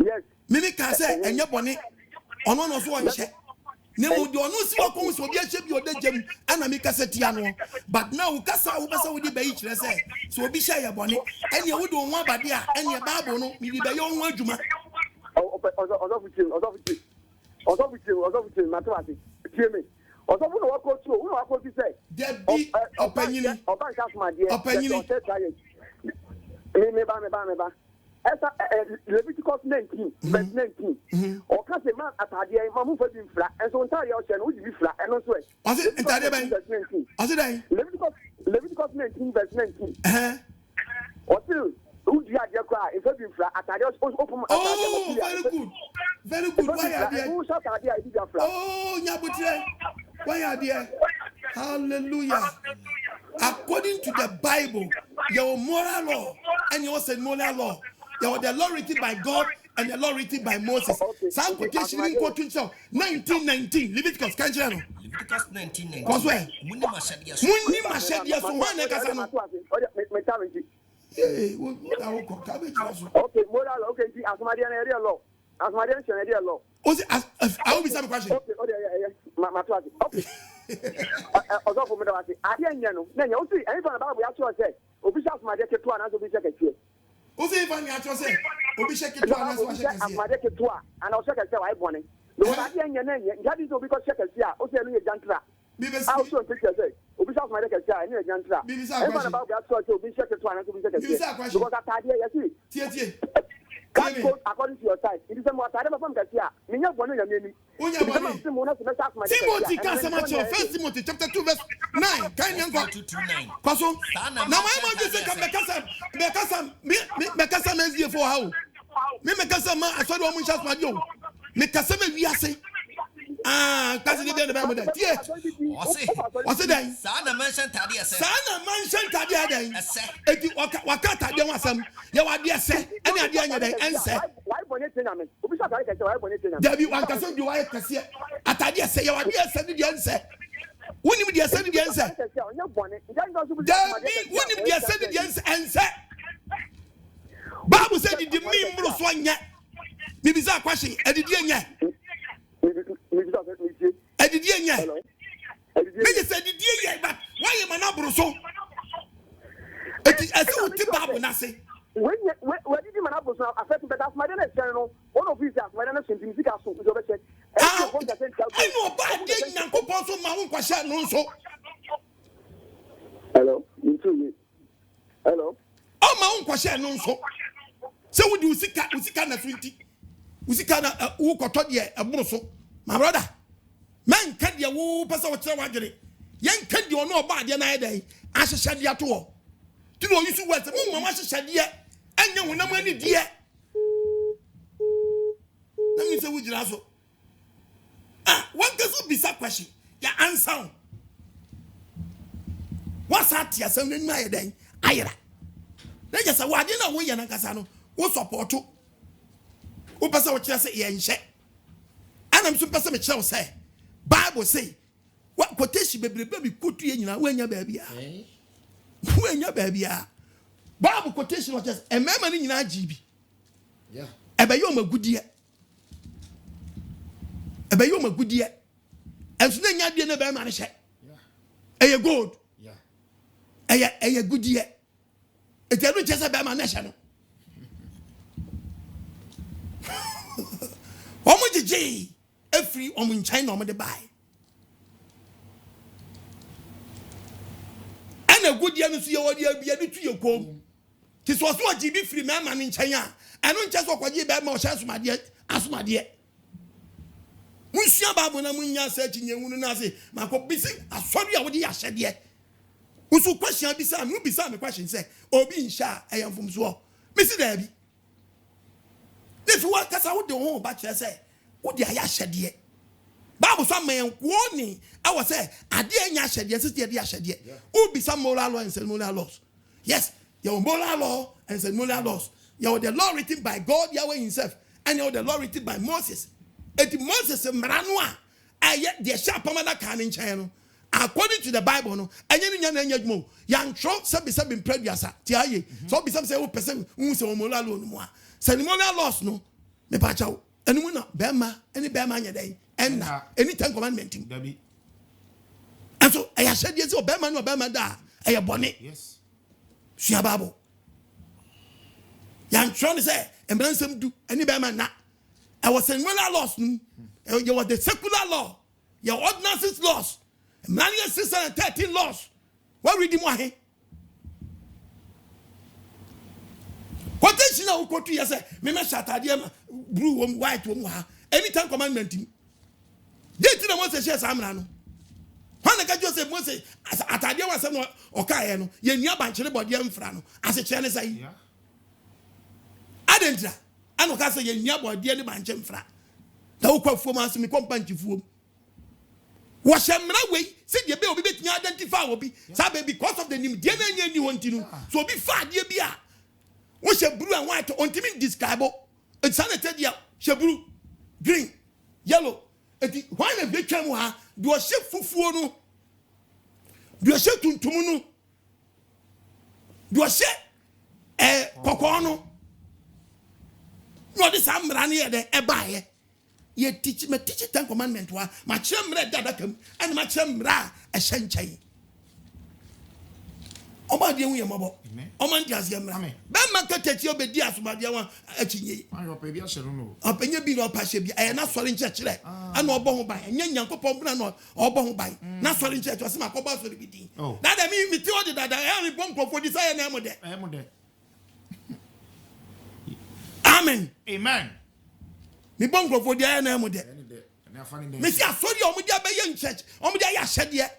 Yes. Mimi can say and your bonnet on one of one share. Nemu do no si wakon so be a shape your dem and make us tiano. But now kasa wo pesa wo di be kire say so obi share your bonnet and you do one bade a and your bible no mi di be yo ho adwuma. Ozo fuchi matawati tie me ozo bu no wako tu wo no wako ti say there be opinion oban kasma de me ba Esa Leviticus 19 verse 19 o ka se man atade ai mamu fa bi mfra enso ntare o che no di mfra eno so e o se ntare ben o se dai Leviticus 19 verse 19 o se udi ade kwa e fa bi mfra atade o pum oh very good why are there who shot ade ai di mfra oh nyabutre why are there hallelujah according to the Bible your moral law and your said moral law the law written by God and the law written by Moses. Some quotation in quoting 1919. Leviticus, can you know? Leviticus 1919. Cause where? Muni mashadia so one nekasa okay, moral okay, asmadia na area law. Asmadia na area law. I will be some question. Okay, matwati. Okay. Ozo for me da wati. Ade anya no. Na nya o si anyfa na Bible ya so say, obi sha asmadia ketu ana so bi sha ketu. O say if I say, obi shake it to an so shake it. Asmadia ketu ana o shake ketu why born. No ade anya na nya. Jadi so bi ko shake ketu a, o say no ye jantra. I so think say, obi sha asmadia ketu a, no ye jantra. Anyfa na Bible ya so say, obi shake ketu ana so bi shake ketu. Because atade ya see. Tie. That goes according to your side. It is a more time from Cassia. Minya Bono Yamini. Timothy Casamacho, 1 Timothy chapter 2, verse 9. Can you go to 9? Paso. Now, my mother said, Becassa is here for how? Me Becassa, I saw the woman shot my yo. Me Cassame, we are saying. Cousin, you didn't remember that. Yes. What's it then? Sana mentioned Tadia. Sana mentioned Tadia. If you walk out, I don't want some. You are dear, say, any idea they answer. Why bonnet tenement? There be one person you are Cassia. Atadia say, you are dear, send the answer. When you dear, send the answer. There be when you dear, send the answer. Bible said, the mean Bruce one yet. Maybe that question, and the dear. I did yen. They said, but why am I not Brusso? It is as old Tibabu Nasi. When did you manage to affect that my channel? One of these are my scientific said. I know about getting Uncle Ponso, my own question. Also, hello, hello. Oh, my own question. Also, so would you see Kana 20? We see Kana who got a Brusso, my brother. Man can't ya woo pass out wagere. Yan can't you know about the night day? I shall shed ya to all. Do you know you what the moon was shed yet? And you will not win it yet. Let me say, would you also? What does be that question? Your answer. What's that? Yes, I'm in my day. Ira. They just say, why didn't I win Casano? What's support to? Who pass out just say, and check. And I'm super some shall say. Bible say, what quotation baby put to you when your baby are. When your baby are. Bible quotation was just a memory in AGYE. Yeah. A bayoma good year. A bayoma good year. And so then you didn't have a man. A good. Yeah. A good year. It's a just a bama national. How much J? Every in China on the buy. And a good year to see what you be able to your home. This was what GB free man in China. I don't just what you bear more chance, my dear, as my dear. Monsieur Babuna Munya said in Yamunazi, my busy, I saw you already. I said, yet. Who's question beside me? Beside me question say, oh, being shy, I am from Swall. Mr. Debbie. If you want, because I would do home, but you say, what did I shed yet? Bible some man warning. I was say, I dear Yasha, yes, dear Yasha, who be some moral law and ceremonial laws. Yes, your moral law and ceremonial laws. You the law written by God, Yahweh himself, and you the law written by Moses. Et Moses Maranwa, I yet the sharp amana canning channel. According to the Bible, no, and you young trout, some be some previous, Tiaye, so be some say, oh, person who say, moral law no more. Ceremonial laws, no, me pacho, and we not Bema, any Bema day. And any 10 commandment. And so I said, yes, Obama no Obama da. I bonnet. Yes. Shiababo. Young trying to say, and Branson do any Bama na. I was saying, when I lost, you were the secular law, your ordinances laws, 913 laws. What read him? What is she now? Quote you say, Mema Shatadium, blue, white, any 10 commandment. They didn't want to share some rano. When the Joseph Moses, as Atadia was no Okayano, ye near Banchel body and Frano, as a channel say. Adentra, and Okasa ye near body and Banchem Fra. The Oka for us me company fool. Wash them way, said ye be obedient to identify will be, Sabe because of the name, dear you want to know. So be far, dear Bia. Wash a blue and white on Timmy describe it's sanitated ya, Shabru, green, yellow. Why a big camera do a ship fufuano? Do a ship tuntumunu? Do a ship a cocono? No, this I'm running at the Ebaye. Ye teach me teach 10 commandment wa my chemra dadakam and my chemra a shanchai. Oba de wu yamabo. Oman dias yamra. Ba market your be dias ma dia wan achinye. Ayo pe bia hye no. Openye bi no pashe bi e na sori nchekire. Ana obo ho ban. Enya nyankopon bra no obo ho ban. Na sori nchekire so makoba sori bi din. That me ti odi dada e ri bom kofo di say na emode. Emode. Amen. Amen. Me bom kofo di na emode. Me si asori o mo dia be ye nchech. O mo dia ya hyede.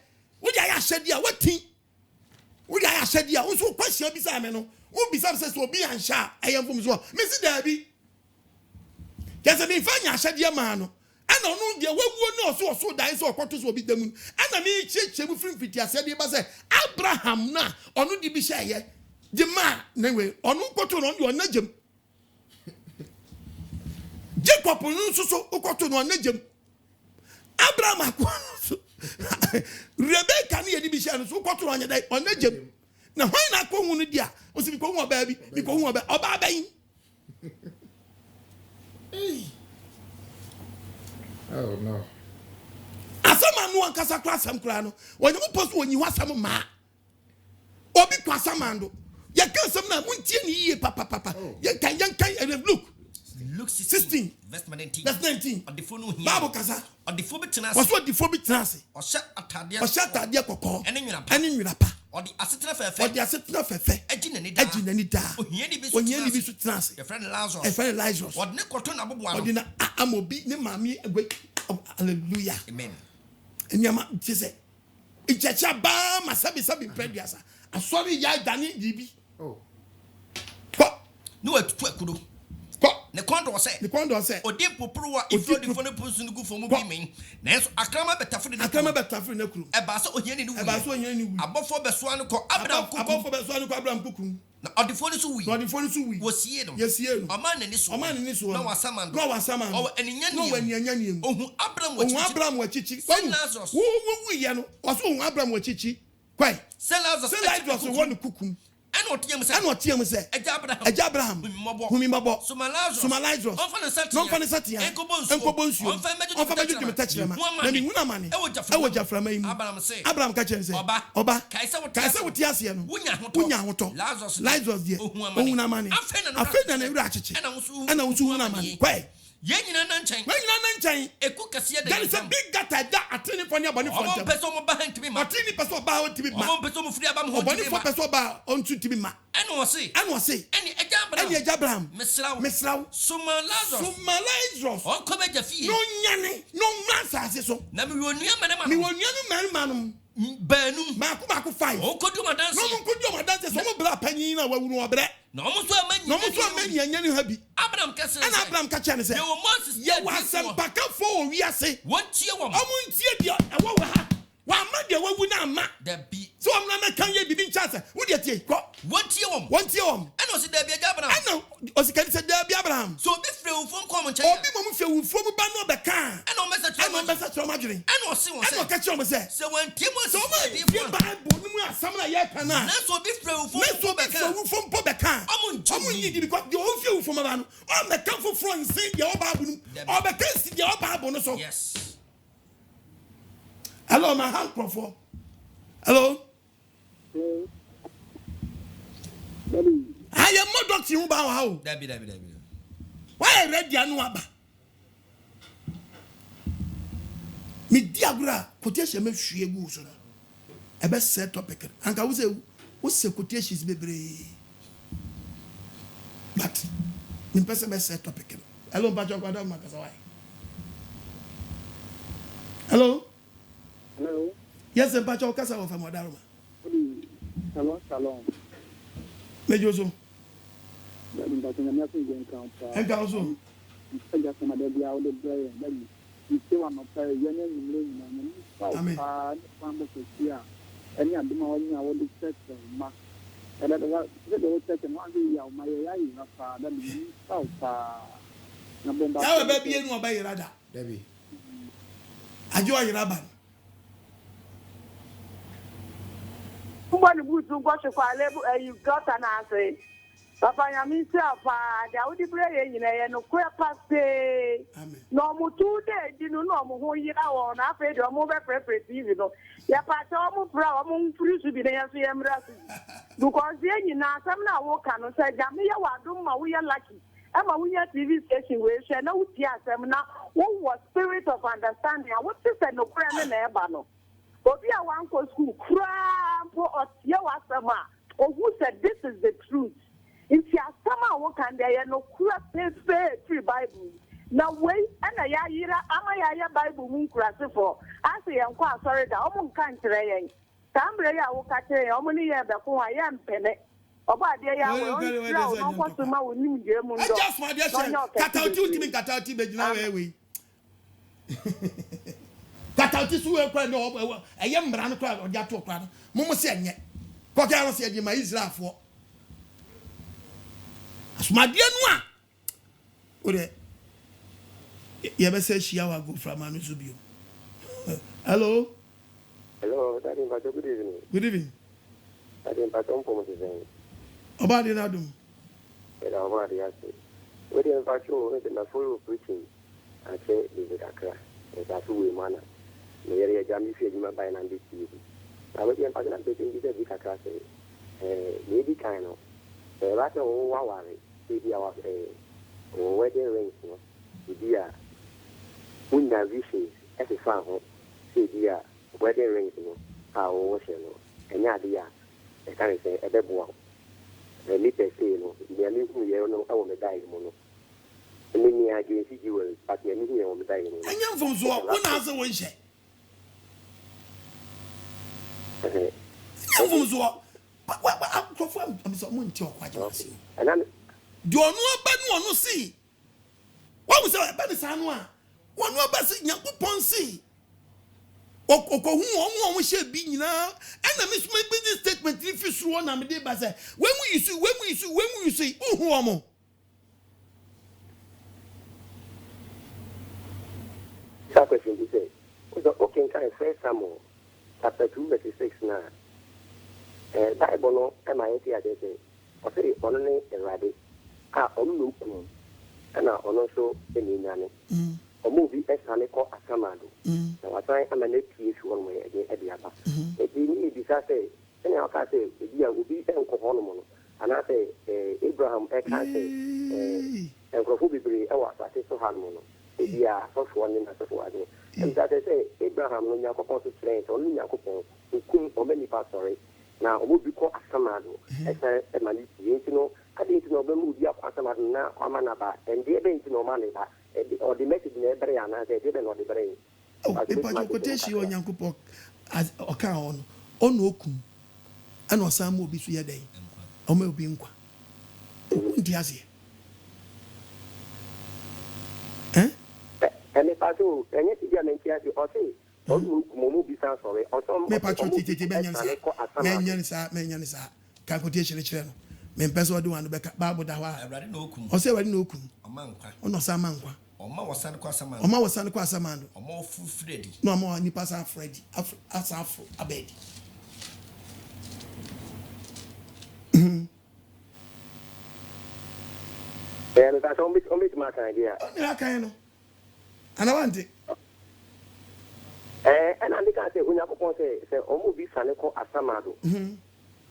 Wo dia ya hyede what tin? Wo dia ya hyede wo so kwahia bi sa me no. Wo bi sa se so obi ansha ayemfom so. Me si da bi. Kese me fa nya hyede ma no. Ana onu dia wawuo no so dan so okoto so obi damu. Ana me cheche bu frimfiti asede ba se Abraham na onu di bi hye de ma na we onu koto no ndi onagem. Jacob no so okoto no onagem. Abraham akwa Rebecca ni edi bi hye no so okoto no dai onagem. Na hwan na akwa hu no dia o si bi ko hu oba bi bi ko hu oba abayin. Oh no. Asama no ankasa kra asam kra no. Wonye mo post wonyi ho asam ma. Obi kwa asamando. Ye kan asam na muntie ni yiye papa. Ye kan look. Luke 16 verse 19. On the phone here. Bible kasa. On the phone betena. Was what the phone betena. Osha atadia. Osha atadia kokko. Eni nwira pa. Odi asetena fefe. Eji nani da. Ohia ni bi so tenase. Your friend Lazarus. Odi ne koto na bobo ano. Odi na amobi ne mami egwe. Hallelujah. Amen. Enyama tise. Ichacha ba masabi prediasa. Asori ya dani dibi. Oh. Ko. No etutu akudo. Ne kondo se odi popruwa ifro di fone posu nugu fomu bi men nanso akrama betafre na kuru e ba so ohia ni wu abofo besoa no ko Abraham kuku na odi fone so wi wosie no oman ni so na wasama o eninya ni ohun Abraham wachichi wo ye no waso ohun Abraham wachichi kwai Lazarus won kuku ano tiem se Eja Abraham humi mabo Suma Lazarus no fane satia enkobonsu onfa meju de metachirema na mi huna mane ewo jaframa yi Abraham ka chere se oba kaisa woti ase no wunya hoto Lazarus de ohuna mane afena na wura achichi ana wusu huna mane kwai Yenyina na nchen eku kase de there is a big gata da atini fo ne abani fo ntem person mo ba hantimi ma atini person ba hantimi ma person mo firi aba mo abani fo person ba ontu timi ma eno wose eni Eja Abraham mesraw Suma Lazarus onko be jafie no nyane no mransa ase so na mi wonu manum Benum Maku 5 onko du madanse no so mo bra panyin na wawunu obre no mo so amani anyani ha bi Abraham kase and Abraham ka che ne say yo Moses ye wasem baka fo o wi ase won tie wom tie dia e wo ha wa ma de wawu na ma da bi so am na kan ye bibi nchase wo de tie ko won tie wom and o si da bi Abraham and o si kan se da bi Abraham so bi frɛ wo fom kom nche obi mo frɛ wo fom ba no be kan and o message trauma dwene and o si won say and o ka che won say so when Timothy so ma bi Bible no mu asam na ye kan na so bi frɛ wo fom be kan wo fom po be kan omo nyi because the o frɛ wo fom ba no o me kan fo front sin ye o Bible no o be kan si ye o Bible no so yes hello my hand crofo hello I am more doctor you ba how Dabi why ready anu aba me diagra quotation me hwie gu so no e be set topic anka wo se quotations bebre but me person be set topic hello bajo kwada makasa why hello yes bajo kasa wo fa modaruma Shalom. Mejoso. Encounter. Just some of the other day, then you see one of the young and here. Any of them are in our district, Mark. And that was the second one, my father, South. How baby no by rada. Debbie. AGYE Raban. One good to watch a label, you got an answer. Papa, I mean, I would be praying in a queer past day. No more 2 days, you know, who you are on after your mobile preference, you know. Your patrol, among free to be there, because then you know, some now walk on and say, Jamia, we are lucky. I'm a winner TV station where she knows, yes, I'm now. What was spirit of understanding? What is a no prayer in Ebano? But we are one for school, cram for us, Yawasama, or who said this is the truth. If you are somehow what can they no crap free Bible. Now wait, and a yira, Amaya Bible moon crash for. I say, I'm quite sorry that I'm country. Cambria will catch a omni before I am penny. About the hour, no customer will need German. Just my dear, cut out 2 to cut out Tibet. Tatauti suwe kwa no eyem bran kwa odi ato kwa no momo se enye ko ka se edi ma Israelfo asumade anu a ore ye be se hia wa go from anu so bio hello daddy Mbato, good evening daddy Mbato mpo mo se obade na dum era obade ase we dey Mbato we dey na follow preaching ate David Akra that's who we manage. The area Jamie Field, my by and this TV. I was in Pakistan, taking this week across maybe kind of a lot of Wawari, maybe our wedding rings, the dear Winda Vision as a farm, say dear wedding rings, how was and idea, I can't say a bebo. The little say, the new year, no, I will die, mono. And then I can see jewels, but the new year will die. And young from Zwa, one answer one share. I'm confirmed. I'm someone to quite and then do you know about no see? What was about the San Juan? One more best Yakupon see. Who should be now? And I miss my business statement if you saw one. I'm a day by say, when we see, who am I? That question you say, okay, can I say some more? Chapter 2, verse 6 now. Bible no, am I here? They say, or say, only a rabbit. No, and I also a Nani. A movie as Haneko Asamado. Now I try and manage one way again at the other. It need disaster. And I can say, the year will be Encohonomono. And I say, Abraham, I can say, and Profubri, I was at so hard mono. The year, first one in a one. And that I say, Abraham, no Yakopon to train, only Yakopon, who couldn't for many parts, sorry. Now, would be called Asamado, as a man, you know, I didn't know the movie of Asamado now, Amanaba, and they didn't know money, or the message in every and I didn't know the brain. Oh, but quotation on Yankupo as Okan on Okum, and Osam will be 3 days, or may be inqua. Untiasi. And if I do, and yet you are Ntiasi, or say, or Mumu be sorry, or some. Me patriotic Menyansa, calculation channel. Men person do one back Babu Dawa. I read no kum. Or say, what no kum. A manqua. Or no Samanqua. Or ma was San Quasaman. Or ma was San Quasamando. Or more full Freddy. No more, ni pass our Freddy. As Afro, a bed. And that's only my idea. I can. And I want it. And I think I say, when I say, almost be Saneko Asamado.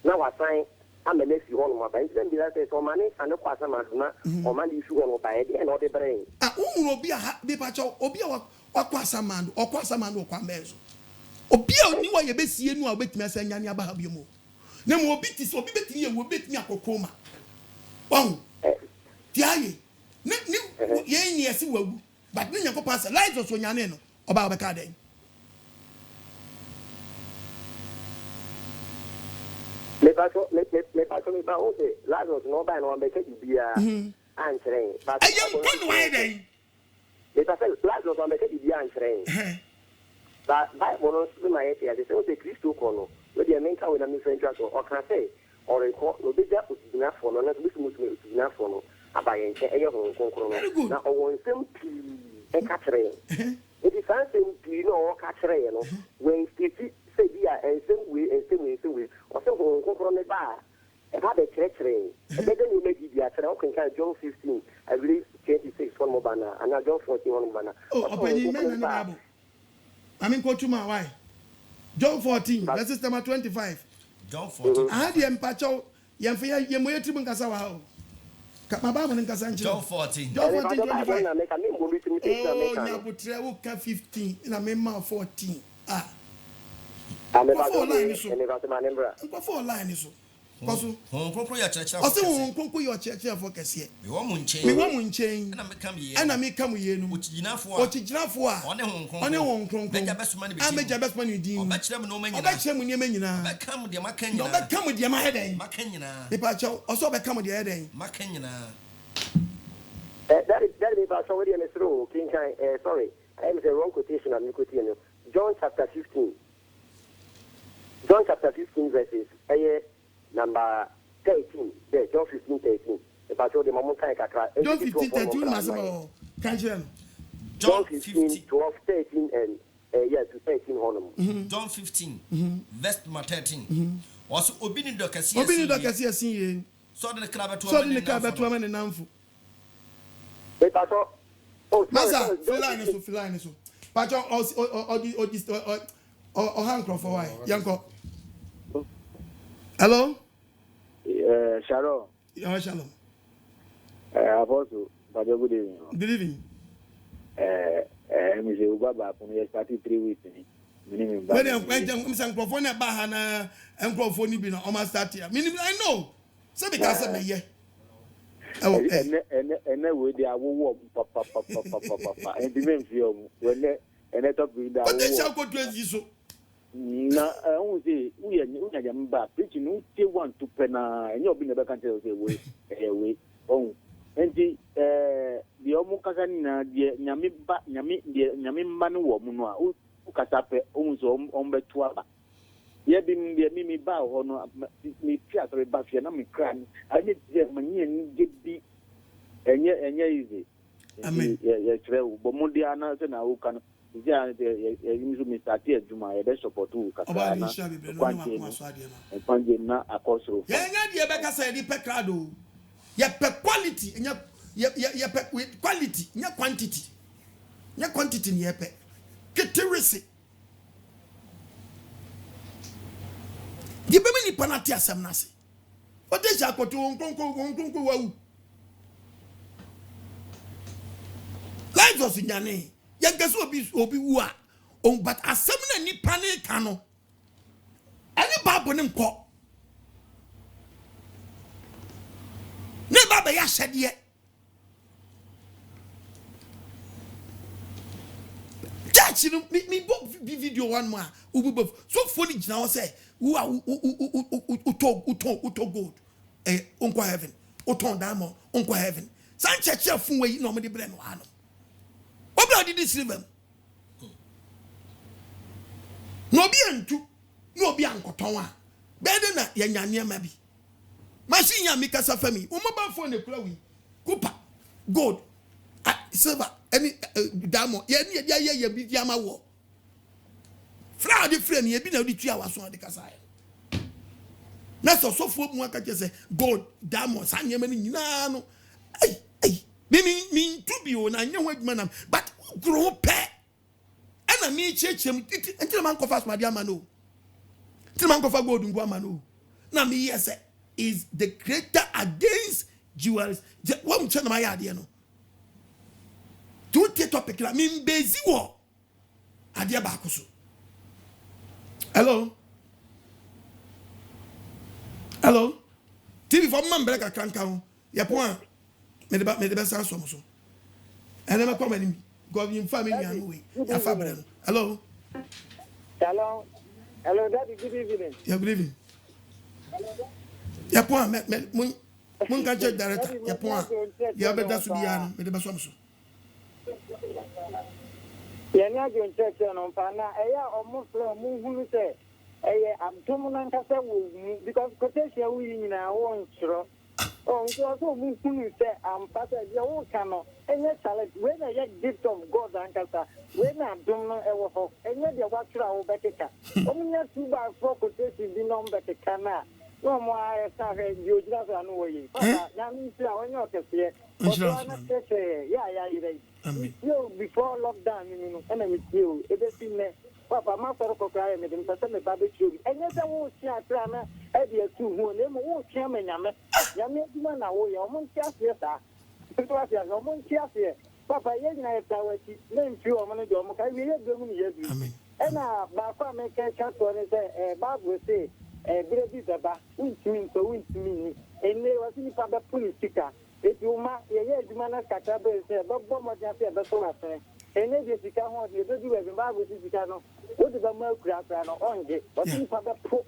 Now I sign. I'm a nephew on my bank. Then I say, so money and no Quasamado, or money issue on by the end of the brain. Will be a happy patch or be a Quasaman or Quasaman or Quambezo. Or be a new way, a bit see you with me saying Yanya Bahabiamo. No more beaties or be betting will bet me a coma. Oh, Tiaye. No, yes, you will. But then you go pass a light or so Yaneno about the card. Me ba Lazarus no ba no be ke bibia answering but I am one way then me ba Lazarus no be ke bibia answering but Bible no my head here say o say Christo ko no we dey menka we na me friend so o kan say o record no be ja usina for no na be usina for no abaye nche eye ho nkonkro no na o won sem pi e ka kire e di san sem pi no o ka kire no when stiti say dia and same way o say ho nkonkro ne ba e ba be kire e be dey make dia kire o kan John 15 I believe 26 one more banner and John 14 one more banner open men na Bible I mean go to my why John 14 verses number 25 John 14 I had the empacho yemfa yemoyeti nkasa wa ha my Bible in Kasanchi. John 14. John 14, 25. Oh, Nyabutre, who can 15, in a member 14. Ah. I'm before line is so. Before line is so. Because your church. I say, your church for Cassia. We want chain. And I may come here. Which enough for on a home cron. I make your best money. Dean. Batch them no man. Batch them when you mean. Come with your Macan. Don't come with your head. Macana. Departure also become with your head. Macana. That is about somebody in the throw. King, sorry. I am the wrong quotation. I'm quoting John chapter 15. John chapter 15 verses. Number 13, there, John 15, 13. About the Mamun Kakra. John 15, 13, John 15, 12, 13, and to 13 honum. John 15, verse 13. Also, Obini Docassia, see, so the crab to a man and Namfu. Massa, Philinus, Patron or Hancroft for why? Yanko. Hello? Shalom. Shalom. Apostle, but good evening. Good evening. Mr. Ubaba, from your party 3 weeks. When I'm microphone at Bahana and Crawford, be almost start here. I know. So because of me, yeah. Oh, and then with the award, papa, and the men feel when they and I talk with that. But they shall go to you. Na we are back preaching no they want to pena and you'll be never can tell way oh and the omukasa na the nyame manu wo mu no a ukasa pe onzo ombetua ye bi mi ba ho no mi pia so ba fia na mi kran ani je manye ni bi enye easy amen ye treu bo mu dia na se na u kan ya yimizu mistati aduma ya be support u kasa na kwanje na akosoro ya nya de be kasa di pe crowd ya pe quality ya pe quality nya quantity ni ya pe keterese di be mi ni panati asem na se o de ja koto nkonko wa u life was nyane yangaso obi wu a on but asem na ni pane ka no ani babo ne nko ne baba ya hyede church no me bo video one more ubu so funny gina o say who uto gold onko heaven oton diamond onko heaven san cheche fun we no me de bre me wa no obi odi silver no bi antu no bi ankoton a bede na ye nyane ma bi machine ya mikasa fami o mobile phone e kula wi copper gold silver any diamond ye bi diama wo fra de frame ye bi na odi tua waso de kasa na so fo mu aka je say gold diamond sanye mani nyina no me to be on anya ho adwuma nam but grow pe na me chechem until man ko fast madi amano until man ko fa gold ngwa amano na me yes is the creator against jewelries what we tell my idea no to the topic la me bezi wo ade ba ko so hello TV for man breka kankan ya point me de sa so so ene me come ni government family and we ya fabre hello daddy, good evening. Yeah, good evening. Ya point mun ka check director ya point ya better so dia no me de ba so so ya nya jo check no pa na eya omo flow mu hunu se eye abdomo nan ka se wo because quotation we nyina won chiro so mu hunu se am pasa dia wo kano enye challenge we na ye gift of God and kasa we na abdomo e wo ho enye dia wa chira wo beteka omunya tuba for quotation di no beteka na no mo a sa he yo jira so anu wo yi papa na mi si a onye okese yo before lockdown and I'm still papa ma for ko cry me dem pese me barbecue enye se wo tia tra na e de atu hu ne mo wo tia me nyame duma na wo ye o mon tia se sa to asia o mon tia se papa ye na eta wati ne mfi o mo ne de o mo kai ye de mu ni ye du ena ba fa me ke cha to ne se bible say brebi baba untimi ni ene wasi ni pa ba politika etuma ye duma na kata be se bo mo tia se be so na se ene de sika ho de do we ba go sika no o de ba ma kura no onje o tin pa ba po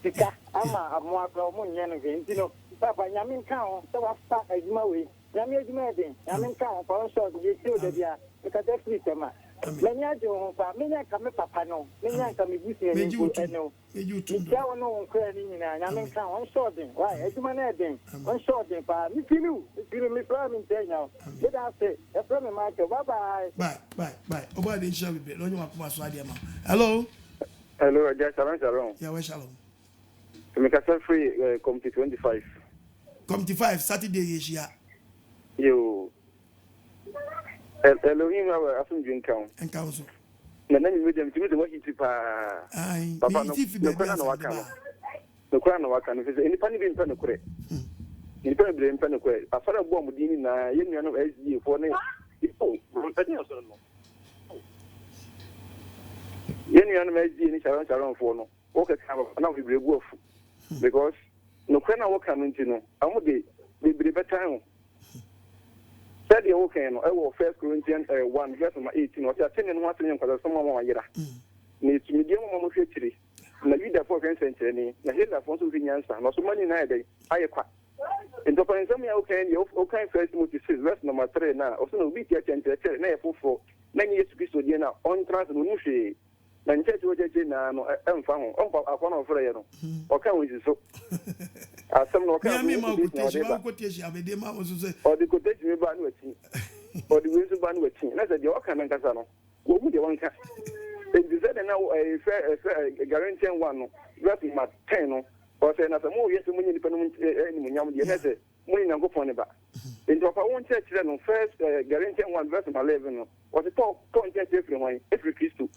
sika ama amo akra mo nye no ge ntino papa nyame nka ho se wa fa adwuma we nyame adwuma de nyame nka ho pa so de ti o de bia e ka te free tema menya je ho pa menya ka me papa no menya ka me busi ene ko eno ja wono won kra ni nyina nyame nka ho so de wa adwuma na de on so de pa mi filu mi fra mi tenya de da se e fra me ma ke bye oba de share with lo nyuma kuma so ade ma hello just shalom yeah we shalom me ka free committee 25 Saturday yeshia yo Elohim wa asun drink count and council na nani medium timi de mo hiti pa papa no kwa na waka no fese enipa ni bi mpa no kure enipa bi mpa no kure afara bo mo dini na ye nua no AGYE fo ne mpadi aso no ye nua no AGYE ni charon fo no o ka ka na we brebu afu because no kwa na waka no ntino amode bebre betan said the okay no I will 1 Corinthians 1 verse 18 or 10 and 1 because someone wa yira ni timidia mo hwetiri na leader for kan centre ni na leader for so nyansa no so mani na dey ayekwa into for example ya okay you okay 1 Timothy 6 verse number 3 na also no bi tia centre na yefofo na ni Yesu Kristo die na on trans no hwe na ncheche wojeje na no emfa ho ompa akwa na ofre ye no o kan wo so asem no kan mi ma quotation abede ma wo so say o de quotation me ba no ati o de we so ba no ati na say de o kan na nkasa no wo mu de wonka e de say na guarantee one no verse ma 10 no o say na say mo yeso mu ni pa no ni mu nyam de na say mo ni Nyankopon ne ba enti o pa won church no first guarantee 1 verse 11 no o say to church efre wan efre Kristo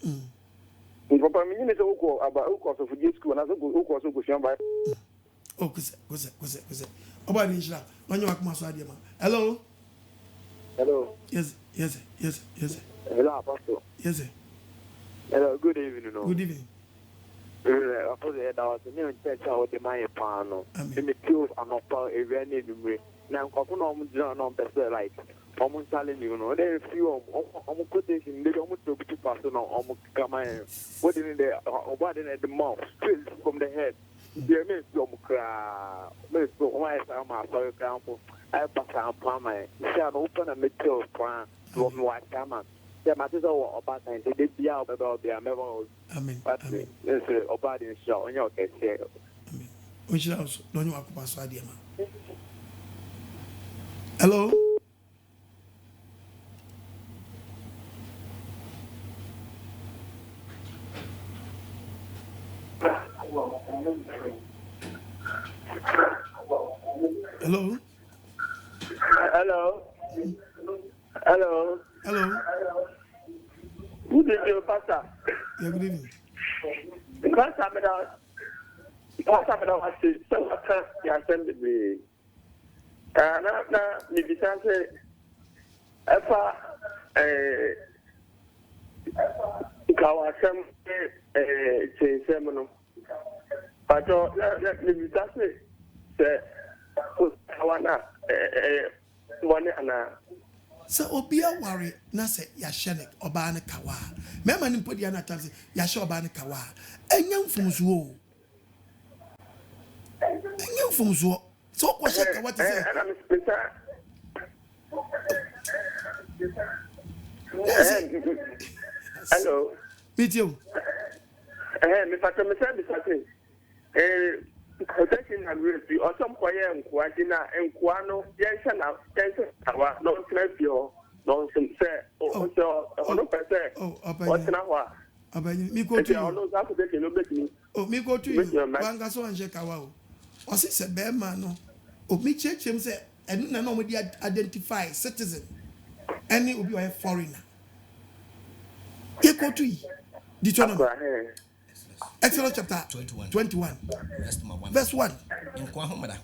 papa mi ni se uko aba uko so fuji school na so uko so go fiamba oh kuze oba ni jira wanyo akuma so ade ma hello yes hello apostle yes hello good evening no good evening apostle that was me on church how the my pano me tools anopa area ni numre na nkofo na omo jira na person like omo challenge you know they feel omo quotation they omo to pass no omo kama what in the mouth straight from the head deɛ mɛnsi ɔmo koraa mɛnsi ɔmo ayɛ saa ma asɔre koraa mpo ayɛ pasa mpo ama yɛ nhyɛ a no wopɛ na mɛte o koraa wɔ me wahyɛ ama sɛ mate sɛ wɔ ɔbaatan nti de bia ɔbɛbɛ ɔbea mɛbɛ ɔ wate nso ɔbaa de nhyira ɔnyɛ ɔkɛseɛ ɔnhyira wo so na ɔnyɛ wakoma so adeɛ ma hello hello hello good evening pastor yeah good evening pastor me da was so what ya send me na me bisa say efa kawasem chensem no pato na me bisa say kawana one ana sɛ obi aware na sɛ yɛahyɛ ne ɔbaa ne kawa mɛma ne mpɔdi ana tam sɛ yɛahyɛ ɔbaa ne kawa ɛnyɛ mfomsoɔ sɛ wokɔhyɛ kawa te sɛ hello metio me fata me sɛ bisa protection and rescue or some quiet and quadina and quano, yes, and now, our non-snap your nonsense, or no per se. What's now? Me go to you. Oh, me go to you. Bangaso and Jekawao. Or since a bear man, oh, me check him say, and none of the identify citizen. Any will be a foreigner. You go to you. Deuteronomy. Exodus chapter 21. Verse 1.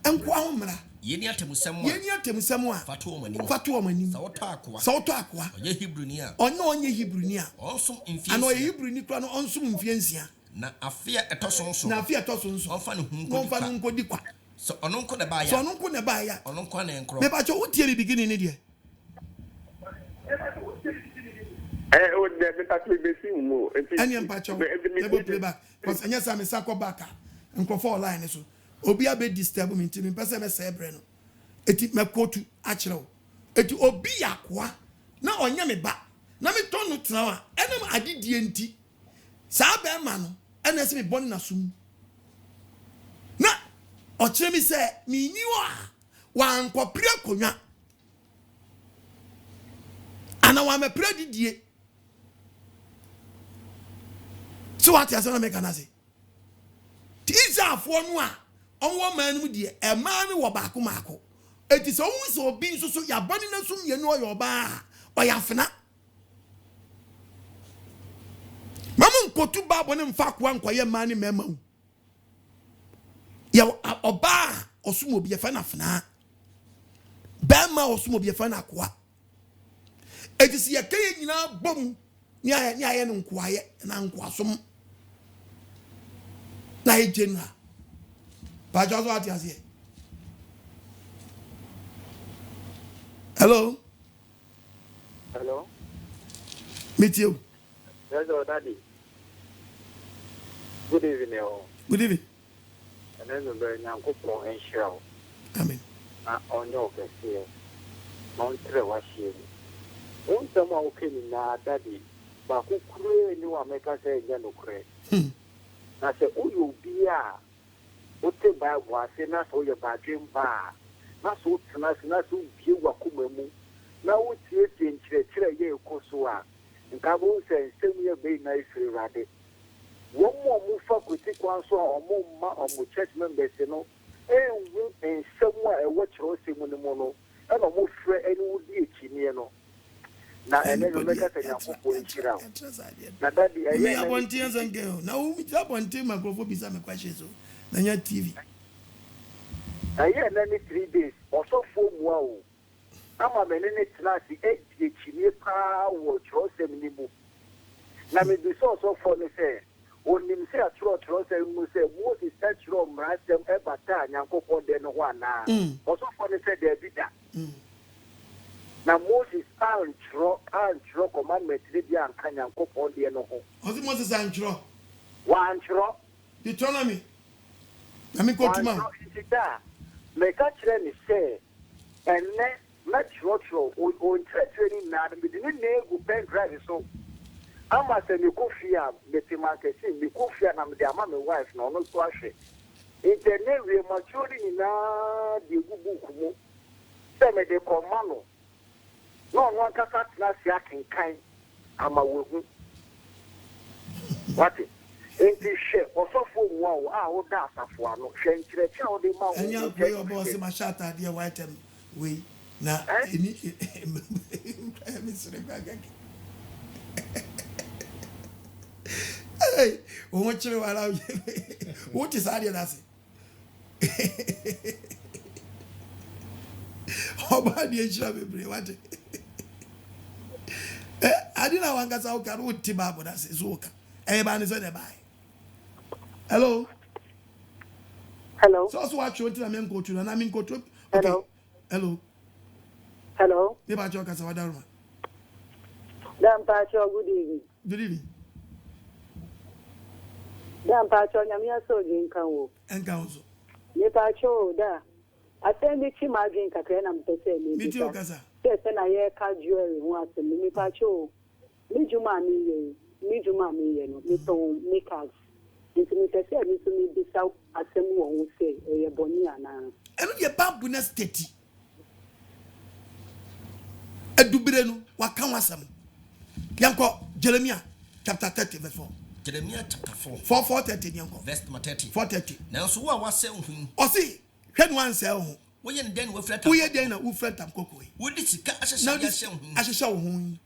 Enkwahomra. Yeni atemusemwa. Fatu omani. Sauto akwa. Onye Hebrunia. Onye Hebrunia. Onsum mfiensia. Ano Hebruni kwa no onsum mfiensia. Na afia etosonso. Onfa ne hunkodi kwa. So ononko ne ba ya. Ononko na enkro. Me ba cho utie bi beginning ne de. Would never touch me missing more. Any empacho, never play back. Because any time I sako back and go for line so. Obi abe disturb me to me. Person say breno. Eti me quote actual. Eti obi akwa. Na onya me ba. Na me turn no tnawa. Enem adi dienti. Sa be ma no. Ena se me boni na sum. Na o kire mi say me ni wa nkopre akonwa. Ana wa me pre didie. So what you say make an say? Tisa for no a onwo man mu de e man wo ba ko mako. Eti so hu so obi so ya bani na sum ye no yo ba o ya fena. Mama nkotu ba bo ne mfa kwa nkoye man ni mema hu. Ya oba osum obi ye fa na fena. Ba ma osum obi ye fa na kwa. Eti si ye keye nyina bom ni aye no nkwaye na nkwasom. Na ejena ba jo so ati ase hello meet you hello daddy good evening and then the very nyankopon enhira amen na onyo kese non tre washi won tama okeni na daddy ba ku kure ni wa meka say nya no kure na se uyo bia ote ba gwa se na so ye ba dwen ba na so tena se na so bie wa kuma mu na wo tie nkyerɛkyerɛ ye ekoso a nka bo se nsem ye be na ifirade wo mo fa kwiti kwan so a omo ma omo church members no enwu nsem a ewo kyerɛ se mu ne mu no na omo frɛ eni wudi ekini no na ene no meka se nyankopɔ nhyira na daddy me abonti anzange na wo mi abonti microphone bisa me question so na nya TV aye na ni 3 days also for mu a o ama me ne class ekini pa wo trosem ni mu na me bi so for ne say onim se atro say mu say Moses atro mrasem e bata nyankopɔ de no ho ana also for ne say there be that na Moses antro commandment de bia anka nyankopon de no ho Moses antro wa antro Deuteronomy I mean, go to man. Make a trend say, and then much what you own training now, and we didn't know pen drive so. I must say, you could fear the marketing, you could fear their mammy wife, no, no, squash it. It's a name we are maturing in the Gubu. Send me the commando. No one can cut last yak in kind. I'm a woman. What? Ain't this shit? Or so for wow, I would ask for no change the child. And you're going to boss my shot at dear white and we now. Hey, what you allow? What is Adidas? How about the HW? What? I didn't know one got out with Tibabo. That's his work. Everybody is on the buy. Hello. Hello. So what you want to go to? And I mean go to. Hello. Hello. Hello. The Pacho Casawadama. Damn Pacho, good evening. Good evening. Damn Pacho, Yamia so in Kanwo. And council. Ne Pacho, da. I send it to my drink at Renam Pese. Me too, Casa. Yes, and I hear car jewelry once and me Pacho. Me Juma me, me to make us. Into me say, me to me this out as someone who say, a bonia now. And your babuna steady. A dubreno, what can was some? Yanko, Jeremiah, chapter 30, verse 4. Jeremiah chapter 4. 4:30, Yanko. Verse 30. 4:30. Now, so what was saying? Or see, head one cell. We are then with flat. We are then a flat and cocoa. Would this catch a show?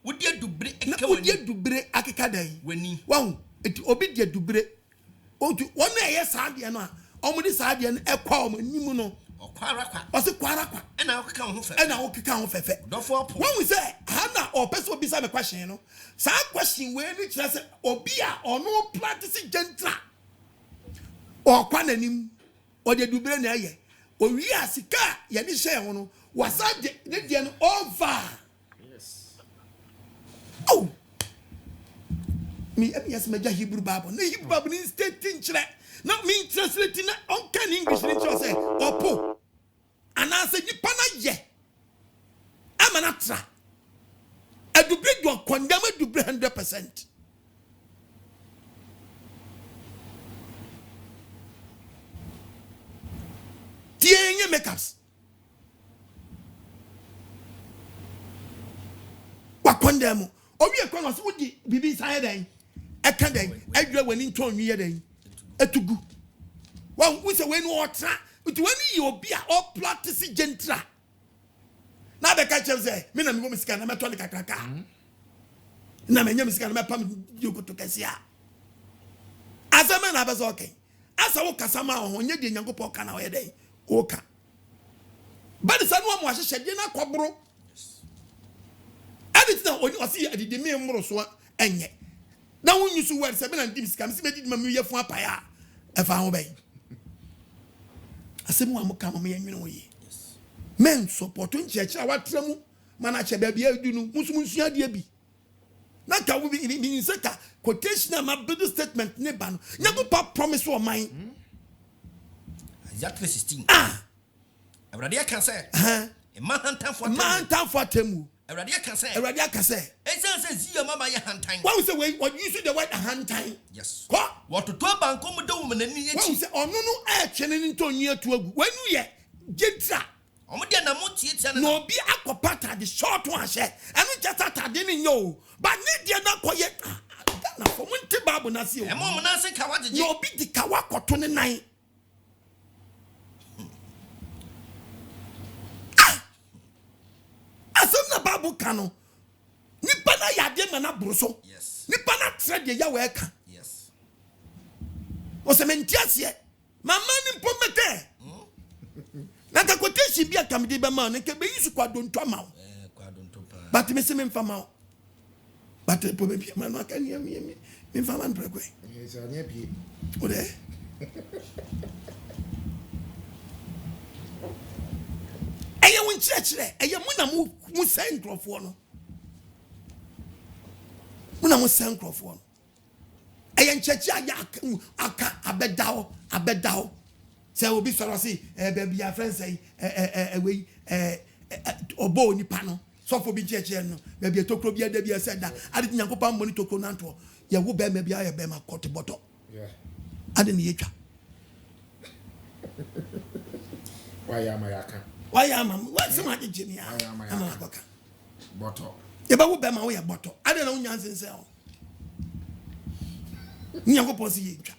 Would you do break? Would you do break Akikada? When you won't, it obedient to break. Oh, to 1 year Sadiana, only Sadian, a palm, Nimuno, or Quaraqua, or the Quaraqua, and I'll count for fair. When we say Hannah or Peso beside a question, you know, some question where it says, or beer or no practicing gentra or quananim or the Dubrena, or we are Sika, Yanisha, was that the over? Yes. Oh. Me, yes, my Hebrew Bible. No Hebrew Bible is stating not me translating on can English literature say or po. And I said, you pana ye. I'm an atra. I do break your condemn to 100%. Tie makeups. What condemn? Oh, we are going to see Bibi Sayday. I can't. I do when in turn near them. To go. Well, we say when water, but when you be all practicing gentra. Now the catcher say, Mina Miska, I'm a tonic cracker. Now my name is going to pump you go to Cassia. As a man, I was okay. As I walk a summer on your young pocan away day. Oka. But the son was a shed in a quabro. And it's not when you see a demand more so and yet. Now when you see what 7 and dim scams made Mamma for a paya, if I obey. I said, Mamma come me and you know ye. Men supporting church, our tremu, Manacha baby, you know, Musmusia deabi. Not that will be in Seka, quotation of my brother statement, Neban, never pop promise for mine. Exactly 16. Ah, I already can say, a man for Temu. A radia can say, it says, your mamma, your hand time. What was the way what you said the white hand time? Yes. What to 12 and come down and say, oh, no action into near to when we are Gentra. No be aquapata, the short one, and we just at didn't know, but need not quiet. For winter babu nasi, and Mamma Nasi Kawaji, you'll be the Kawako 29. Asana babu kano. Nipana yade mana bruso. Yes. Nipana trade ya weka. Yes. Osementiasie. Mama ni mpomete. Nata koteshi bia kamdi ba ma nke be yisu kwa don to ma. Kwa don to pa. But me se me mfa ma. But po be bia ma no aka ni me mfa ma mprekwe. Yes, ani apie. Ode. Eye won chire eye mu na mu sen krofo no mu na mu sen krofo no eye nchechi aya aka abedao say obi soro say baby your friend say we obo nipa no so for bi cheche no baby tokro bi ada bi said that ade nyankopon money tokro nanto ye wo be ma bi aye be ma court bottle yeah ade ne yetwa why am I aka what some ade jini ya ama akoka bottle ye ba wo be ma wo ya bottle ade na wo nyansense o nyankopon si yetwa.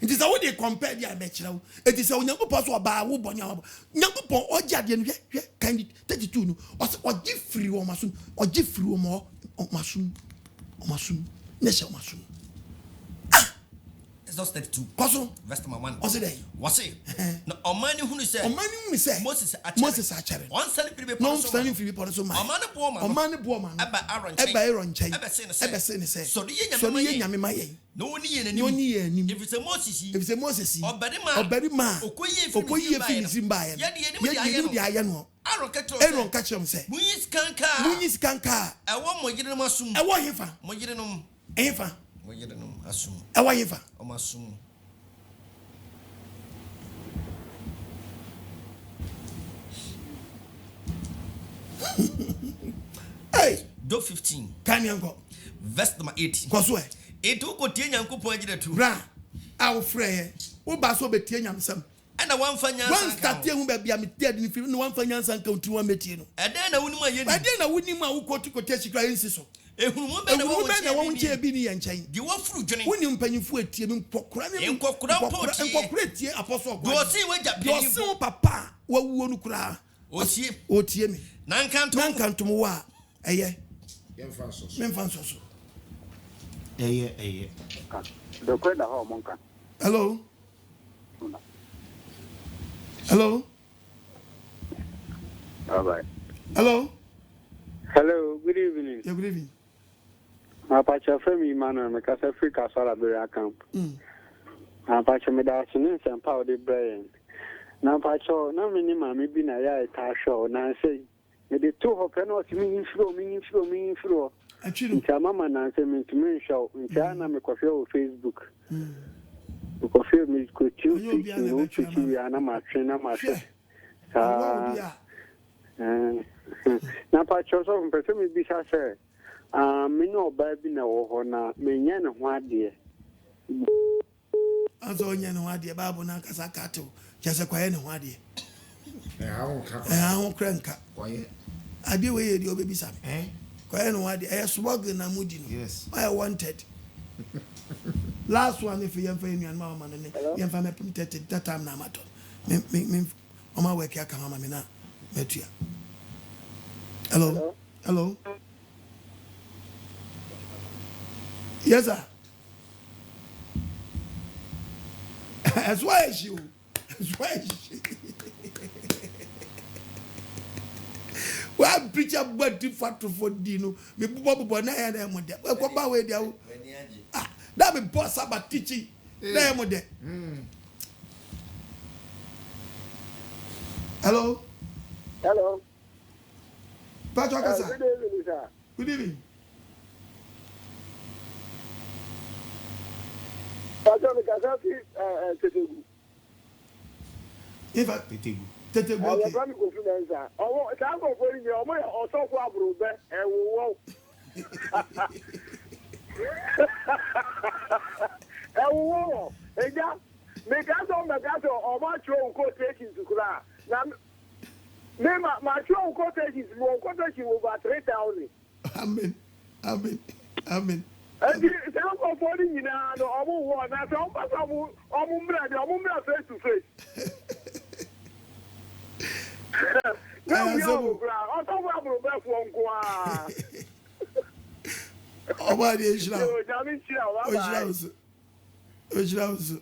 It is how they compare the Abechra. It is how Yankopos or Ba Wubonia. Yankopon or Jadian, kind of 32 or give free or Masun or give free or more or Masun or Masun. Nesha Masun. It's not 32. Cosso, Vestama 1. What's it? What's it? No, a man who said, Moses Achari. One standing no standing for people. So, a man of woman, a man of woman, Aaron Chain, ever seen, so the Yammy. No need, if it's a Moses, or Bedima, Okoye finish in by the iron. Aaron catch him, say, Munis canca, I want more getting Masum, I want him for Mojidanum, Eva, Mojidanum, assume, I want him for Masum. Hey, do 15. Can you go? Vest number 18. Cosway. It took a teen and coupon to Bra. Our friend, who basso be teen some. And a one finance. One start here who be a dead if you know one finance and come to one metino. And then I wouldn't who go to Cotesh Crisis. A woman won't cheer Bini and chain. You want fruit, Johnny? When you penny for a team in Pocran and Pocran, Apostle. Go see what you so papa. What won't cry? O Tiemi. None can't to Moa. Aye. Memphis. The Quenda Monka. Hello. Hello. All right. Hello. Hello. Good evening. Yeah, good evening. Apache Femi Manuel, because Africa Salaberia camp. Apache Medicine and Powder Brain. Now, Pacho, no minimum, maybe I show. Now, say, the two of cannot mean flow. Actually, Mama Nancy means to me show in China, make a few Facebook. Because feel me could you be an amateur. Now, Pacho, so me be say, me no baby no honor, me yan what dear. As on yan what dear Babu Nankasakato, just a quiet one dear. I won't crank up. I be where your baby son, eh? Quiet one dear, I swag in a moody. Yes, I wanted. Last one, if you have any and mamma and you have a permitted that time, Namato. Me, on my way, I come, Mamma, met you. Hello, hello. Yes, sir. As why is you? As why is she? Well, preacher, but different for Dino. Me, Bobo, na ya na mo de. We ko ba we de. Ah, that be boss about teaching. Na mo de. Hello. Hello. Patrick Kasa. Good evening, sir. Good evening. Patrick Kasa, Tetegu. In fact, Tetegu. I have a confidence. Oh, it's not going for you. I'm also for a brother and we won't. And we won't. And yeah, make us on the gas or my own quotation to cry. Now, my own quotation is more quotation over 3,000. Amen. Amen. And it's not for you now. I'm one. That's all. I'm face to face. Ọba di ejira. Ojira ozo.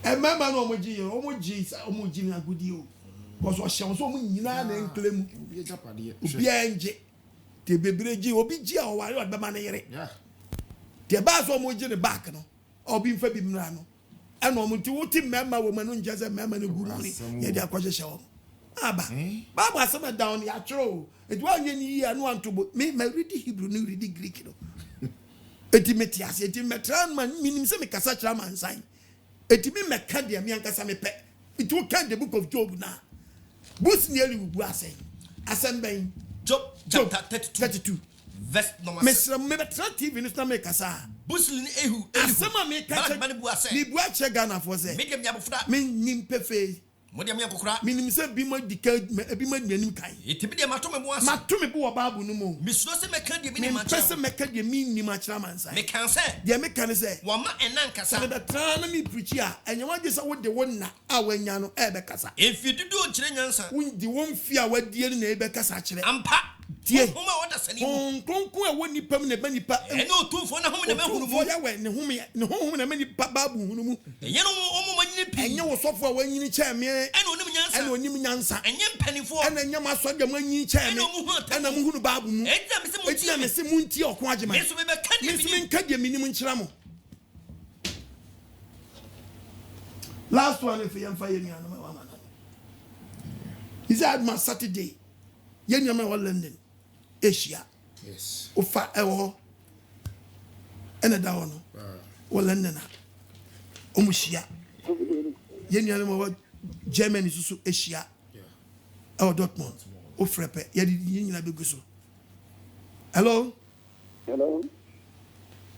E mama no omoji na agudi o. Boso hye so nyina na enkle mu. Obi anje. Te bebreji obi ji a oware odbema na yere. Te ba so omoji ne back no. Obi mfa bi mra no. And woman to what member woman on just a member of good ye dia kwaje show aba baba sama down ya true it one year no want to me read Hebrew no read Greek no Etimetias, etimetran man, minim se me kasachra man sign. Etimi me candia me ankasa me pe. It will count the book of Job now. Boost nearly was saying. Job chapter 32. Verse number 6. Mr. Mebatra TV in the Kasa. Buslin Ehu. Asama me catch ni buache Ghana for say. Medium Yabufra. Min nimpefe. Modiam Yakura. Minim se bimo decade bimo nim kai. Etibide matome boas. Matome bo babu no mo. Misro se meka de mi matcha. Pese meka de mi ni matcha man sai. Me kan say. De me kan say. Wa ma enan kasa. Se betra na mi preach a. Enye wa gese wo de won na a wanya no e be kasa. If you do kire nyansa. Won di won fi a wadie no na e be kasa kire. Ampa. Tie. Homa wada sani. Konkonko e woni pam na be nipa. Ene otufo na hom na me hunu mu. Ya we ne hom na me nipa babu hunu mu. Enye no omo manyini pi. Enye wo sofo a wanyini che me. Ene onim nyansa. Enye mpanifo. Ene enye maso de manyini che me. Ene mu hunu babu mu. Ejina me se munti okon agema. Yesu be ka de minim. Yesu ka de minim nkyira mo. Last one if you fire me an mama. He said my Saturday. Yen yama wa London. Asia. Yes. Ofa ewo. Ene da wono. Wa London. Omushia. Yen yama wa Germany susu Asia. Yeah. Oh Dortmund. O frepe. Yedi nyina beguso. Hello. Hello.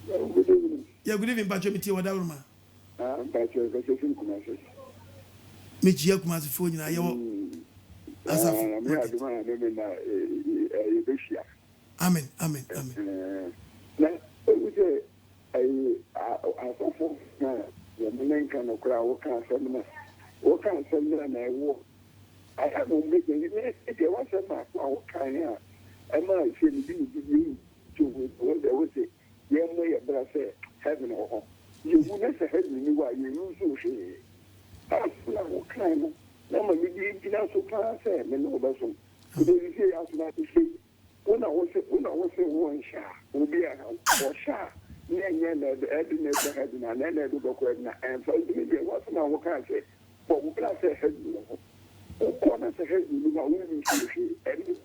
Good evening. Yeah, good evening, Pacho Miti Wadaruma. Pacho, Pacho Kumasi. Michia Kumasi phone na yewo. Amen. Na we say I so na the men can crowd what can seminar na wo I have no making it there was a mark what kind ya am I saying be to what they would say yeah may I say heaven or you wouldn't say heaven you are you so say I what kind Nama mi di gina so pa say me no ba so. They say as na to say una wo se won sha. Obi a ho sha. Nye na the edina head na na do ko na and so me be what na wo kan say. For we plan say head no. O na say head no na wo ni shi and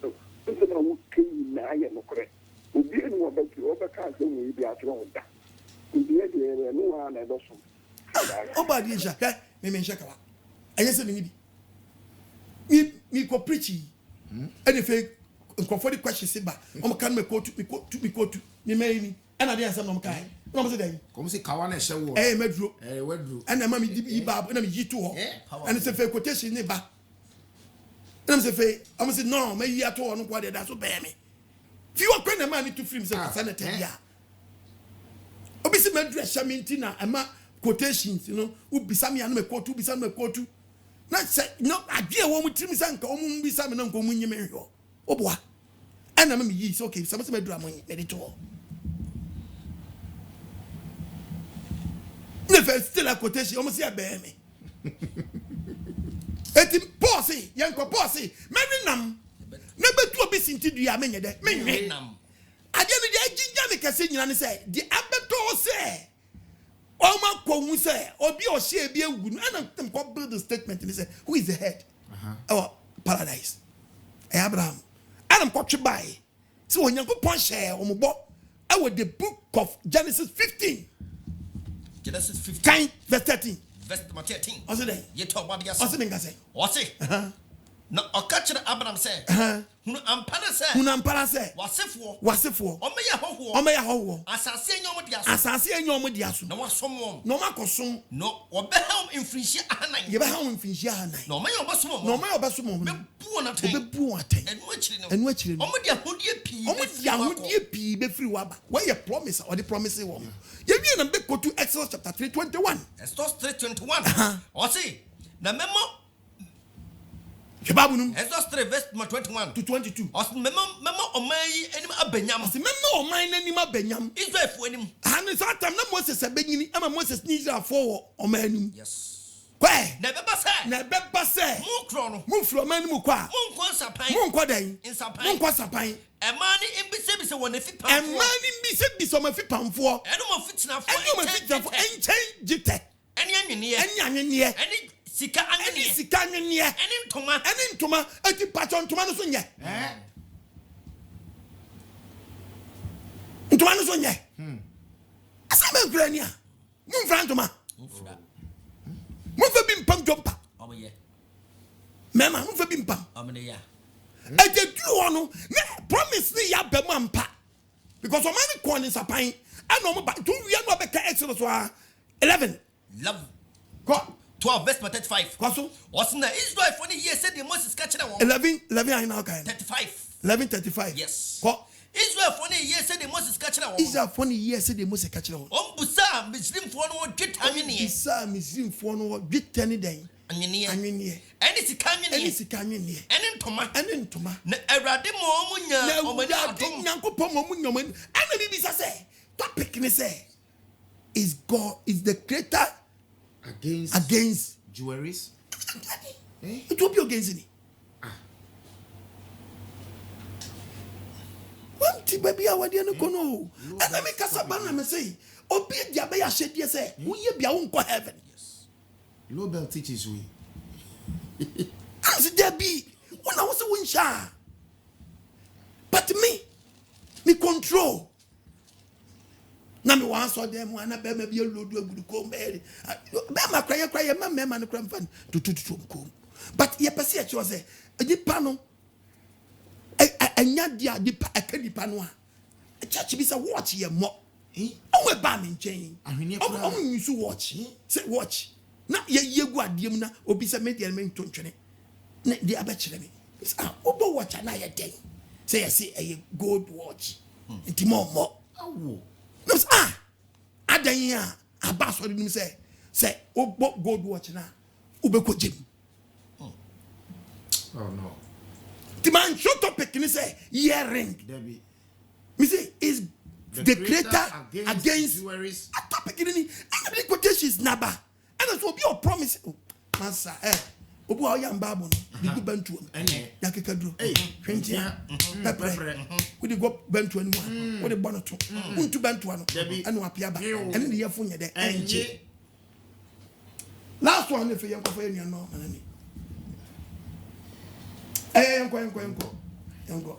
so so na wo kin na ya no kore. Obi enu wo ba ki o ba kan say we bi atro da. Obi e de no na do so. Obadi sha me shakawa. I say me ko preachy. Any fake for the question say ba. O kan me quote me me and I dey answer no kai. No say dey. Come say kawa na hye wo. Medro. Wedro. And na me di ba na me yi to ho. And say fake quotation ne ba. And say fake I say no, me yi ato ho no kwa dey da so be me. Fi wo kwen na ma ni to film say sanete ya. Obi say medro hye me ntina ama quotations, you know, ubisa me anu me quote, ubisa me quote. Na say no, agye wo mutrim sanka o mu bisa me na nko mu nyime hwo. Oboa. Ana me yi so okay, some say me dura mo me dey to. Never still a quotation, almost say be me. Eti pause, yanko pause. Me nam. Na betu obi sinti dua me nyede. Me nam. Ade no dey ginja me kase nyina ne say, di abeto say Oma ko say obi o she bi egu no and ko build the statement and say who is the head oh paradise Abraham and ko twe bai so onyankopon share ombo I the book of Genesis 15 verse 13 verse 13 also there you talk about the also me say na okachira Abraham say hunu ampara say wasefo omeya hoho asase enyo mo dia so na wasom no makosom no obeham mfrinhia anan ye beham mfrinhia anan no omeya obesom be buo na ten enu achire no omo dia hodie pii be free waba where your promise or the promise wo ye wi na be go to Exodus chapter 3:21 Exodus 3:21 o say na memo Exodus 3 verse 21 to 22. Memo omai enim abenyam. Memo omai enim abenyam. Israel fo enim. And so time na Moses abenyini ama Moses ni Israel fo omai enim. Yes. Kwe. Na beba say. Mu kro no. Mu fro omai enim kwa. Mu nko sapan. Mu nko dan. Sapan. Mu nko sapan. Emani imbise won afi pamfo. Emani imbise o mafi pamfo. Enu mo fitina fo. Enchen jite. Eni anwene. Eni sika anwene. Eni ntoma ati pacho ntoma no so nye. Ntoma no so nye. Grania. Mumfrantoma. Mumfa bim pam jumpa. Mema, mumfa bim pam. I did do one. Promise me ya bemampa. Because o man ko ni sapan. And no ba 2 years no be ka Exodus 11. Love. Go. 12 verse 35. Kwaso. What's na Israel for the year said the Moses catch na 11 I know kind. 35. 11:35. Yes. Go. Israel for the year said the Moses catch na Israel for the year said the Moses catch na Busa Muslim for no get anwene. Busa Muslim for no get any day. Anwene. Any sikanwene. Any ntoma. Na Awurade mo omunya omani adom. Nyankopon mo omunya omani. Ana bibisa say topic ni say is God is the creator against Jewelries. It will be against it. One thing, baby, I want to know. And I make us a banner and say, Obi Diabaya said, yes, we be our own heaven. Yes. Lobel teaches we. As there be, when I was a winsha. But me control. Na me wan so dem wan na be ma bi lodu agudu ko be ma cry ma me no kram fan tututu ko but ye pese e cho say dipa no anya dia dipa akadipa no a church bi say watch ye mo o we ba me nchen o nyisu watch say watch na ye gu adiem na obi say me dia me ntontwene na dia abekire me obo watch na ye den say say gold watch intimo mo awo no adanya abaso de nim say obo gold watch na ubeko jim. Oh no. The man show topic ni say earring. Debbie. Me say is the creator against Jewelries. A topic ni and the quotation is naba. And so be your promise. Master obu a yam babo no di bantu ya kekaduro hwentia pepre we di go bantu anu we di bonoto untu bantu anu anu apia ba ene de yefo nye de enje last one if you go for any no manani enko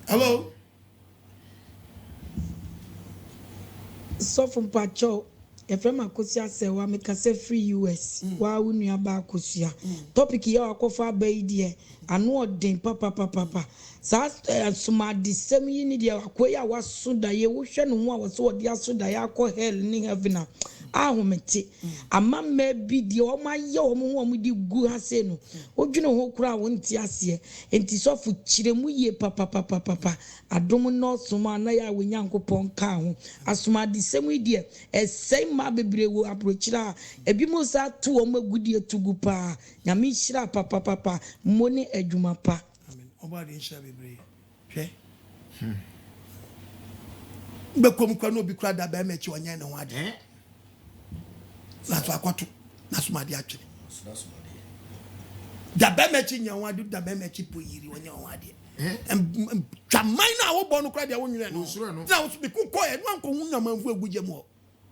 hello so from Pacho Efrem akosia se wa make say free US wa unua ba akosia topic ya akofa ba idie anu odin papa sa suma di sem yi ni dia akoya wasoda ye wo hwe no ho a wo so odi asoda ya akọ hell ni heaven ahomete ama ma bi die o ma ye o mo ho mo di gu ha se no odwene ho kura wo nti ase enti sofu kiremu ye papa adom no suma na ya wenyankopon ka ho asuma di sem yi die esai ma bebre wo aprochira ebi mo sa to o magudie tugu pa nyame hira papa moni adwuma pa amen oba de hira bebre hwe be kom kwa no bi kura da ba mechi onye ne ho ade na to akoto na suma de atwere da ba mechi nya ho ade da ba mechi poyiri onye ho ade twamai na wo bo no kura de wo nwere no na wo bi ko ye no anko hu na manfu aguje mo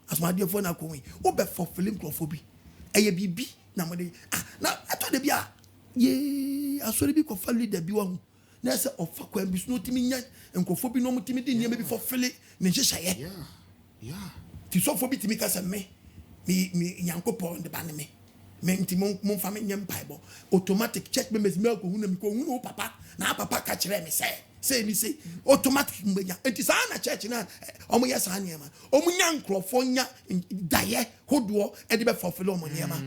asmade fo na ko wi wo be for feeling crofobia eye bibi na mo de na ato de bia ye asori bi ko fa leader bi wa hu na se ofa kwa bi so no timi nya enkofobi no mutimi de nia bi for feeling ne hyehyeye yeah ti so fo bi timi ka se me nyankopon de ba ne me ntimo mo fa me nyem bible automatic check members me ko hu na mi ko hu no papa na papa ka kire me say ni say automatic mbenya enti sa na church na omo yes anya ma omo nya nkrofo nya daye hodo e de be fulfill omo nya ma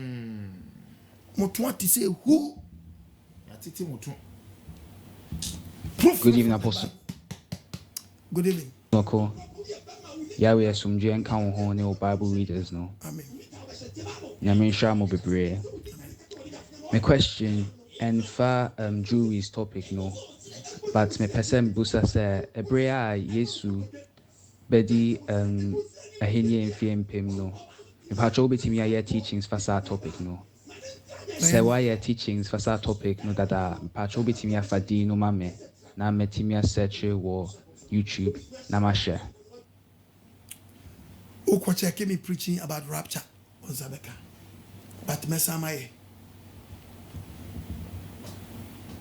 moto ati say who atiti moto. Good evening, Apostle. Good evening. Okay. Yahweh asumdwe nka wo ho ne Bible readers no. Amen. Nyame nhwa mo bebre. My question and for Jewelries topic no. But me person busa say ebrea Yesu bedi ahenie mfiem no. Me pa cho betimi aye teachings for that topic no. Say why your teachings for that topic no dada pa cho betimi afadi no mame na metimi search wo YouTube na ma share. Okoche came preaching about rapture on Zabeka. But Mesamaye.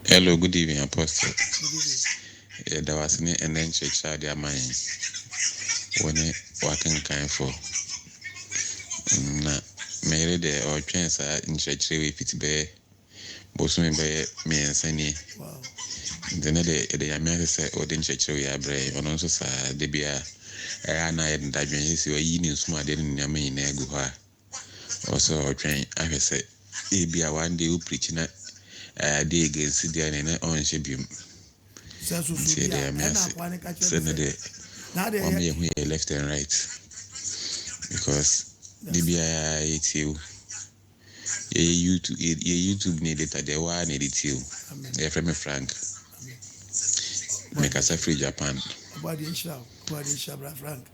Hello, good evening, Apostle. There was an church at their mind. wone wakenkan for na mere de or chance nchechire we fit be bosume be me ensani wow dene de yamia se o de nchechire we abre ono nso sa de bia na ye ndadwen hisi o yi ni nsuma de ni nyame ina egu ha also o twen ahwese e bia one day u preach na de against dia ne on she bium so bia na kwa ne ka chere na de we left and right because the bia you YouTube need it the one need it you from Frank make us free Japan about the Shabra Frank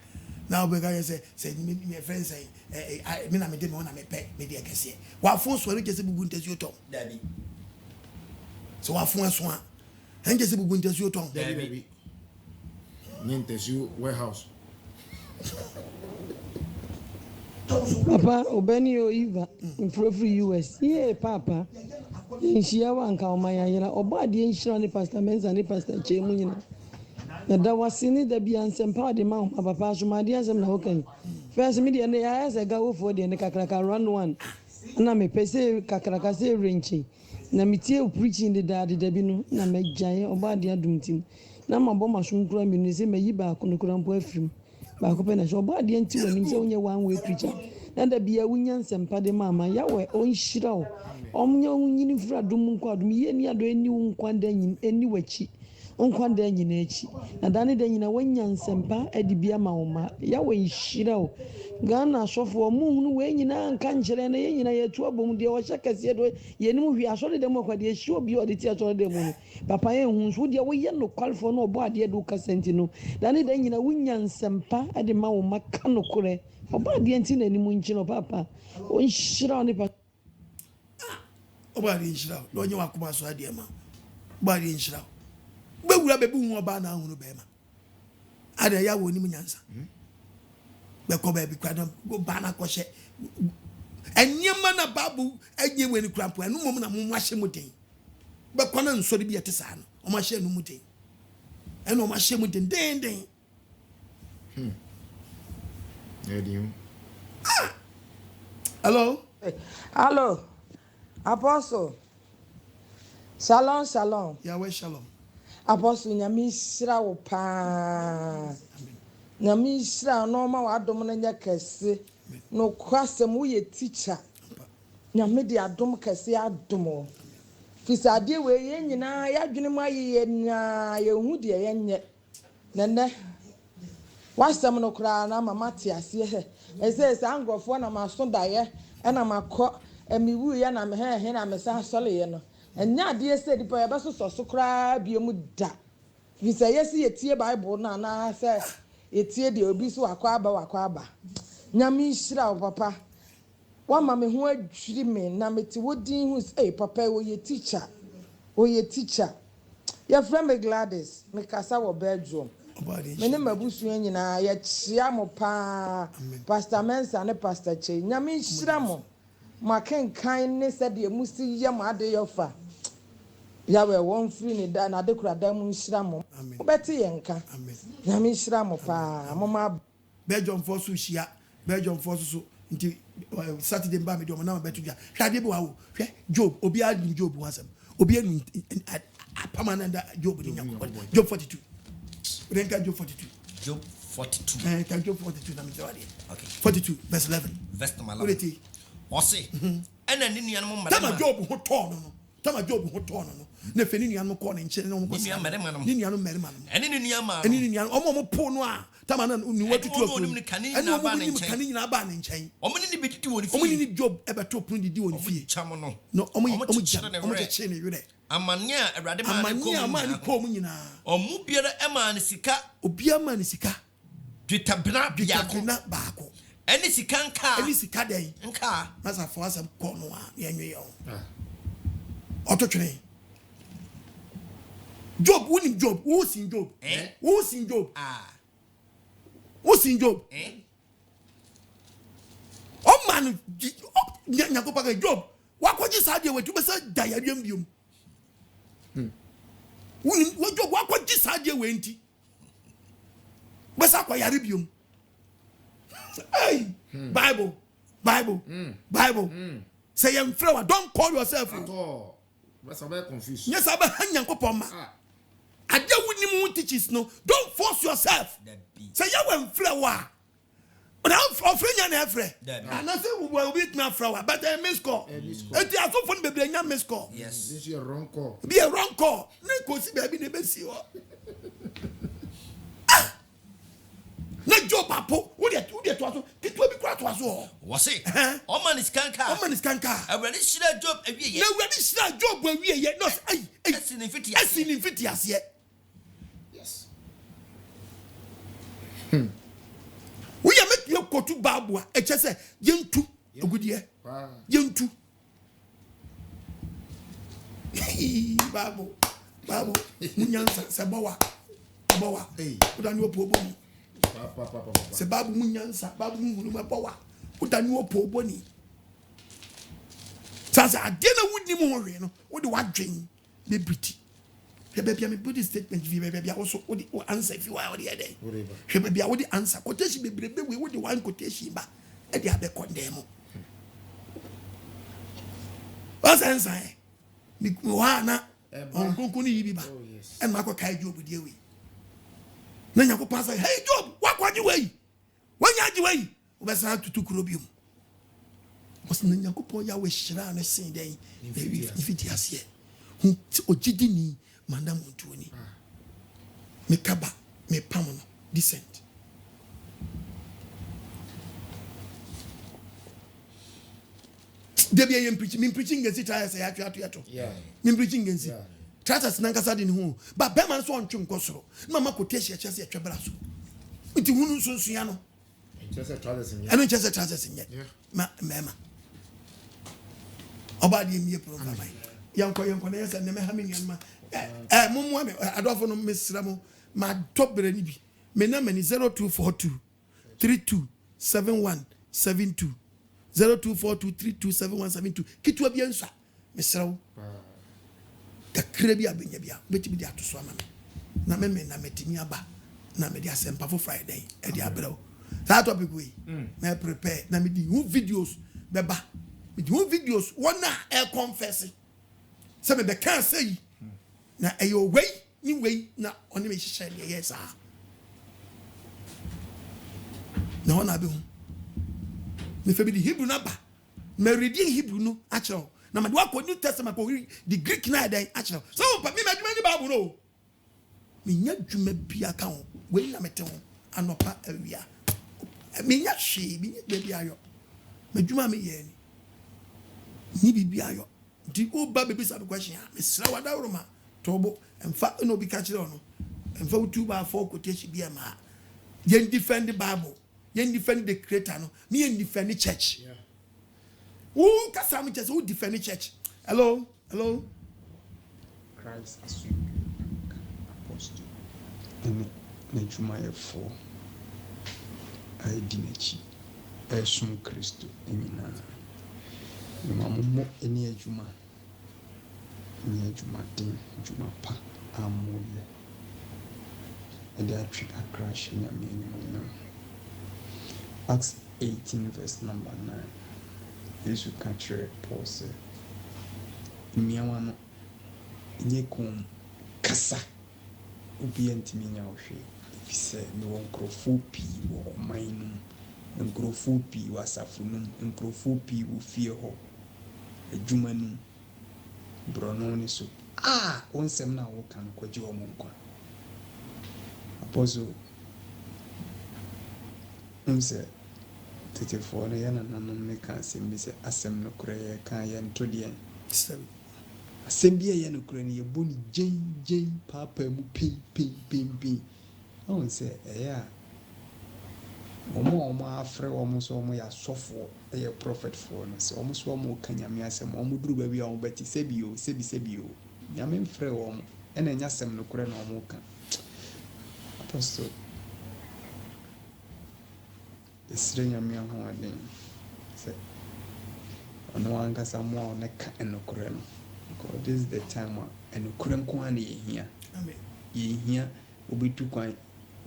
now because say my friend say I mean I me want me pay me dey kese wa fon so re kese bubu ntesi otom dabi so wa fon so a en kese bubu ntesi otom dabi ntesi warehouse Papa obeni o Eva in free US yeah papa nshia wanka o mayayira oba de nshira ne pastor Mensa ne pastor Chemu nyina na da wasini da bi ansempa de ma papa so ma de asem na hokan first me de ne ya asa ga wo fo de ne kakraka run one na me pese kakraka se renchi na metie preaching de da bi no na megyan oba de adumtim na mabɔ masom kura mi ne se mayi ba ko no kura mpo afrim ba ko pe na so oba de nti wani se onye one way preacher na da bia wunya nsempa de mama ya we on hyira o omnya wunyini fura dum nkwa dum ye ni ado eni nkwanda nyin eni wachi nkwanda nyin echi na dane de nyina wanya nsempa adi bia ma woma ya we hyira o Ghana asofo mu hunu we nyina nka nkyere na ye nyina ye tu abom de wo hya kase do ye nim hwi asore de mo kwa de hyi obi o de ti asore de mo no papa ye hu so de wo ye no kwalfo no obo ade do kasenti no dane de nyina wunya nsempa adi ma woma ka no kore obo ade enti na nim nkyino papa o hyira ne pa obo ade hyira do onye wakoma so ade ma obo ade hyira bewura bebu hu oba na hu no be ma ade ya wo nim nyansa be ko be bi kwado go bana ko hye enyema na babu agye weni krampo anu mom na mom ahye muden be ko na nsori bi yete sa no o ma hye anu muden enu o ma hye muden den hello apostle shalom Yahweh shalom apostle nyame sira wo pa nyame sira no ma wa dom na nya kase no kwasem wo ye teacher nyame de adom kase adom fisade we ye nyina ya dwene mu aye na ye hu de ye nye nene wasem no kra na mama te ase he ese angrofo na maso daye na makọ emiwu ya na me he na me sa sole ye no enya ade ese dipa ye beso so kra bie mu da visa yesi yetie bible na se yetie de obi so wakọ aba nyame hira o papa wa ma me ho adwiri me na meti wodin hu papa wo ye teacher ya friend me Gladys me kasa wo bedroom me ne mabusu nyina ya chia mo pa pastor Mensa ne pastor Che nyame hira mo makenkan ne se de musi ye mo ade yofa ya we won free ni da na de kura da mu hira mo obeti ye nka nyame hira mo pa mo ma Belgium force hia Belgium force so nti Saturday mba me do na betu dia hwade bi wa wo hwe Job obi a ni Job wasam obi anu permanent Job ni nyako Job 42 renka Job 42 Job 42 kan Job 42 na me tawade okay 42 verse 11 verse 11 ose ena ni nuan mo tama Job ho to no tama Job ho to no na fe ni nuan mo ko ne nche ne mo ko ni nuan merima no eni ni nuan ma eni ni nuan omo po no a tama na ni watutu akuru eni omo ni kani nyina ba ne nchen omo ni betiti woni fi omo ni Job e beto pon di woni fi chamo no no omo che ne yure amania awrade ma ni ko mu nyina omo biara ema ne sika obia ma ne sika dwitabna baako eni sika nka eni sika den nka masa fo asem ko no a ye nwe yo ototwene Job woni Job wo sin Job wo sin Job wo sin Job o man nyakopa ga Job wakoji saade we tube sa dayariam biom woni wo Job wakoji saade we nti besa kwa yare biom Hey, Bible. Say young flower, don't call yourself. At all. That's a bit confused. Yes, I hang young poma. I don't want teachers no. Don't force yourself. Say young flower. But I'm offering an effort. And I say we will beat my flower, but I miss call. It is so fun, baby, and miss call. Yes, this is a wrong call. Be a wrong call. No, see, baby, the best you are. Na job apo wo de to aso kitwa bi kwa to aso wo se o man is kanka awrade shira job awie ye na awrade shira job awie ye no ai asini fiti ase yes wo ya make you kotu babu a eche se yentu agudie yentu babu munyansa se bawa udani opo se babu munyansa babu munu mabawa udani opo boni sasa ade na wudi mu hwe no wodi wadwen be briti hwe bia me body statement vi bia also wodi answer fi wa wodi ede hwe bia wodi answer quotation be brebe we wodi one quotation ba e dia be condemn o sensa mi wa na on konkuni yibi ba en ma ko kai job die we na nyako pasa hey job wakwaji wei wanyaji wei obesa tutu krobium osi na nyako po ya we shira na sin den ifiti asie ojidi ni madam ontuoni me kaba me pamono decent debi yem preaching against it I say atu yeah me preaching against tratas nankasa de ne ho ba be man so ontwe nkosoro mama quotation chese etwebra so nti hunu sunsuya no chese tratas nye ma mema oba de mi program ai yanko na yesa ne me ha me nyanma mumu ame adofo no mesra mo ma dobre ni bi me na mani 0242 327172 0242327172 kitwa bi ensa mesra wo kakra bi abenya bia betimi dia toso ama na me na metimi aba na me dia sempa for Friday e dia abrew that topic we me prepare na me di videos beba me di videos one e confess say me be can say na ayo we na oni me hihye ne yes ah na ona be hu me fe bi di Hebrew na ba me reading Hebrew no actual na ma do New Testament ko the Greek na den actual so pa me madwuma ni Bible no me nya dwuma bia ka ho we na mete ho anopa awia me nya hwe bi nya bia ayo madwuma me ye ni bibi ayo di o ba bebi sa question me sra wada roma tobo emfa no bi ka kire no emfa utu ba for quotation bia ma yen defend the Bible yen defend the creator no me yen defend the church yeah. Who kasam church who defend the church hello Christ as apostle na jumaye for aidinachi esum Kristo emina mamumo eni adwuma din adwuma pa amole and they treat a crash in your Acts 18 verse number 9 Jesus catcher Paul said miawano nyekum kasa obi antimi nya ohwe ifise me won krofo pi wo mainu nkrofo pi wasafu num nkrofo pi wo fie ho adwuma nu brono ni so onsem na wo kan kwaje wo nkwa apostle unse for the yana nanom me kan sembi se asem no kure kan ye ntodie asem bia ye no kure ni ye boni jen papa mu pin on se eya omo afre omo so omo ya sofo ye prophet for no se omo so omo kanyame asem omo duru ba bia omo beti sebio nyame mfre omo ena nya asem no kure na omo kan apostle Esrenya mi ho aden se ono anga samo na ka enokure no because this is the time enokure nko ana yehia amen yehia obitu kwan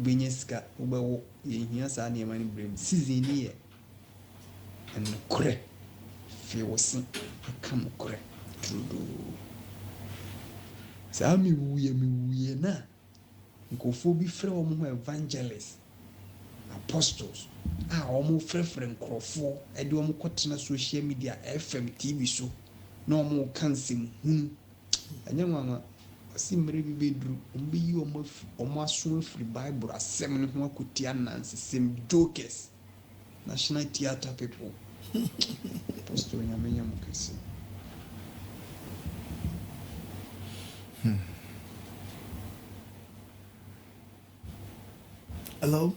Benyeska, Uba, Yas, and Yaman Brim, season here, and correct. Fewosin, come correct. True. Sami, we na. Nkofo bi frɛ wɔn ho evangelists, apostles, wɔn frɛfrɛ nkurɔfoɔ de wɔn kɔtena social media, FM, TV so, na wɔn ka nsɛm hunu. Ɛnyɛ nwanwa, ɔsi mmere bi bɛduru, wɔn bɛyi wɔn aso afiri Bible asɛm no ho akɔtia nansesɛm jokers, national theatre people. Apostle nyame mo kɛse. Hello?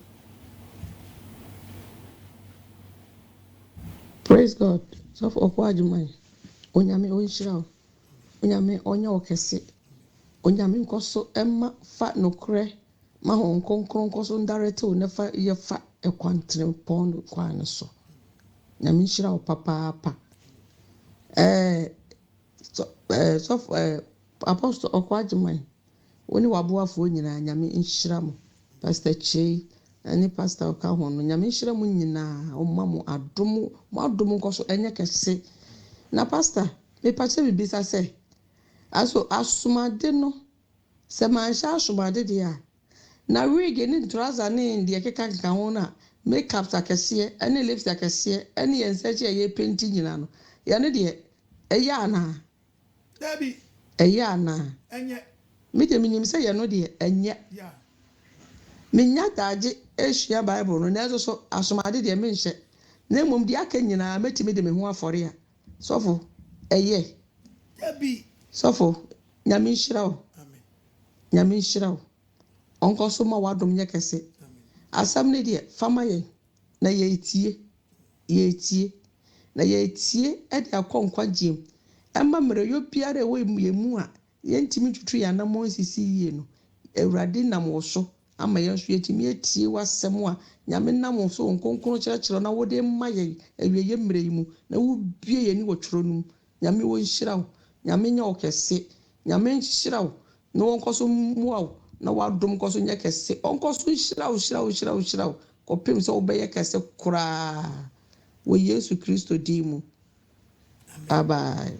Praise God. So for OKOH, onyame onhyira. Onyame onya okese. Onyame nkoso emma fa nokre ma ho nkonkron nkoso ndarete o nefa yefa ekwantre pon kwan so. Nyame nhyira o papa. Apostle OKOH, woni waboafo nyina nyame nhyira mo. Pastor Chei, ani pastor Okaho no nyame nhyira mu nyina o mamo adom nkoso enye kese. Na pastor, me pache bibisa se aso asumade no se mansha asumade dia na wig ni trouser ni de keka ho na makeup takese ene lips takese ene yenseche ye painting nyina no ya ne de eya ana Dabi eya ana enye me de minim se ye no de enye ya minya daje ehia Bible no na so asumade de me nhye na mom de aka nyina metimi de me ho afore a sofo eye Dabi sofo nyame nhyira o amen nyame nhyira o onko so ma wadom nye kese asam ne de fama ye na ye etie na ye etie e de akonkwa giem emma mere yo biara we mu a ye ntimi tutu ya na mo sisi yie no ewrade nam wo so ama ye so yetimi etie wasem a nyame nam wo so nkonkron kyerɛkyerɛ na wo de ma ye awieye mere yi mu na wo bie ye ni wo tworo num nyame wo nhyira wo nyame nya wo kese nyame nhyira wo na wonko so mu wo na wadom ko so nya kese onko so nhyira wo kopem so wo be ye kese kura wo Yesu Kristo di mu. Bye bye.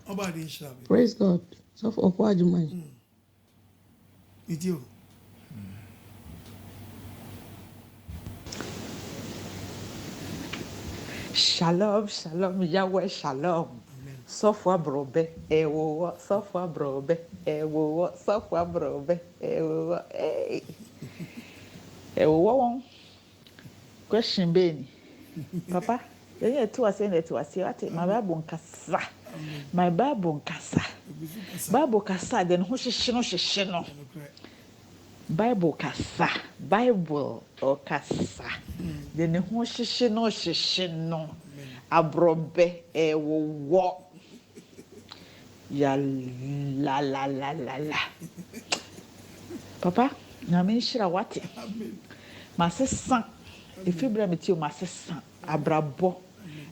Praise God. So for OKOH man. With you. Shalom, shalom, Yahweh, shalom. Sofwa brobe, ewo, sofwa brobe, ewo, sofwa brobe, ewo, eh. Ewo, question Benny. Papa, you to us in it to us. My Bible nkasa. My Bible nkasa. Bible kasa, then who shino. Bible kasa. Bible or kasa. Then who shino. Abrobe ewo. Ya la. Papa, na me shira wate. Masesa. Ifibra metio masesa. Abrabo.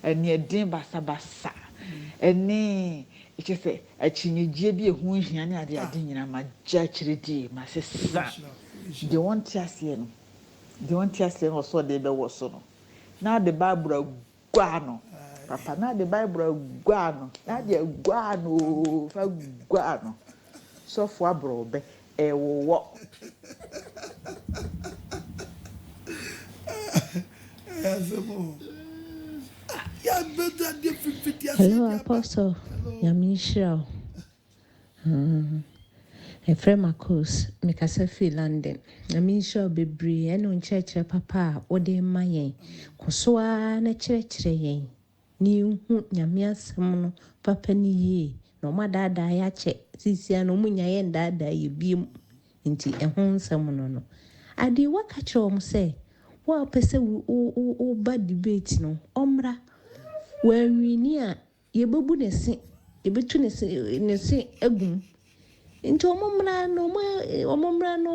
Eni edin basa. Eni eche se achinyegye bi ehu hia ne ade nyina ma gya kiredi masesa. De won tiase no so de be wo so no. Na the Bible gwa no. Papa na the Bible gwa no. Na de gwa no, fa gwa no. So fo abrobe ewo. Hello, Apostle. Yamishra. Efrem Akos, Mikasa fi London. Yamishra bebree eno nkyerɛkyerɛ papa ode ma yɛn. Kosoa na kyerɛkyerɛ yɛn. Ni hu nyame asɛm no papa ni yie. No ma dada ya kyɛ. Sisia no munya yɛn dada yɛ biem. Nti ɛho nsɛm no. Ade waka kyerɛ wɔn sɛ wa pese wo ba debate no omra wanwini a yebebu nese yebetu nese agum nti omomra no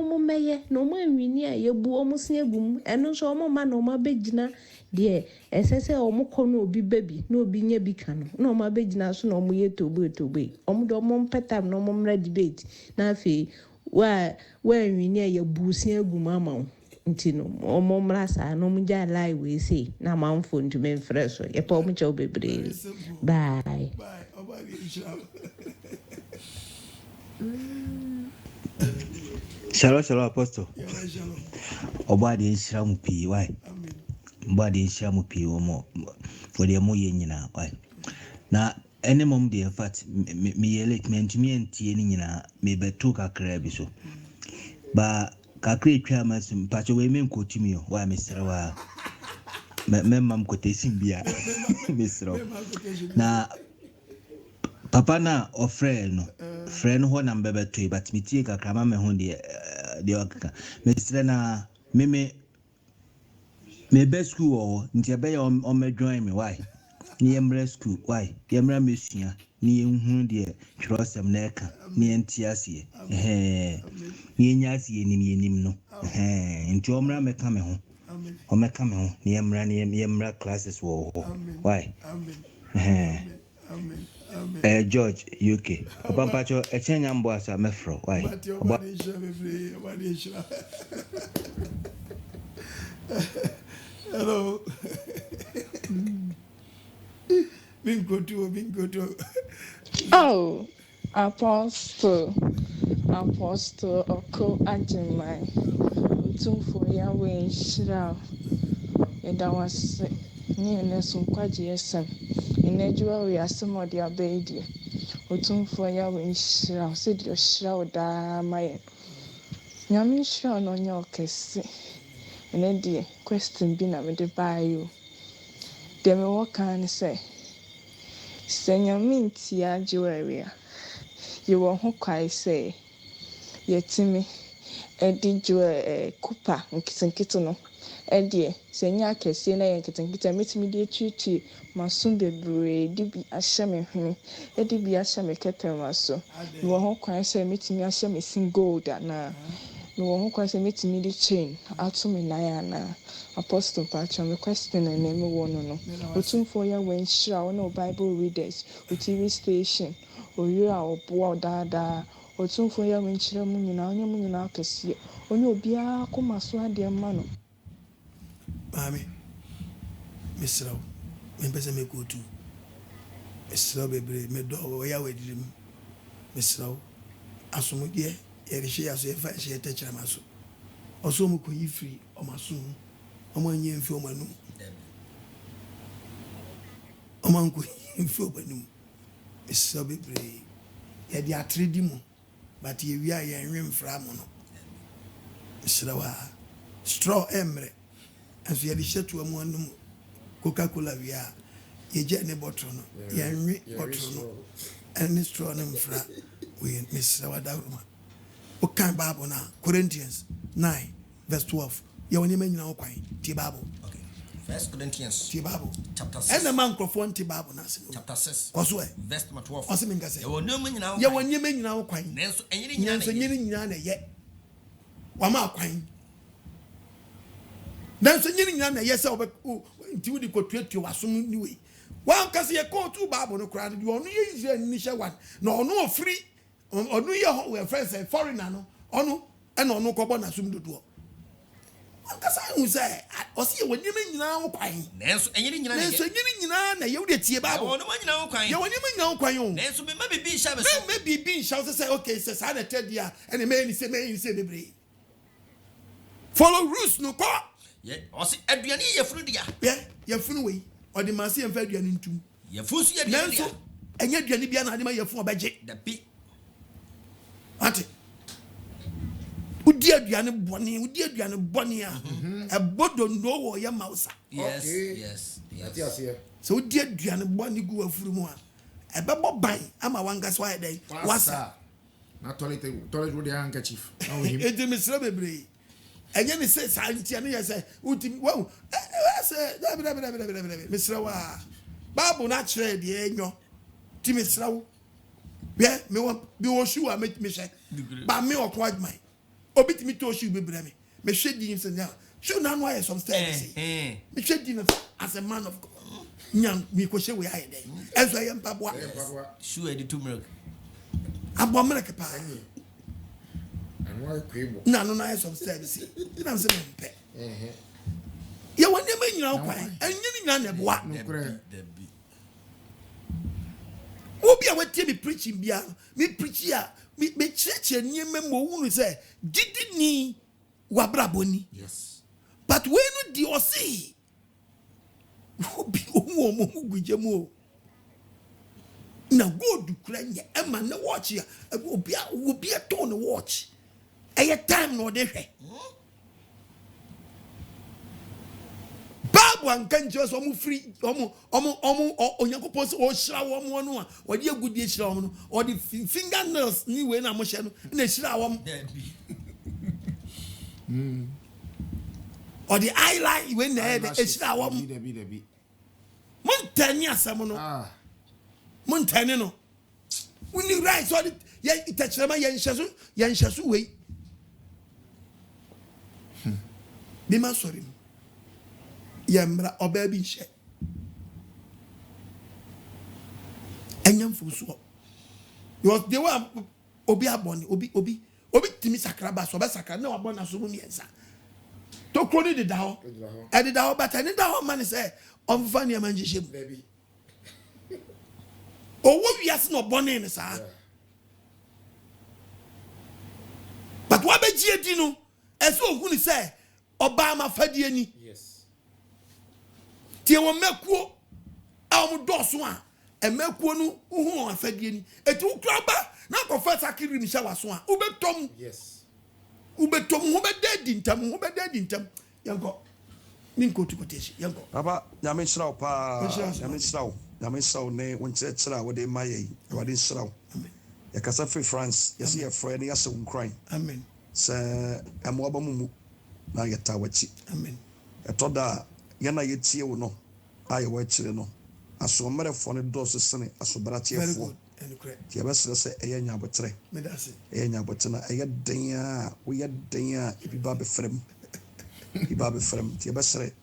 omomeye no omwini a yebu omusen agum eno so omoma no omabegina de esese omukọ no obi baby no obi nya bi ka no na omabegina so na omoye tobe omdo ompetam no omomra debate na afi wa nwini a yebu sen agum ama ntino omo mrasa no mja lie we say na manfo ntumi mfrɛ so ye pa omo che obebre bye Shalom apostle obade nhyira mu pii why obade nhyira mu pii wo de mo ye nyina why na any mom de in fact me ye late me ntumi antie ni nyina me betu kakra bi so ba kakra etwa masim pacho we men kotumi o why me srewa me mam kotesim bia me srewa na papa na ofre no friend ho na mbebeto but me tie kakra ma me ho de okaka me sre na me best school o ntia be o me join me why ni emre school why yemra mesua ni enhu de twrosem na eka ni entiasie ni enyasie nim no nti omra meka me ho o meka me ho ni emra classes wo why George UK Obampacho echenya mbo asa mefro why hello bingo to oh apostle OKOH utumfo ya we shira eda wase ni eneso NKWAGYESEM ina Jewelries odi abedi utumfo ya we shira se di shira oda maye nyame shira no nya okese ene die question bi na me de bayo dem wo kan say Senyamintia Jewelry. You won't quite say, Yetimi, Eddie Jewel, Cooper, and Kitten, Eddie, Senya Cassina, and Kitten, meet me dear treaty, my soon be brave, Dibby Asham, Eddie be Asham, Catamasso. You won't quite say, meet me Asham is in gold, and now. You won't quite say, meet me the chain, out to me, Niana. Apostle Patch, I'm requesting a name one. Waiting for you when shower no Bible readers, with TV station, or you are bored dada, or soon for you when Chilamun in our Yamun can see, or no be a coma so dear man. Mammy, Miss Row, members may go to Miss Row, baby, me do where I did him. Miss Row, as some dear, she has a fine she attach a maso. Or so much free or my soon. Among you feel my no. Among you feel my no. It's so be brave. Yet you are trading, but you are a rim framono. Mr. Straw emre, as you had shut to a one Coca-Cola via ye jet ne botrono, ye botrono, and Miss Tronum fra with Miss Sawadama. What kind Bible now? Corinthians 9, verse 12. You only mean now, Bible. Okay. 1 Corinthians Bible. Chapter 6. And the man microphone Bible. Chapter 6. Verse 12. What's the mean? You when you mean now, quite. Yet. Wama quine. Then singing yana, yes, over until you could treat you as soon new way. One can see a call to Bible no crowd. You only use the initial one. No free or New Year friends and foreigner no. Ono and no cobon assume the door. Because I will say, I see when you mean now quine. Nancy, and you did see about no one now quine. You mean now quine. Nancy, maybe be shabby, maybe being shouted say, okay, says I tell you, and the man say, say, the follow rules no call. Yeah, or see Adrian, your fruit, yeah, your free way, or the Massey and Fedian into your food, and yet you're Libyan animal your phone budget. The pig. Auntie. Would dear Diana Bonnie, would dear Diana Bonnie, a bodo no or your mouse. Yes. So dear Diana Bonnie go through more. A bubble by, I'm a one gas why day. What's that? Not toilet with the handkerchief. It is Miss Robbery. And then he says, I say, well, I said, Mr. Wa, Babu not trade the annual Timmy Slow. Yeah, me want be sure I make me say, but me or quite mine. Obit me to shoot be bremy. Me shed him now. Should not why some stairs. Me shed him as a man of God. Young, me ko we hide there. As I am Papa. Sure, the 2 milk. Abomaka pa. na no na some service na se me ya wonde me nyina kwan enye ni nyina na boa obi a wetie me preaching bia me preach ya me church niema mo wunu say didi ni wabraboni yes but when no di osi obi omo mo gujemu na god kura nye ema na watch ya obi a to no watch eye time no de hwe babu anka nje so omo free omo onyankopon so o hira wo mo no a odi agudie hira wo no odi fingernails ni we na mo hye no na hira wo odi eyeliner we na e hira wo montani asam no montani no woni right so ye itachirama ye nhyeso we bi ma sorry yemra obabi hye enyam fuso because they were obi aboni obi timi sakraba so be sakra na wabona so mu miensa to kroni de da ho e de da ho but ani da ho man say omfa ne manji shem baby owo wiase no boni ne sa but wa be gie di no eso ohunu say oba ma fadie ni tie wo mekuo a wo doso a emekuo no uhu afadie ni eti ukra ba na ko fa sakiri ni shawa so a ubetom ubetom ho be dedi ntam yanko minko tukoteshi yanko baba nyame sraw pa nyame sraw ne wonche sraw wo de maye wo de sraw amen yakasa free France yesi ya friend yasa unkran amen se amo abamumu na yetawachi amen etoda yana yetie wo no aye wa chire no aso merefo ne doso sene aso barachiefo ti abesere se eye nyabotre medase eye nyabotena eye den a wo ye den a ebi ba be frem ti abesere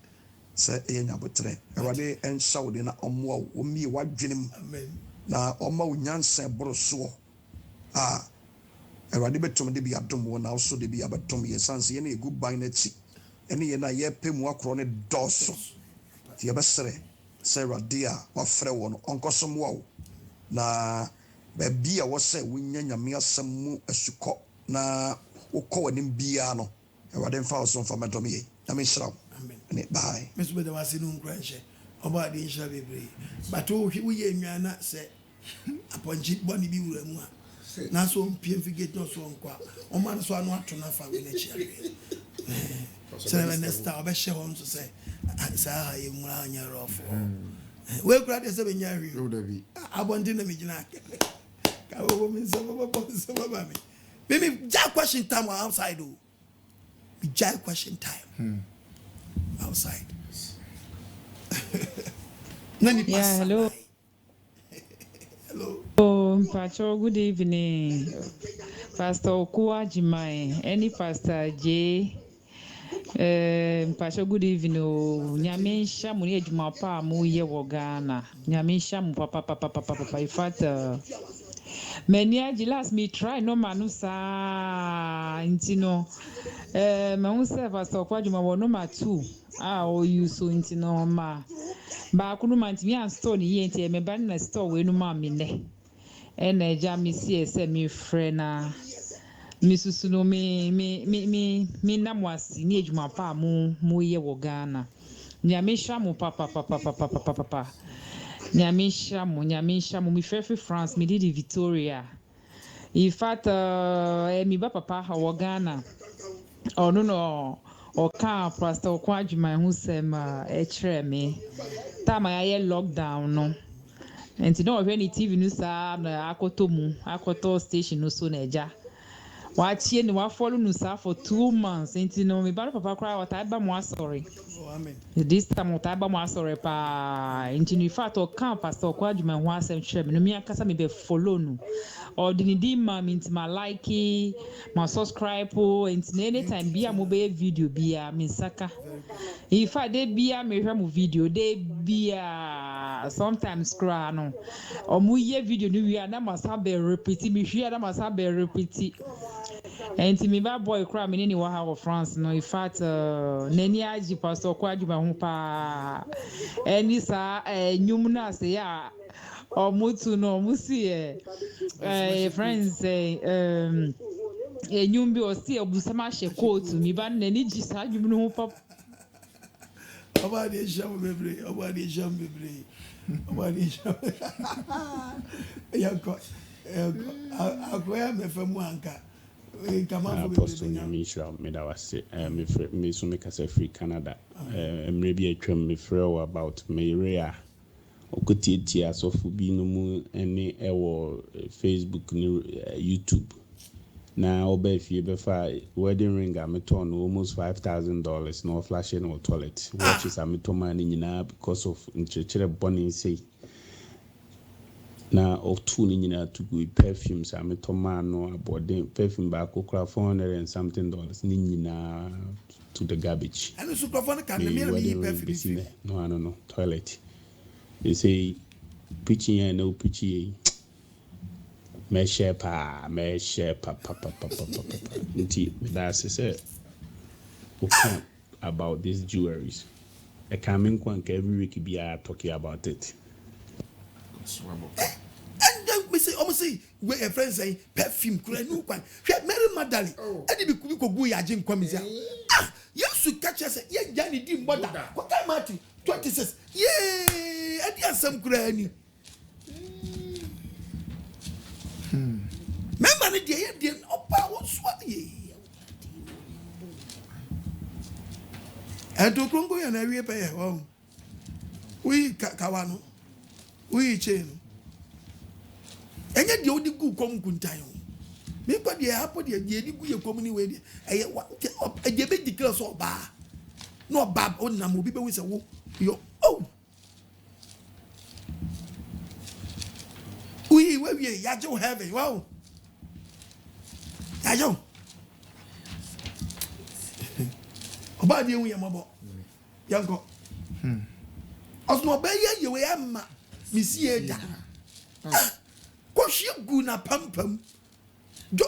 se eye nyabotre awade en shawde na omwo wo mi wadwenem amen na omma unyanse boroso a awade betom de bi adom wo na so de bi abetom ye sanse ye na egu ban na chi ene ye na ye pemu akro ne doso ti abesere se radia wa frɛ wo no onkosom wo na baby a wo se wonya nyame asɛm mu asukɔ na wokɔ w'anim bia no awade mfa wo so mfa medom ye na me hyira wo amen ne bye mesu be da wase no nkranhye oba de nhyira bebre but wo ye nwana se aponji boni bi wura mu a na so mpie mfigate no so nkwa o man so anu ato na fa we na chiare so next time be share hon so say sa ye mu anya rofo we kura de se be nya wi o da bi abondi na me gina ka wo me so baba me ja question time outside o me ja question time outside nani pass yeah hello Pacho, good evening. Pastor OKOH, any Pastor J. Pacho, good evening. Nyamisha muni ejuma pa mu ye wogana. Nyamisha mu papa. In fact, many aji last me try no manusa intino. Me say Pastor OKOH wo number 2. O you so intino ma. Ba kunu mantimi an store ni ye nti me ba na store we no ma me ne. Ene ja mi si ese mi frena mi susu no mi na mwasi ni ejuma pa mu ye wo Ghana nyamisha mu papa nyamisha mu mi fefe France mi di Victoria in fact mi ba papa wo Ghana no o ka Pastor OKOH hu sem e kire me time ya lockdown no enti no hwe ni TV no sa na akoto station no so na eja wa tie ni wa follow no sa for 2 months enti no me ba papa cry what I ba mo sorry amen this time what I ba mo sorry pa enti ni fact o kan Pastor OKOH hu asem kire me no mi akasa me be follow no or the need ma mint my like my subscribe enti anytime bia mo be video bia me saka if I dey bia me hwe mo video dey bia sometimes cry no o mu ye video no wi na masa be repeat me hwe na masa be repeat And to me, bad boy, cry me any wa France. No, in fact, Neni AGYE Pastor Kwadjuma Humpa. And this Numna say, yeah, or Mutu no Musi, friends say, Numbi or see a Busamashe quote to me, but Neni Gisa, you know, papa. About the jam, baby, about the jam, baby, about the jam. Akwai me fa mu anka Apostle Nyamisha medawase me so me kasa free Canada emre bi atwam me frɛ wo about me area okotietie asofo bi no mu ene ewo Facebook ni YouTube na oba fie be fa wedding ring a meton almost $5,000 no flash in or toilet watches a metoma ni nyina because of nchechere bonnie say na of two ni nyina to go perfumes a metoma no abode perfume ba kokra $400 and something ni nyina to the garbage and so perfume can me perfume no toilet they say preaching and no preaching me share pa nti that's say okay about these jewelries I come in every week be talking about it. And then we say almost say we a friend say perfume kura no kwan hwe Mary Magdalene e dey be ko gu ya agye nkwam sia yesu catch us ye gya ni di mboda ko kai Matthew 26 ye e dey asam kura ni member ni dey opa wo so ye and to krongo ya na wie pe ye wo we kawano we chain enye de odi gu kom kuntan o me pa de hapo de di gu ye kom ni we de eye de be declare so ba no ba o na mo bi be we se wo yo oh we ya jo heaven wow ya jo oba de wu ye mabo yanko osno be ye we amma misi eda ko gu na pampam jo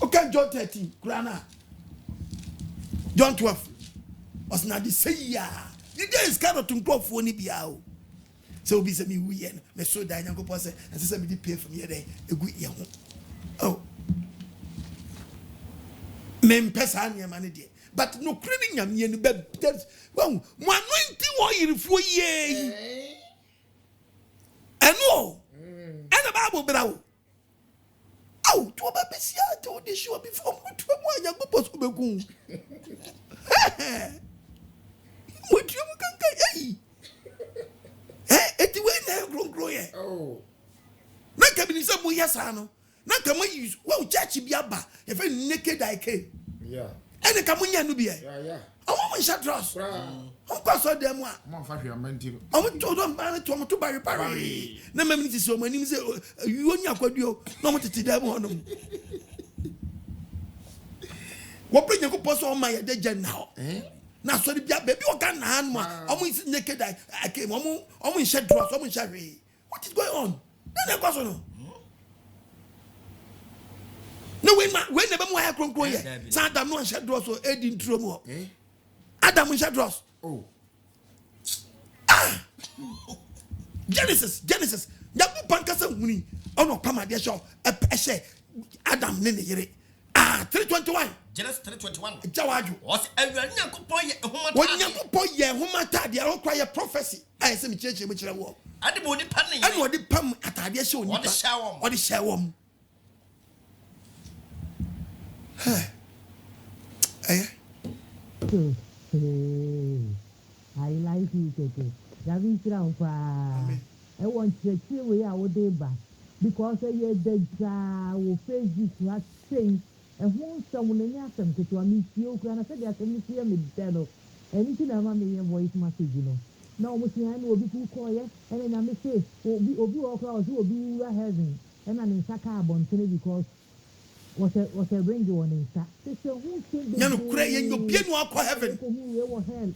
okay John 13 Qur'ana John 12 osna di say ya the day is kind of to nkofo ni bia o so bi se mi wiye me so da nyanko po se se me di pay from here dey egu ye ho oh mem pesa anya mane de but no craving nyamye no be wow mo anointing wo yirifo ye eno ana Bible brawo oh to ba besia to de show before mo to mo anya go post be ku mo ti mo kan kai eti we na grongro ye oh na ka bi ni se mo yesa no na ka mo use wo church bi aba e fe naked I came yeah ene ka mo nya no bi e yeah omo mo sha trust on kwa so dem a mo fa hwe amanti omo to do mba to mo to bari pari na mem ni ti so manim se you onya kwaduo na mo tete dem ho no wo pre nyanko poso o ma ye de general na so de bia baby o kan na han mo omo is naked I came omo sha trust omo sha hwe what is going on na kwa so no no when never mo ha kronkro ye Adam no sha trust so edi ntro mo Adam sha trust oh Genesis yabu pankasa huni ono pama de show ehye Adam ne ne yere 321 Genesis 3:21 jawaju was Nyankopon ye humata Nyankopon ye humata de ro kwa ye prophecy ai se mi cheche mo kire wo ade bo di pan ne ade odi pam atade show ni odi shawom I like you, Keke. Davin Trampa. I want to see where I would be because I heard the Facebook was saying, and who someone in Yassam to meet you, and I said, I can see me dead. Anything I want me a voice message, you know. Now, what you know, people call you, and then I may say, will be all clouds, will be heaven, and I'm in Sakabon because. Was a ring on inside. You cry in your piano aqua heaven.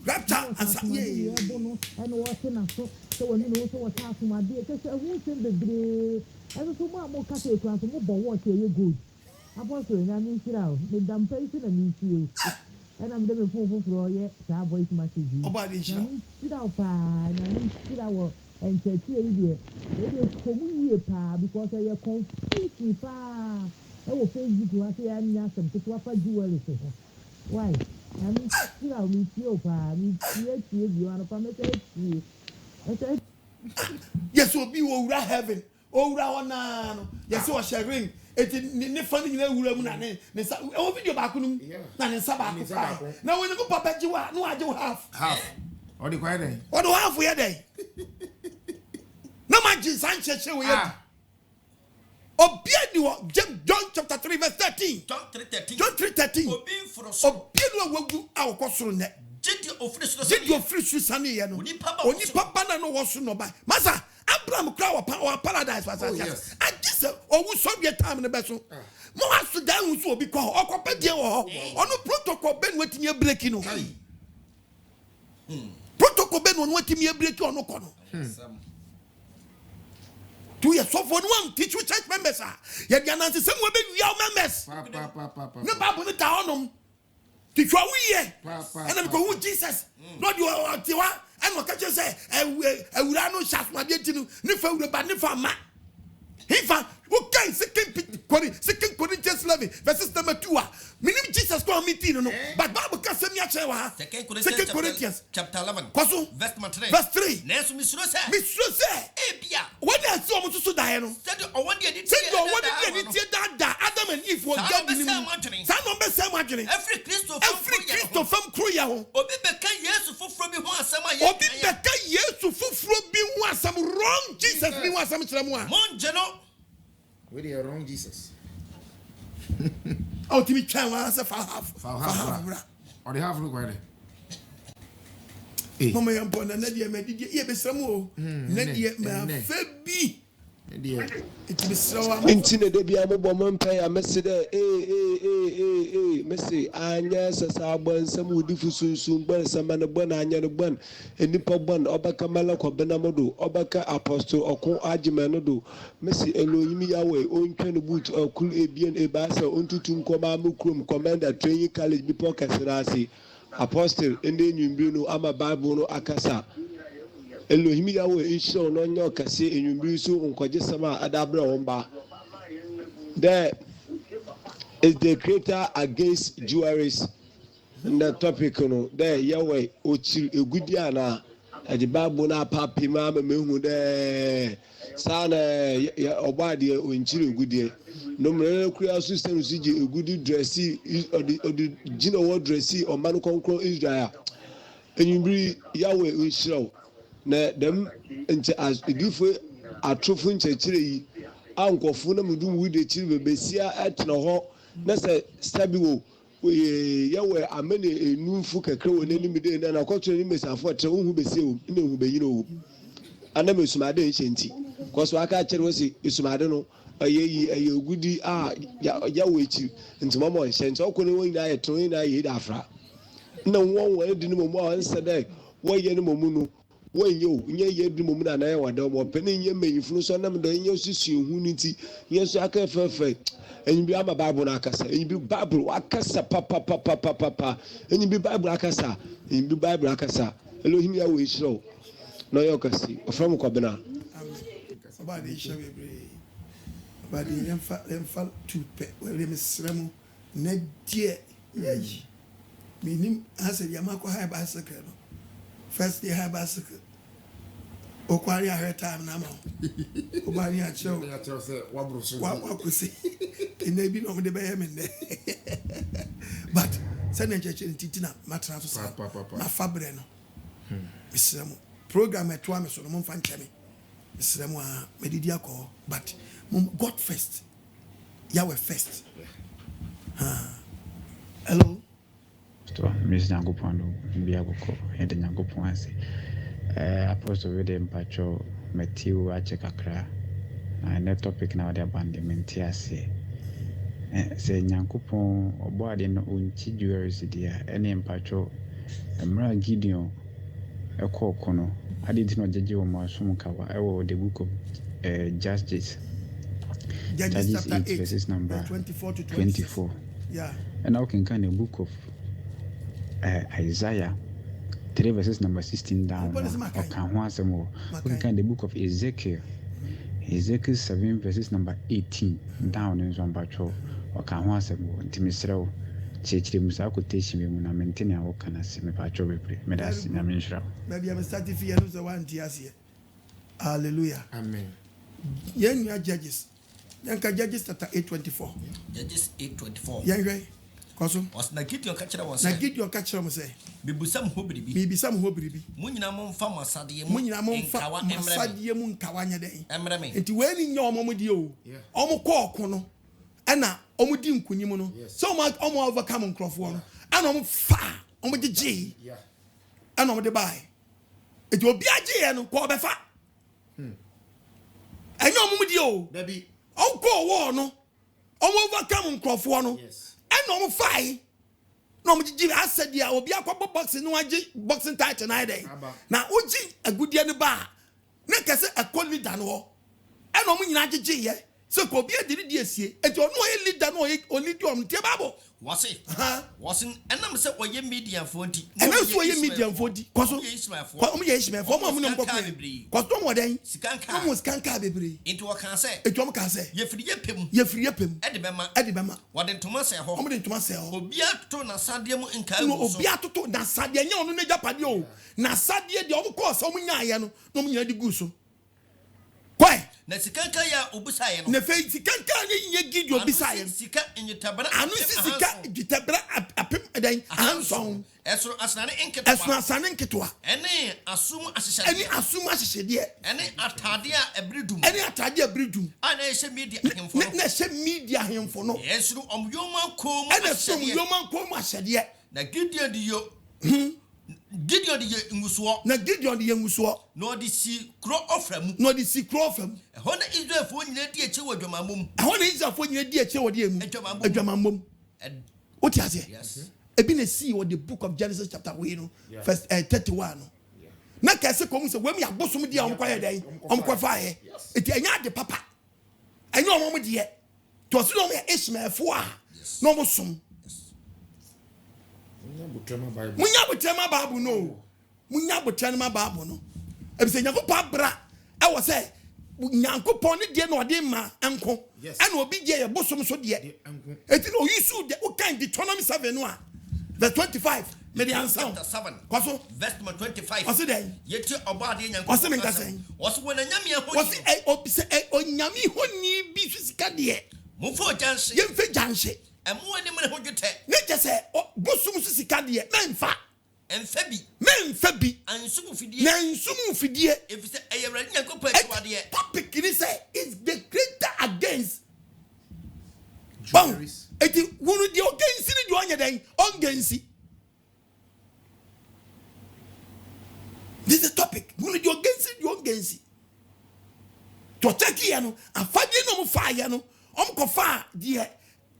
Rapture and say, and watching us. So when you know what's happening, my dear, just a wound in the grave. And so much more cattle to more what you good. Apostle nyame nhyira o me dampa isi na me nsie o ɛna me de me phone foforo yɛ saa voice message yi Obade nhyira nyame nhyira o paa nyame nhyira wɔ nkyɛkyerɛ yi deɛ ɛde kɔmu yie paa because ɛyɛ confusing paa ɛwɔ Facebook wa sɛ yɛanya asɛm ketewa fa jewelries ho why nyame nhyira o me nsie o paa me tie bio anɔpa mɛsɛ tie ɛsɛ yes obi wo wura heaven o wura hona no yes o share ring eti ne fa ni nyina wura mu na ne sa o video ba ko num na ne sa ba ko na wo ne ko papa jiwa no age half o de kwai dey o do half ye dey na ma ji san cheche we ye obia ni wo John chapter 3 verse 13 John 3:13 obi no wagu awokosoro ne Did your free Susani? Only Papa no was no by Massa Abraham Crow or paradise was yes. I just oh so be a time in the vessel. More to down so because or compete or no protocol ben waiting your breaking. Protocol ben on waiting your break or no corner. 2 years so for one teach you church members. Yet you the same way you members. No Bible down. And I'm going Jesus. Not you are Tiwa. And what can you say? I will not shut my dear to Nifa the Banifa. Hifa, okay, second Corinthians 11, verses number 2. Meaning Jesus called me Tino, but Bible can send me a chair. Second Corinthians chapter 11, verse 3. Miss Rose, when I saw Musu Diano, said, what did you that Adam and Eve were getting some number same margin. Every Christo from Kruya, some wrong Jesus, me was some we are wrong Jesus. Oh, to be trying to answer for half. Or the half look right. Mama, I'm born and Nadia made it be some more. Nadia, my baby. It be so. Intine de bi ambo man pay a message message anya sasa bon sam wudi fusunsun bon samana bon anya no bon enipa bon obaka malako benamodo obaka apostle okon AGYE no do message eloyimi yawe ontwa no boot okul ebien ebasa ontutu nkoma amukrum commander training college bi pokasirasi apostle ende nyumbi no ama bible no akasa Elohim Yahweh insho no nyo kase enyumbiri so nkoje sama adabra womba. There is the creator against Jewelries. In the topic no there Yahweh ochi egudi ana the Bible na papi ma mehu there sana obade onchiri egudi no mre kura system sije egudi dressi odi jina wo dressi o man konkro Israel enyumbiri Yahweh insho na dem nche as edifo atrofo nchechire yi ankofo na medum wi de chire bebesia etna ho na se stabiwo yawe amene enumfu kakra woni ni mede na akotro ni mesafo etre hu besie o na hu beyina o ana mesumade nchenti koso aka kire wosi esumade no ayeyi ayegudi yawe echi ntoma mo nchenti okone won na ayetro na ayi da afra na won won di ni mo mo ansa dai wo ye ni mo mu no when you ye dream mum na wada mo pene nye meyifunu so na me do nye susu hu niti nye so aka fefe enyi bi ama bible na akasa enyi bi bible akasa papa enyi bi bible akasa enyi bi bible akasa Elohim ya we shiro no yo kasi ofram ko bena abade isha bebre abade emfa tupe we mesremu na die yayi minim ase ya makwa ha bicycle no first day ha bicycle okwari a her time na ma obani a chew say wabrusu wakusi enebi no de be me ne but send ncheche ntitina matra so sa na fabre no misremu program eto am so no mfa ncheme misremu a medidi akọ but God first Yahweh first hello to Miss Nyankopon bi agoko ende Nyankopon ase apostle we dem pacho Matthew ache kakra na topic na wade abande menti ase se Nyankopon obo ade no onchi Jewelries dia ene mpacho emra Gideon ekoko no ade ti no jeje wo masum kawa ewo the book of Judges Judges 8 verses number 24. Yeah. And now can kind of book of Isaiah 3 verses number 16 down. Or can once more. We can kind the book of Ezekiel. Ezekiel 7 verses number 18 down in Zombacho. Or can once more. Timisro. Church Musa quotation me na maintain a work na se me pacho bebre. Me da se na me nshira. Maybe I'm starting fear no one tiasie. Hallelujah. Amen. Yen ya Judges. Yanka Judges chapter 8:24. Judges 8:24. Yen Koso. Was na Gideon ka kire won say. Na Gideon ka kire mo say. Bibusam ho biribi. Bibisam ho biribi. Munyina mo mfa masade mu. Munyina mo mfa masade mu nkawa nya den. Emre me. Enti we ni nya omo di o. Omo ko oko no. Ana omo di nkunim no. So omo overcome nkrofo no. Ana omo fa, omo gigi. Yeah. Ana omo de buy. Enti obi age no ko be fa. Anya omo di o. Baby. Onko wo no. Omo overcome nkrofo no. Yes. And no fai. No mji asset dia obi akwa boxing no agi boxing title na dey. Na oji agudie ne ba. Na kase akọ leader no. And no nyina agege ye. So ko obi adiri di esie. Enti ono ye leader no o leader om tie babo. Wase. Wasin enam se oye media fo nti. Enam so oye media fo di. Kwaso. Ko ye Ishmael fo mo no mbokọ. Kwaso mo den. Sikanka. Mo sikanka bebre. Enti wo kan se. Enti wo kan se. Ye firi ye pem. Ye firi ye pem. E de bema. Wade ntoma se ho. Omo de ntoma se ho. Obi ato na sade mu nka no obi atoto na sade nya ono na japade o. Na sade de omo ko so omo nya ye no. No omo nya di gu so. Kwai. Na sikanka ya obusaye no. Na fe sikanka ne nye gidi obisaye. Sika enyitabra. Anu sika gitabra apem dan hanson. Esro asane enketwa. Esro asane enketwa. Ene asumu asishade. Ene asumu asishade. Ene atade a ebridum. Ene atade a ebridum. Ana ehye media hemfo no. Na ehye media hemfo no. Esro omyoma kom. Ene so omyoma kom asishade. Na Gideon di yo. Gideon di nguso. Na Gideon di nguso. No di si kro oframu. No di si kro oframu. Ho na Israel fo nyina di eche wadwamamom. Ho na Israel fo nyina di eche wadiem. Adwamamom. What you say? Yes. Ebi na see what the book of Genesis chapter 1 verse 31 no. Na kase ko mu se we mi abosom di a omkwa ye dan. Omkwa fa ye. Eti anya de papa. Anya omom de ye. To so no me Ishmael fo a. No mo som. Munya butema Bible no. Munya butema Bible no. Ebi se Nyankopon bra e wo se Nyankopon ne de no ode ma enko. Ana obi de ye bosom so de. Eti no yisu de o kan Deuteronomy 7 no a. Verse 25. Me the answer. Chapter 7. Kwaso. Verse 25. What's it? Yeti oba de Nyankopon. What's it mean that saying? What's when nyame ho. What's it obi se onyame ho ni bi sika de. Mufo janse. Yemfe janse. Emu ani me ho dwete. Ne je se bosom so sika de memfa. Memfa bi. Ansumu fidie. Na ansumu fidie. If say eyewra Nyankopon atuade. Topic ni say is the greater against Jewelries. Eti wonu di ogensi ni di onye den ongensi. This is the topic. Wonu di ogensi di ongensi. To check ya no, afade no mo fa ya no, omko fa die.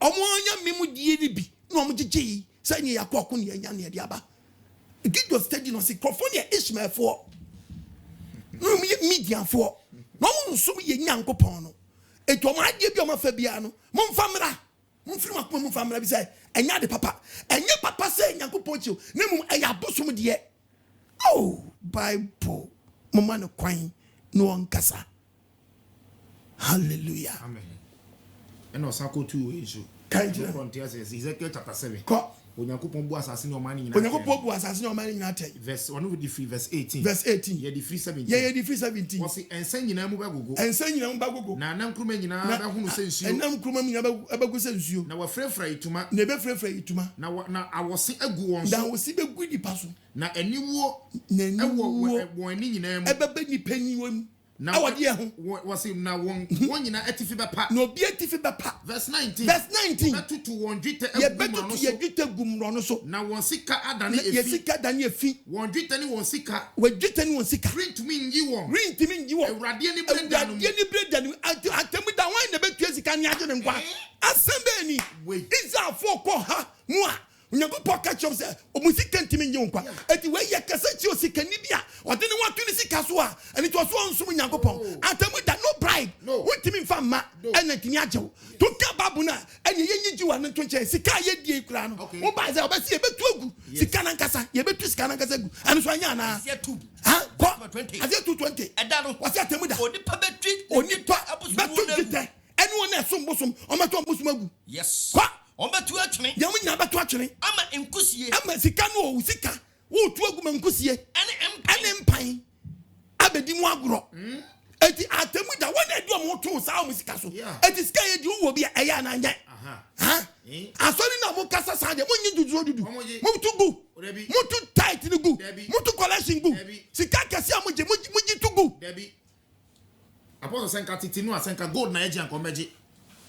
Omo anya memu die ni bi. No mo gege say ni yakoko ne anya ne de aba. Did your study no say California Ishmael for. No media for. No mo so ye Nyankopon no. Eto mo ade bi o ma fa bia no. Mo mfa mra. Mfiri makoma mu famra bi say enya de papa enya papa say Nyankopon chiu na mu eya bosom de oh Bible mo ma no kwan no onkasa hallelujah amen eno sako 2 issue kanji frontier says Ezekiel chapter 7 ko Onyankopon bu asase no man nyina Onyankopon bu asase no man nyina tay verse 1 with the free verse 18 ye the free 17 ye the free 17 was ensa nyina mu bagogo na nam kruma nyina ba hunu sensuo nam kruma nyina ba sensuo na wa frefra ituma na be frefra ituma na awose agu won so na wosi be gu di paso na aniwo won ani nyina mu ebe be ni panyiwo mu na awade ho was na won nyina atifi be pa na obi atifi be pa verse 19 betutu won dwite agumro no so na won sika adane efi ye sika dane efi won dwite ni won sika rent me ngi won awrade ni breda no atemu da wan na betu sika ni age ne nkwa asembe ni Israel for ko ha mu a Unyankopɔn ka kyerɛ sɛ omusika ntimi nye nkwa eti we ye kasa chi osika ni bia ɔde ne watu ne sika so a ɛne to so nsom Unyankopɔn atamu da no bribe wontimi mfa ma ɛna ntimi agyew to ka babu na ɛne yenyi jiwa no to nkyɛ sika ye die kura no wo ba sɛ obɛsi ye betu agu sika nan kasa ye betu sika nan kasa agu ɛno so anya na ha kɔ azie 220 ɛda no wase atamu da onipa betu gite ɛne wona ɛsom bosom ɔmɛto bosom agu yes kɔ ɔmɛtu atwene yamu nya betu atwene ama nkusie ama sika no o sika wo tu agu ma nkusie ɛne mpan abedi mu agoro eti atemu da wona edu mo to sa o sika so eti sika ye di wo bi ɛya na nya ha asori na mo kasa sa de mo nyi dudu mo tu gu mo tu tight ni gu mo tu collection gu sika kase a mo je mo ji tu gu apostle senka titinu asenka gold na eji anko meji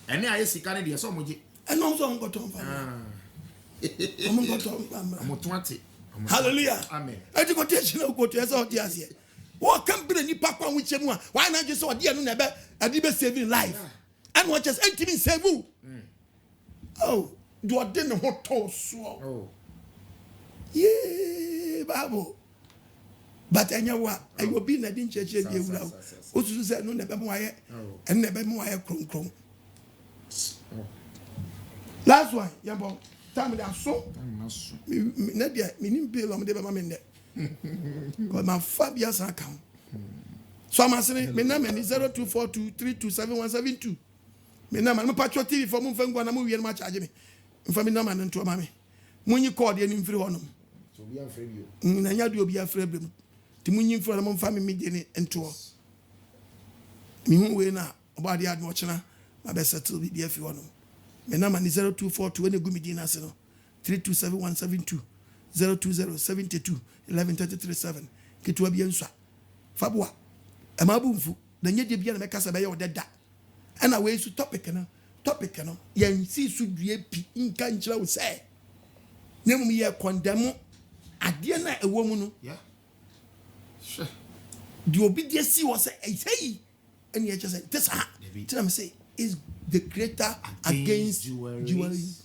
ene aye sika ne de so mo je eno so ngo to mfa mo ngo to mfa mo tuate hallelujah amen eti ko te china ko to esa odi ase wo kan bere nipa kwa nwuche mu a why na je so odi anu na be adi be saving life and what just entimi save you oh do odi ne ho to so oh yeah babo but enya wa ayo bi na din cheche di ewura o susu se no na be mo aye en na be mo aye kronkron last one yabo time da so na dia minim bill am de be ma me ne ko ma fabia san kan so am asene me na me 0242327172 me na me patcho tv for mo fangwa na mo wie na ma charge me mfa me na ma nto ma me munyi code ani mfiri honom so bi afre bio na nya de obi afre brem ti munyi mfiri na mo mfa me meje ne nto mi hu we na oba de admo chena ma be settle bi afiri honom me na ma 0242 ene gumi din ase no 327172 02072113337 kitwa bia nswa fabua amabu mfu na nye de bia na meka se be ye odeda ana we su topic no yen si su due pi nka nkyira wo se nemu ye condemn ade na ewo mu no yeah sure the obedience was say and you just say this tell me say is the creator against jewelries.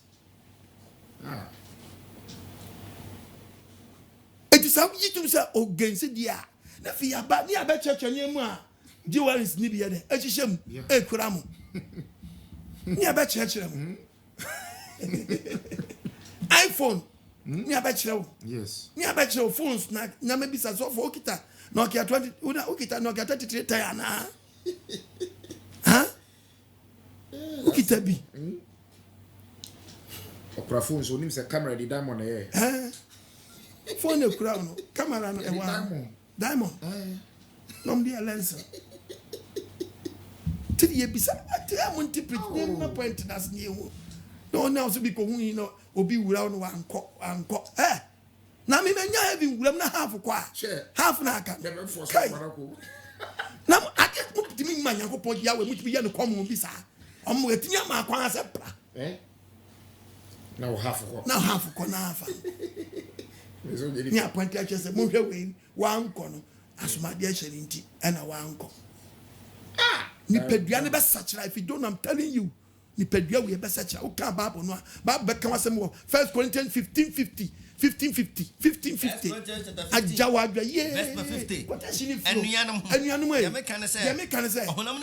It is how you say against dia na fi aba ni aba church anyemu a jewelries ni bia de ehihiem ekura mo ni aba church mo iPhone ni aba church yes ni aba church phones na nyama bisa so for okita Nokia 20 una okita Nokia 33 tire na ha okita bi okra phone so nim se camera di diamond eh phone ekura no camera no e wa diamond nom dia lens tiri ye bisa ati am interpret na point das ni hu no na so bi ko hu ni no obi wura no anko na me menya heavy wuram na half kwa half na aka na ake mutimi manya ko pon ya we mutimi ya no komo bi sa omo etimi ama kwa ase pra na half ko na half ni appoint ya chese mo hwe we wanko no asomade a hyere nti na wanko ni pedua ne be sachira if you don't I'm telling you ni pedua we be sachira o ka bible no bible be kan asem wo 1 Corinthians 15:50 AGYE verse 50 enuanum e ya me kan say wonam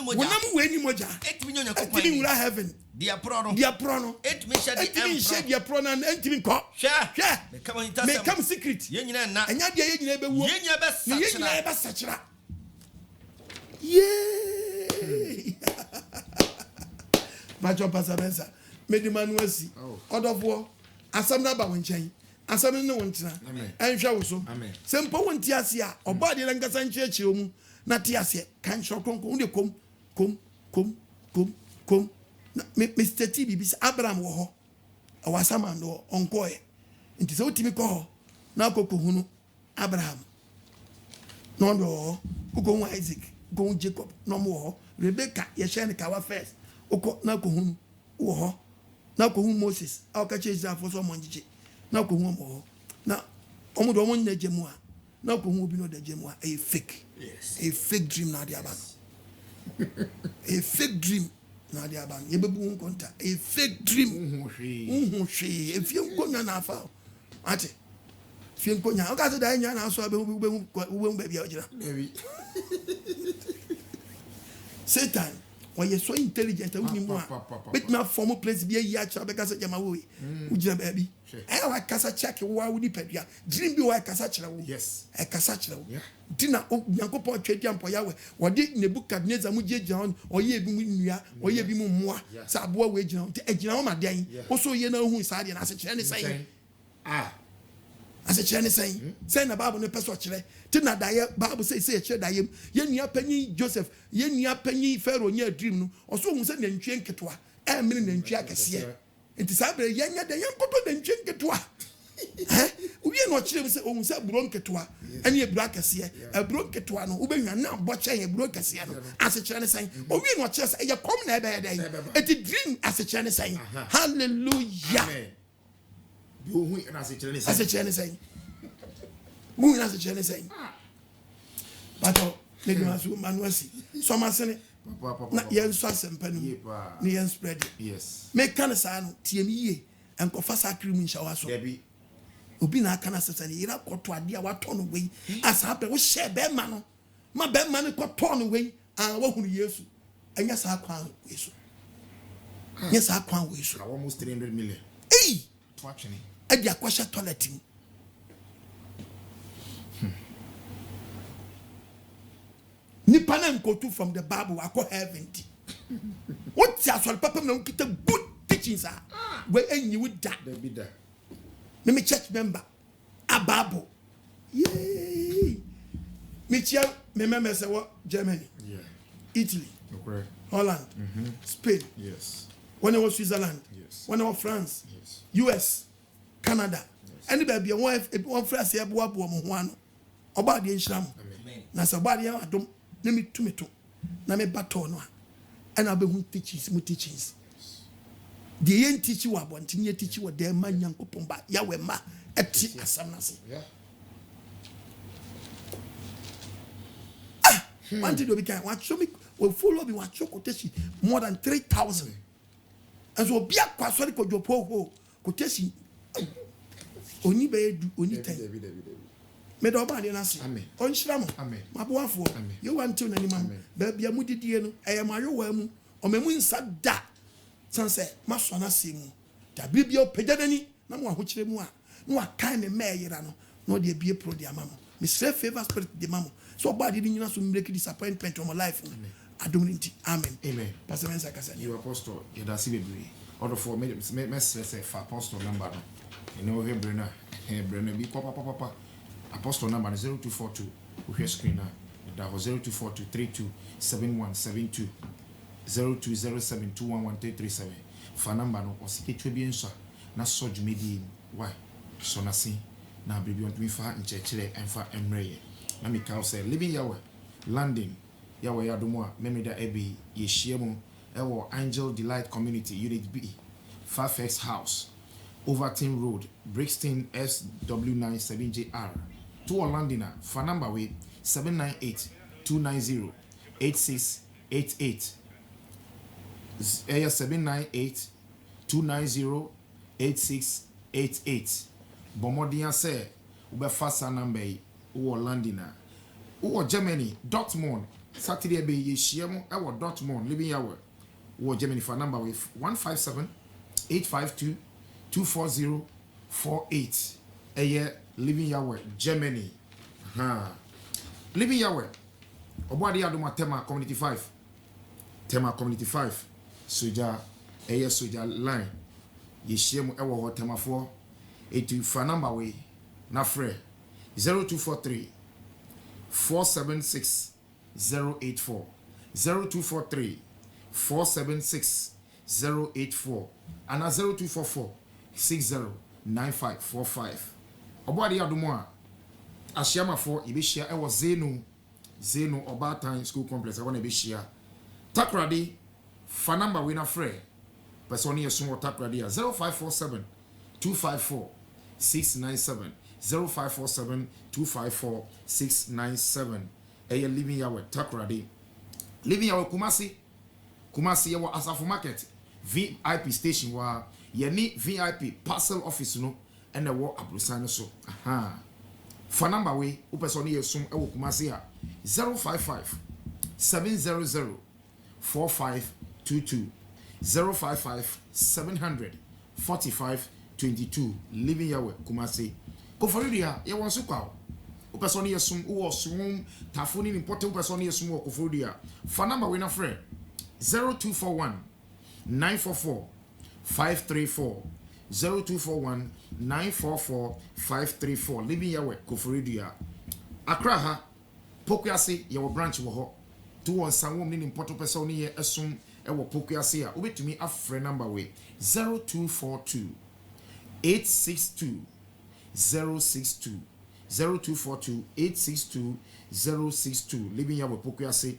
we ni moja etimi nyonya ko kwani wura heaven dia pro no etimi shed dia pro na etimi ko hwe me come secret ye nyina na enya dia ye nyina be wo ye nyina be sachira Bajo pasabensa medi manuasi odofo asam na ba wonchen asam ne wontina enhwa wo so sempo wonti ase a obade na ngasa nchiachi omu na ti ase kan shokonko unde kom Mr. T bibis Abraham wo ho awasama ndo onkoe nti se utimi ko ho na akoko hunu Abraham no ndo ko Isaac go Jacob no mo Rebecca ye share ka wa first oko na ko hunu wo ho na ko hunu Moses aka che Israel for so monjiche na ko hunu mo na omo do mon najemu a na ko hunu bi no da jemu a fake a fake dream na dia ba a fake dream na dia ban ye bebu nkonta a fake dream hwe if you nkonya na afa ate fie nkonya o ka se da nya na so be baby ojira Satan when you so intelligent we mu a bit na form place be ya cha be ka se jama wo ujira baby wa kasa check wa wo ni padua dream bi wa kasa kire wo yes e kasa kire wo dina Nyankopon twedi ampo yawe wode Nebukadnezar mu jeja on oye bi mu nnua oye bi mu mmoa sa aboa we gina on te gina o ma den o so ye na hu sa de na se kire ne sai ase kire ne sai sai na Bible no peso kire ti na daye Bible say kire daye ye nua panyi Joseph ye nua panyi Pharaoh nya dream no o so hu se na ntwe nketoa e mene na ntwe akese enti sabre ye nya de yankoto na ntwe nketoa uye no kire se ohun se buro nketoa ene eburo akese eburo nketoa no ubenya na boche ye eburo akese no ase kire ne sai uye no kire se ye kom na ebe ye eti dream ase kire ne sai hallelujah amen you hu na ase kire ne sai ase kire ne sai mu na ase kire ne sai bato le masu manuasi so masene na yen so asempa ni ni yen spread yes me kan sa no tie mi ye enko fa sa krimu nshawa so obi na aka na sesane ira koto ade a wato no wei asa be wo she be ma no ma be ma ne koto no wei wa hunu Yesu enya sa kwan Yesu nya sa kwan Yesu almost 300 million watching e dia kwasha toilet ni panem go to from the Bible I call heaven what ya so papa na kita good teachings we enyi with that be that me church member a Bible yay me chia me member say what Germany Italy Holland Spain when I was Switzerland when I was France US Canada any baby one France e bo abo mo ho ano oba de nhira mo na se oba de adom na me tumito na me bato no and abehu teachings the yen teach you about tinye teach you de ma Nyankopon ba ya we ma eti asam na se one thing do be kind what show me will follow me what quotation more than 3,000 and so be a kwasori ko jopo quotation oni be du oni ten me do ba de na se on shira mo maboafo you want to na ni ma ba bia mu didie no eyemayowa mu o memu nsa da sanse maso na se mu da bibia opejanani na mo ahokire mu a no akan ne meyira no no de bie pro de amamo me say favor spirit de mamo so body ni nyina so make disappointment on my life adominti amen pastor mensa kasa you apostle you da see bebre order for me say for apostle number no you know Hebrena be papa apostle number 0242 we screen now that was 0242327172 0207211337 fa number no osiketwe bi nso na so dwumedi why so na sin na baby on me fa nchechire enfa emreye na me ka say living yawe landing yawe yadomo a memeda ebi yehyiemu ewo Angel Delight Community Unit B Fairfax House Overton Road Brixton SW97JR to Orlandina for number way 798-290-8688 798-290-8688 Bomodia say ube fasa number Orlandina Germany Dortmund Saturday be yeshiemu ewo Dortmund living yawe Germany for number with 157-852-24048 living yawe Germany living yawe obwadi aduma tema community 5 soja soja line yeshiemu ewo ho tema 4 etu for number we na frɛ 0243 476 084 0243 476 084 and 0244 609545 obwadi adumo a ahyiama for ibehia ewo zeno obatan school complex wona ibehia takrade fa number we na frɛ person yeso takrade 0547 254 697 0547 254 697 living yawe takrade living yawe Kumasi yɛwɔ Asafo Market VIP station wa yɛne VIP parcel office no ɛna ɛwɔ Abrosan no so. Aha. For number we wopɛ ne yɛsom ɛwɔ Kumasi a 055 700 4522 055 700 4522 living yawe Kumasi. Koforidua yɛwɔ so kwa wopɛ ne yɛsom wɔ som tafo ne important wopɛ ne yɛsom wɔ Koforidua. For number we na frɛ 0241 944 534 0241 944 534 living yawe Koforidua. Accra ha Pokuase yawo branch wo ho to won sanwom ne important person ne ye esum ewo Pokuase a obetumi afre number we 0242 862 062 0242 862 062 living yawo Pokuase.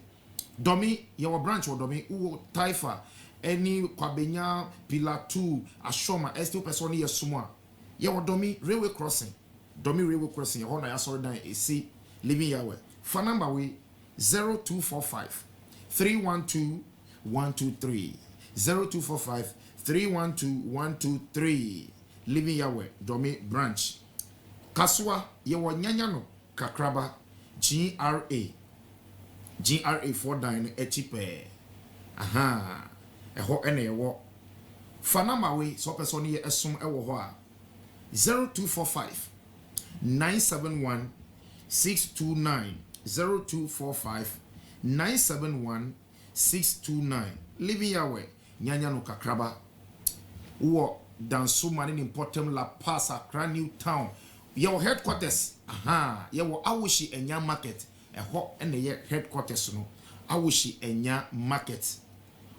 Domi yawo branch wo domi uwo Taifa any Kwabenya Pillar 2 Ashoma still person ne yesum a yawo domi railway crossing ho na ya sorry dan esi living yawo. For number we 0245 312 123 0245 312 123 living Yahweh Domi branch Kaswa yewo nyanya no Kakraba GRA 4 dine echipe aha eho ene yewo. For number we so person ye esum ewo ho a 0245 971 629 0245 971 629 living Yahweh nyanya no Kakraba wo danso mani important La Paz Accra New Town your headquarters aha your Awoshi Enya market eho ene ye headquarters no Awoshi Enya market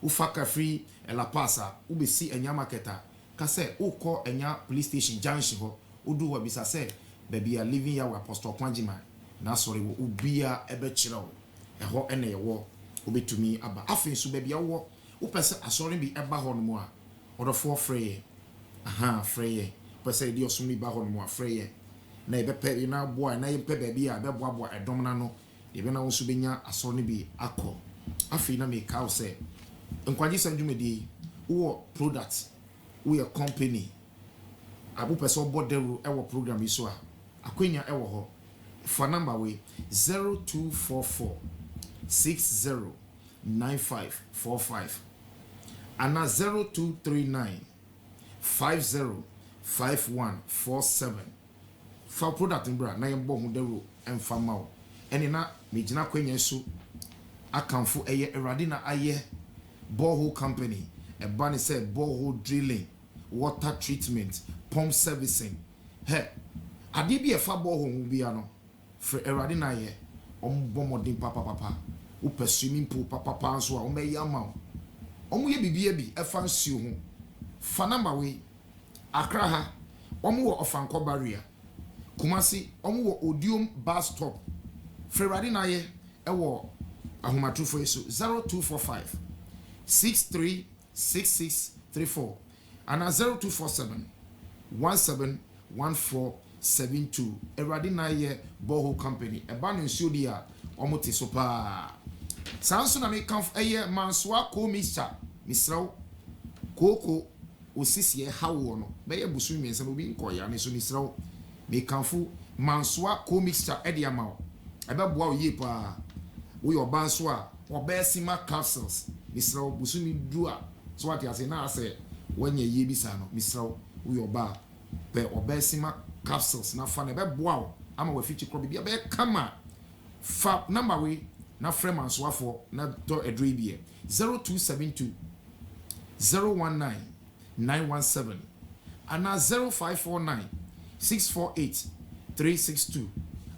ufaka free La Paz ubesi Enya marketa kase uko Enya police station junction ho udu wa bisa se baby are living Yahweh Apostle Kwanjima na sorry wo ubia ebe chirawo eho ene yewo obetumi aba afin so baby awo upese asori bi eba ho no mo a odofo frey aha frey pese di osumi ba ho no mo a frey na ebe pe na boa na yempe baby a be boa edom na no ebe na wo so benya asori bi akọ afin na me ka say Nkwagyesem dwumedi wo product wo your company abu pese oboderu ewo program iso a akwenya ewo ho. For number we 0244 60 9545 and 0239 50 5147 for product bra na yembo hu dero emfa mawo ene na mejina kwenya so akamfo eye Eradina aye borehole company e bani say borehole drilling water treatment pump servicing he ade bi e fa borehole bia no for Eradina ye ombomodin papa upe swimming pool papa nso a omeye ama omo ye bibie bi e fa nsuo ho fa number we Accra ha omo wo Ofanko barrier Kumasi omo wo Odium bus stop for Eradina ye e wo ahomatrufo yeso 0245 636634 and 0247 171472 Eradina ye borehole company e ba no nsuo di a omote so pa sanso na me kan eye mansoa ko mixture misraw koko osisi e hawo no be ye busu miensa no bi nkoya ne so misraw me kanfu mansoa ko mixture e de ama e be boa oye pa wo yo banso a obesima capsules misraw busu mi du a so what ya say na say wanya ye bi sa no misraw wo yo ba pe obesima capsules na fa na be boa ama wa fiti krobi bia be kama fa number we na frame answafo na do edre bia 0272 019 917 and 0549 648 362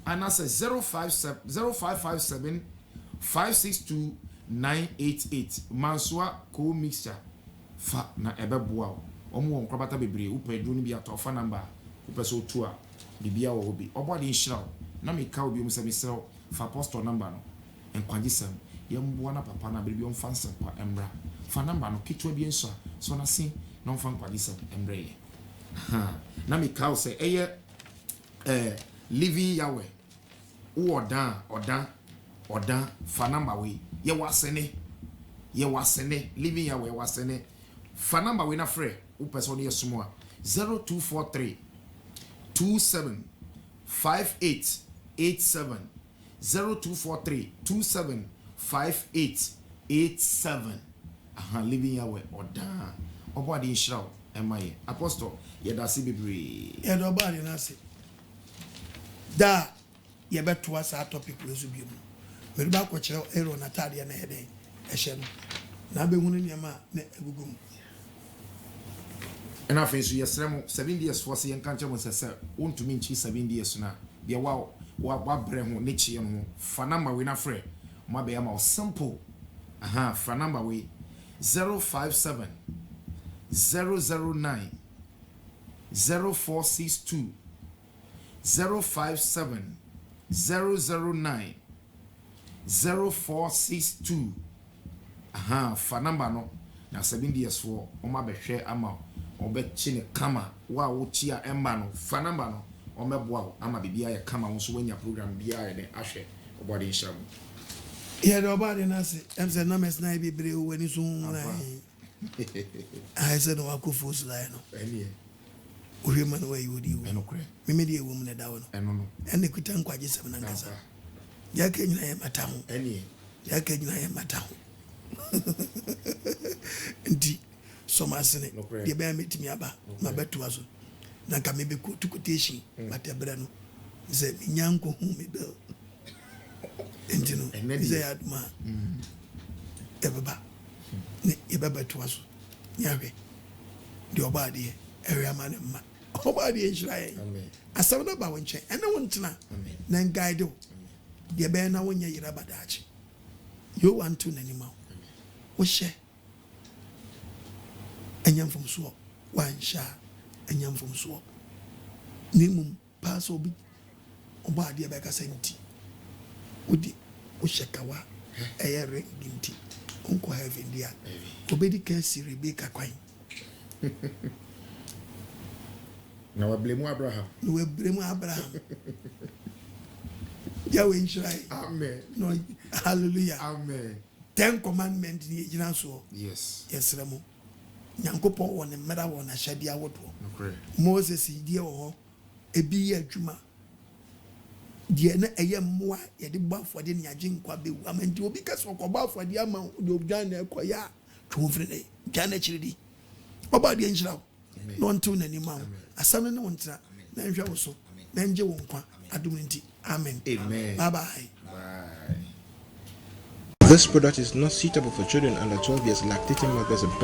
and 0557 562 988 manswa co mixture fa na ebeboa omo won krabata bebre upa edru ni bia to fa number upeso tu a bibia wo bi obode nhira na me ka obi mu se misra fa apostle number no Nkwagyesem yemboa na papa na bebre on fansa pa emra fa number no kitwa bi enso so na sin na on fa Nkwagyesem emre ye ha na me ka se eye living Yahweh oda fa number we ye wasene ye wasene living ya we wasene fa number we na frɛ wo person ye sumo 0243 27 5887 0243 27 5887 living ya we oda obodi nshraw emaye apostle ye da se bebre ye do ba na se da ye beto asa topic we so biom we ba ko kire ero na tade na heden ehye no na be hunu niam na egugum and I face you 7 years for say enkanche mo sese wontumi nchi 7 years na bia wa bre ho ne chie no fa number we na frɛ ma be ma simple fa number we 057 009 0462 057 009 0462 fa number no na 7 years for o ma be hwɛ ama obechi ne kama wa wo chia emba no fa number no o meboa ama bibia ye kama wo so wanya program bia ye de ahwe obode nsham ye do obade na se em se na mes na bibre wo ni so na I said no akofo so la no eni o hwe man wa yodi wo enokre me de wo mu ne da wo no eno no ene kuta nkwagyesem na ngasa ya ka nyina ye mata ho eni ya ka nyina ye mata ho ndi so masene de be metimi aba ma beto aso na ka me be quotation but ebere no ze nyanko hu me be ndi no ze aduma ebeba ne ebeba to aso nyawe de obade ewe amane ma obade nhiraye asam na ba wonche ene wontena na guide de be na wonya yira badachi you want to nanima wo hye anyam from so wan sha anyam from so nimum pass obi obade be ka senti odi wo shekawa eyere dinti onko heaven dia obedi ka siri be ka kwan na wa blame Abraham Yahweh nshrai amen no hallelujah amen 10 commandments ni ejina so yes remo nyankopon won mmara won ahade awodo okay Moses die wo ebi ye adwuma die na eye mmoa ye de bafode ne agye nkwa bewu amanti obi kase okoba afode ama de objan na ekoya twofre ne gana chiridi oba de nshira no ntu na nima asam ne wontra na nhwe wo so na nje wo nkwa adum nti amen amen bye bye. This product is not suitable for children under 12 years, lactating mothers, and pregnant